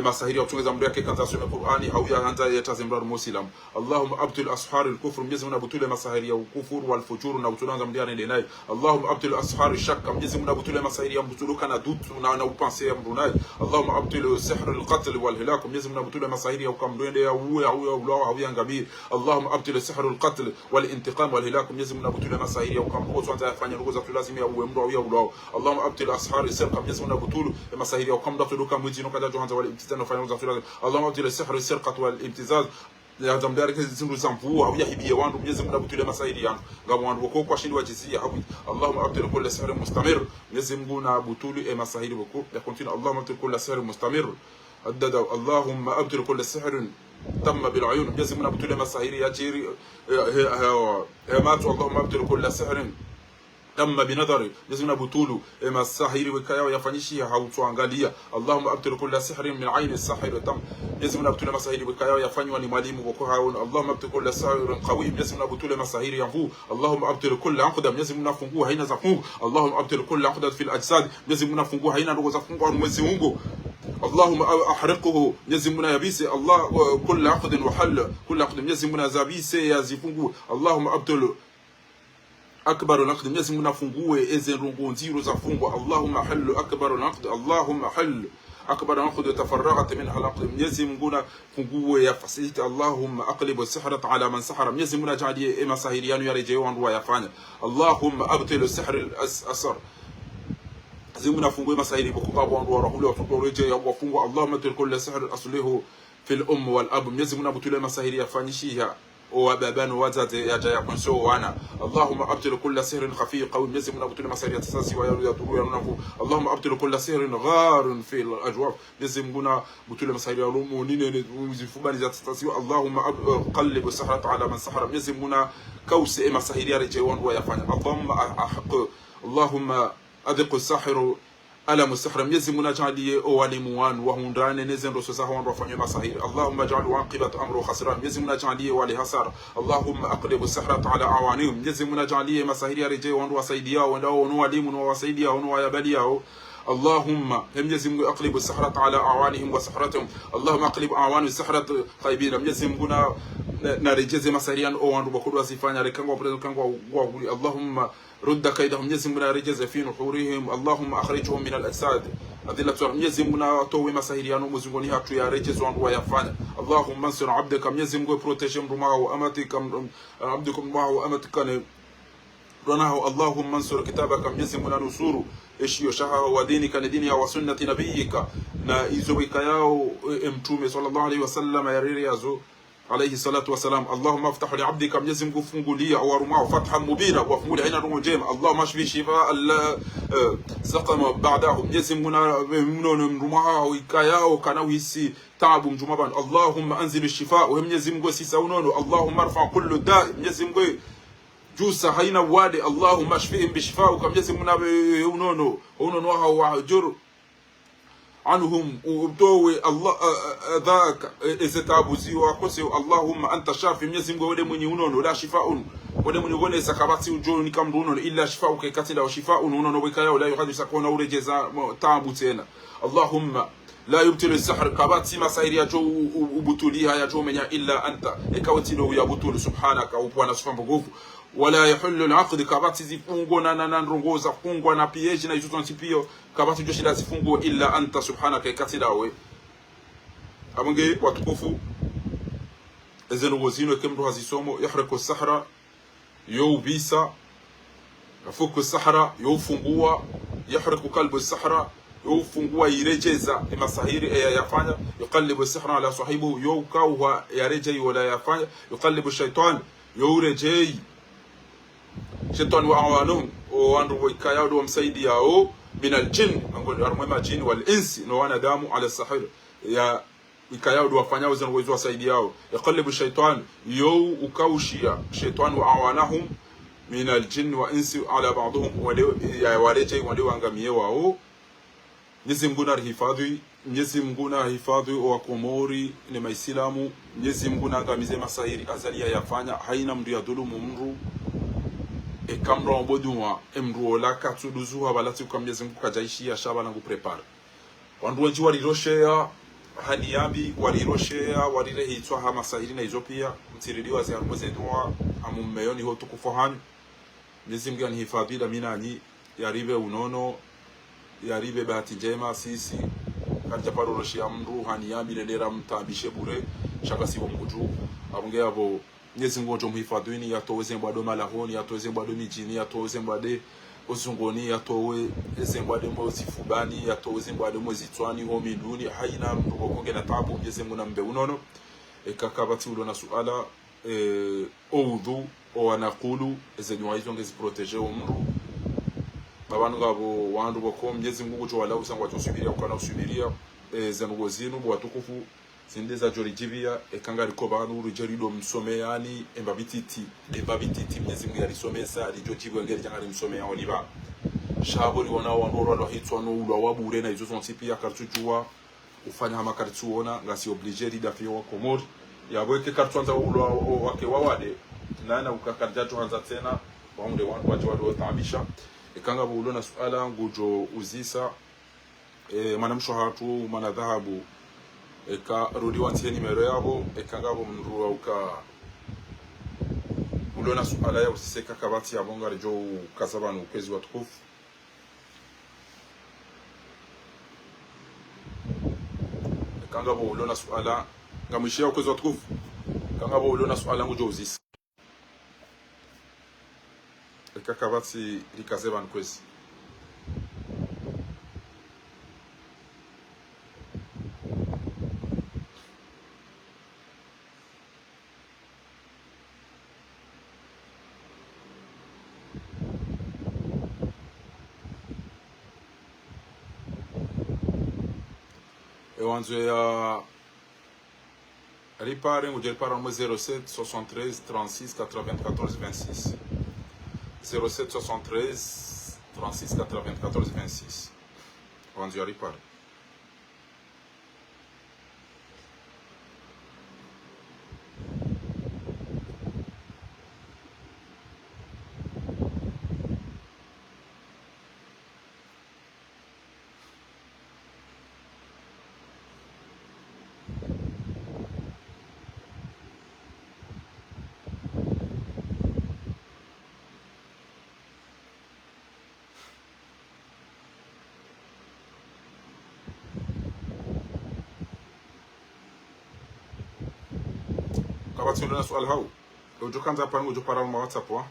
masahiri ya kutongeza mruya kekava sura Qur'ani au ya anza yatazimrar muslim. Allahumma abtil ashar al-kufr Mwenyezi Mungu butule masahiri ya kufur wal fujur na butulanza mdiana ndenai. Allahumma abtil ashar al-shak Mwenyezi Mungu butule masahiri ya butuluka na dutu na upanse ya mrunai. Allahumma abtil sihr al-qatl wal hilak Mwenyezi Mungu butule masahiri ya ukamdwende ya uwe au ulao au yangamir. Allahumma abtil sihr al-qatl wal intiqam wal hilak Mwenyezi Mungu butule masahiri ya ukamkozo anza yafanya ndugu za lazima ya uwe mro au ulao. Allahumma abtil ashar al-sirqa Mwenyezi Mungu butulu masahiri ya ukamdatuduka mwizino kaja johanza wal ibtizano fanya ndugu za Allahumma abtil sihr al-sirqa wal ibtizaz ya zamdareke zindu zamvu au yahibiye wandu Mwenyezi Mungu butule masahiri yangu ngabo wandu ko kwa shindi wajizia hapo. Allahumma abtil kull sihr mustamir Mwenyezi Mungu butulu masahiri wako ya continue. Allahumma abtil kull sihr mustamir haddada. Allahumma abtil kull sihr تم بالعيون Mwenyezi Mungu butule masahiri ya jiri matu. Allahumma abtil kull sihr tamma binadhari Mwenyezi Mungu butulu masahiri wekayao yafanyishia hautuangalia Allahumma abtil kulla sihrin min aini sahir tam Mwenyezi Mungu butulu masahiri wekayao yafanywa ni mwalimu wako hao Allahumma abtil kulla sahrin qawi Mwenyezi Mungu butulu masahiri yangu Allahumma abtil kulla aqda Mwenyezi Mungu afungua haina za fungu Allahumma abtil kulla aqda fil ajsad Mwenyezi Mungu afungua haina ndogo za fungu Mwenyezi Mungu اللهم احرقه يزمنا يبيسي الله كل عقد وحل كل عقد يزمنا زابيسي يزفنغو اللهم ابطل اكبر العقد يزمنا فنغو ازنغو نزيرو زفنغو اللهم حل اكبر العقد اللهم حل اكبر العقد تفرغت منها العقد يزمنا فنغو يا فسيت اللهم اقلب السحرة على من سحر يزمنا جادي اما ساهريان يرجيو وان يفعل اللهم ابطل السحر الاسر زمنا فنغو مساهري بكباب وان ورهولو وفقوريجي وفنغو اللهم ابطل كل سحر اصله في الام والاب يزمنا بطل مساهري يفانيشيها وبابان وزاد يجا يكونسو وانا اللهم ابطل كل سحر خفي قوي يزمنا بطل مساهري يتساسي ويطلو ينفو اللهم ابطل كل سحر غار في الاجواف يزمنا بطل مساهري يلومونين وزفبان يتساسي اللهم قلب السحرة على من سحر يزمنا كوس مساهري يرجيون ويفاني اللهم احق اللهم أذق الساحر ألم السحر يزمنا جعليه ولموان وهندان نزن رسوسه ونرفع مساهير اللهم اجعل عاقبة أمره خسران يزمنا جعليه ولهسار اللهم أقلب السحرة على أعوانهم يزمنا جعليه مساهير رجي ونروا سيديا ونواليم وسيديا ونواليباليا اللهم هم يزم أقلب السحرة على أعوانهم وسحرتهم اللهم أقلب أعوان السحرة خيبين يزمنا نرجز مساهيران أوان وكل وصفان ركان وبرزكان اللهم رد كيدهم يزمنا رجز في نحورهم اللهم أخرجهم من الأجساد أذلة يزمنا توي مساهيران ومزغوني هاتو يا رجز ويفان اللهم انصر عبدك يزم بروتيجم رماه وأمتك عبدكم معه وأمتك رناه اللهم انصر كتابك يزمنا نصور اشيو شها ودينك لدينها وسنة نبيك نا إزوك ياو امتومي صلى الله عليه وسلم يريري يزو عليه الصلاة والسلام اللهم افتح لعبدك يزم فنقوليا ورماه فتحا مبينا وفمول عين رمجيم اللهم اشفي شفاء سقم بعده يزمنا من رماه وكياو كانوا يسي تعب جمبان اللهم انزل الشفاء وهم يزم سيساونون اللهم ارفع كل داء يزم جوسا هينا وادي اللهم اشفيهم بشفاء كم يزمنا بيونونو وجر عنهم وبتوي الله ذاك ازتابوزي وقسي اللهم انت شافي يزم ودي من يونونو لا شفاء ودي من يغني سكباتي وجوني كم دونو الا شفاء كاتلا وشفاء ونونو وكايا لا يحدث سكون ورجزا تعبوتنا اللهم لا يبطل السحر كباتي مساهير يجو وبطوليها يجو من الا انت اكوتينو يا بطول سبحانك وبوانا سبحانه بغوفو ولا يحل العقد كباتي زفونغو نانرونغو زفونغو na piège na izo ntipio kabati joshi la zifungo illa anta subhanaka katilawe amange watukufu ezeno wazino kemro hazisomo yahriku sahra yo bisa afuku sahra yo fungua yahriku kalbu sahra yo fungua irejeza masahiri yafanya yuqallibu sahra ala sahibu yo kauwa yareje wala yafanya yuqallibu shaytan yo rejei شيطان وعوانهم وانروا ويكايا دو مسيديا او من الجن نقول ارمما جن والانس نو انا دامو على السحر يا ويكايا دو وفanyao zan uwezo wasaidiao يقلب الشيطان يو وكوشيا شيطان وعوانهم من الجن والانس على بعضهم يا ورejei wale wangamie wao Mwenyezi Mungu anahifadhi Mwenyezi Mungu anahifadhi wa Komori ni Waislamu Mwenyezi Mungu angamize masahiri azalia yafanya haina mtu ya dhulumu mru ekamro mbodunwa emruo la katsuduzuha balati ukamyezi Mungu kajaishia shaba na kuprepare wandu wengi waliroshea haniyabi waliroshea walirehitwa hama sahiri na hizo pia mtiriliwa za mwezedoa amummeyoni ho tukufahamu Mwenyezi Mungu anihifadhi la minani yaribe unono yaribe bahati njema sisi katika paroroshia mru haniyabi lelera mtabishe bure shaka sibo mkuju abunge abo Mwenyezi Mungu tumhifadhini yatoweze mbado malahoni yatoweze mbado mijini yatoweze mbade uzungoni yatowe ezembade mozifubani yatoweze mbado mozitwani ho miduni haina mrukoge na tabu Mwenyezi Mungu nambe unono ekakabati ulo na suala oudhu o anaqulu ezenywa hizo ngezi proteger umru babanu ngabo wandu boko Mwenyezi Mungu cho wala usangwa tusubiria ukana usubiria zanugozinu watukufu zindeza jori jivia ekanga rikoba nuru jerido msomeyani embabititi Mwenyezi Mungu alisomesa alijo jibwa ngeri jangari msomea oliba shabo li wana wanoro lo hitwa no ulwa wabure na izo sonti pia kartujua ufanya hama kartuona ngasi obligé di dafi wa komori yabweke kartuanza ulwa wake wawade nana ukakarjato hanza tena waunde watu wado taabisha ekanga bulona suala ngujo uzisa manamsho hatu mana dhahabu eka rudi wantie nimero yabo ekanga bo mnruwa uka bulona suala ya usiseka kabati ya bonga rejo kasabanu ukwezi watukufu ekanga bo bulona suala ngamishia ukwezi watukufu ekanga bo bulona suala ngujo uzisa kabati likazeba nkwezi ewanzo ya ripare nguje ripare mo 07 73 36 94 26 07 73 36 94 26 Wanzu ya ripare kabati ndo na swali hau ujo kanza hapa ujo para mu WhatsApp wa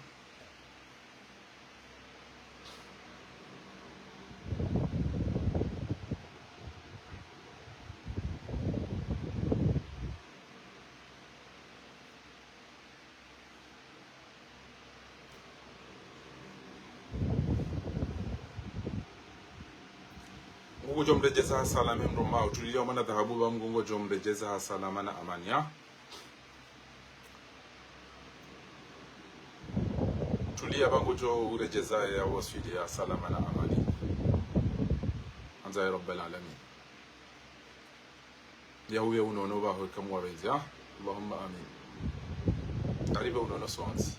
ujo mrejeza salama mroma utulia mana dhahabu ba mgongo jo mrejeza salama na amani ya tulia bangojo urejeza ya wasili ya salama na amani anza ya rabbal alamin ya huyo unono ba ho kamwa benzi ah Allahumma amin tariba unono sonzi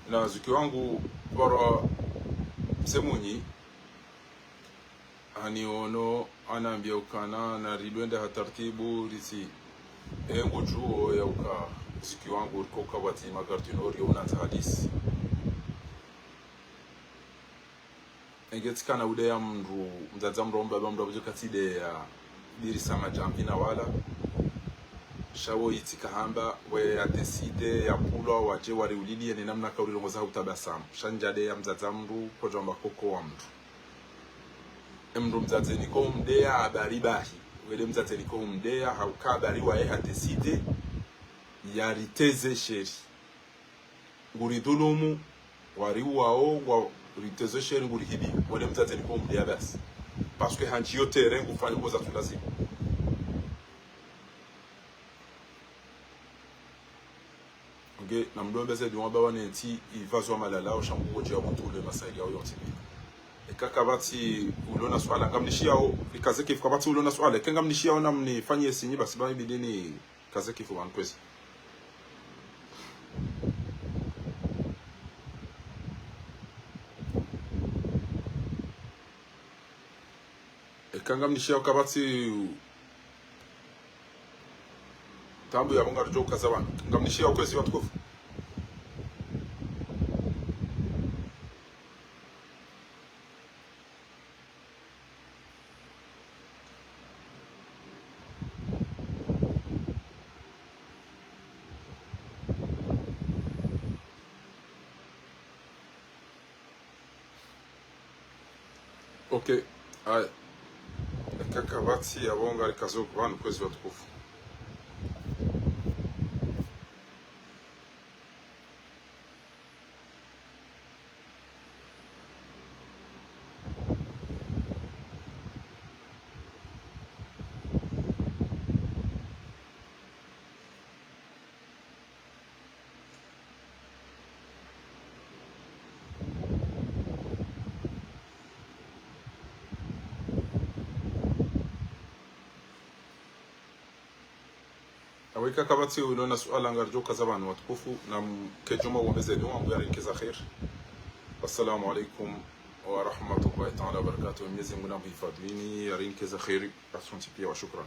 na zuki wangu bora Semunyi aniono anaambia ukana na ridwende hatartibu risi engu juo ya uka ziki wangu uriko kabati makartinori unanza hadisi engetikana ude ya mndu mzaza mromba bamda bujukatide ya dirisa majambina wala shawo itika hamba we ateside ya pulwa waje wari ulili ni namna kauri longoza utabasamu shanjade ya mzaza mndu kwa jamba koko wa mndu mzaze niko mdea habari bahi wele mzaze niko mdea hauka habari wa ateside ya riteze sheri nguridulumu wari wao wa riteze sheri ngurihibi wele mzaze niko mdea basi parce que hanchi yote rengu fanya ngoza tulazima na mdombe ze diwa bawa neti ivazo malala o shambu je abutule masaili yao yote ekakabati ulona swala ngamnishia o ikazeke kabati ulona swala kengamnishia ona mnifanyie sinyi basi ba bidini kazeke fu wankwezi ekangamnishia kabati tambu ya bonga rjo kazawana ngamnishia ukwezi watukufu okay ay kakabati ya bonga kazo kwanu kwezi watukufu awika kabati unaona suala ngarjo kazabani watukufu na kejuma uombeze dua mbari kiza khair. Assalamu alaikum wa rahmatullahi ta'ala wa barakatuh. Mwenyezi Mungu amhifadhini, arin kiza khairi, asante pia wa shukran.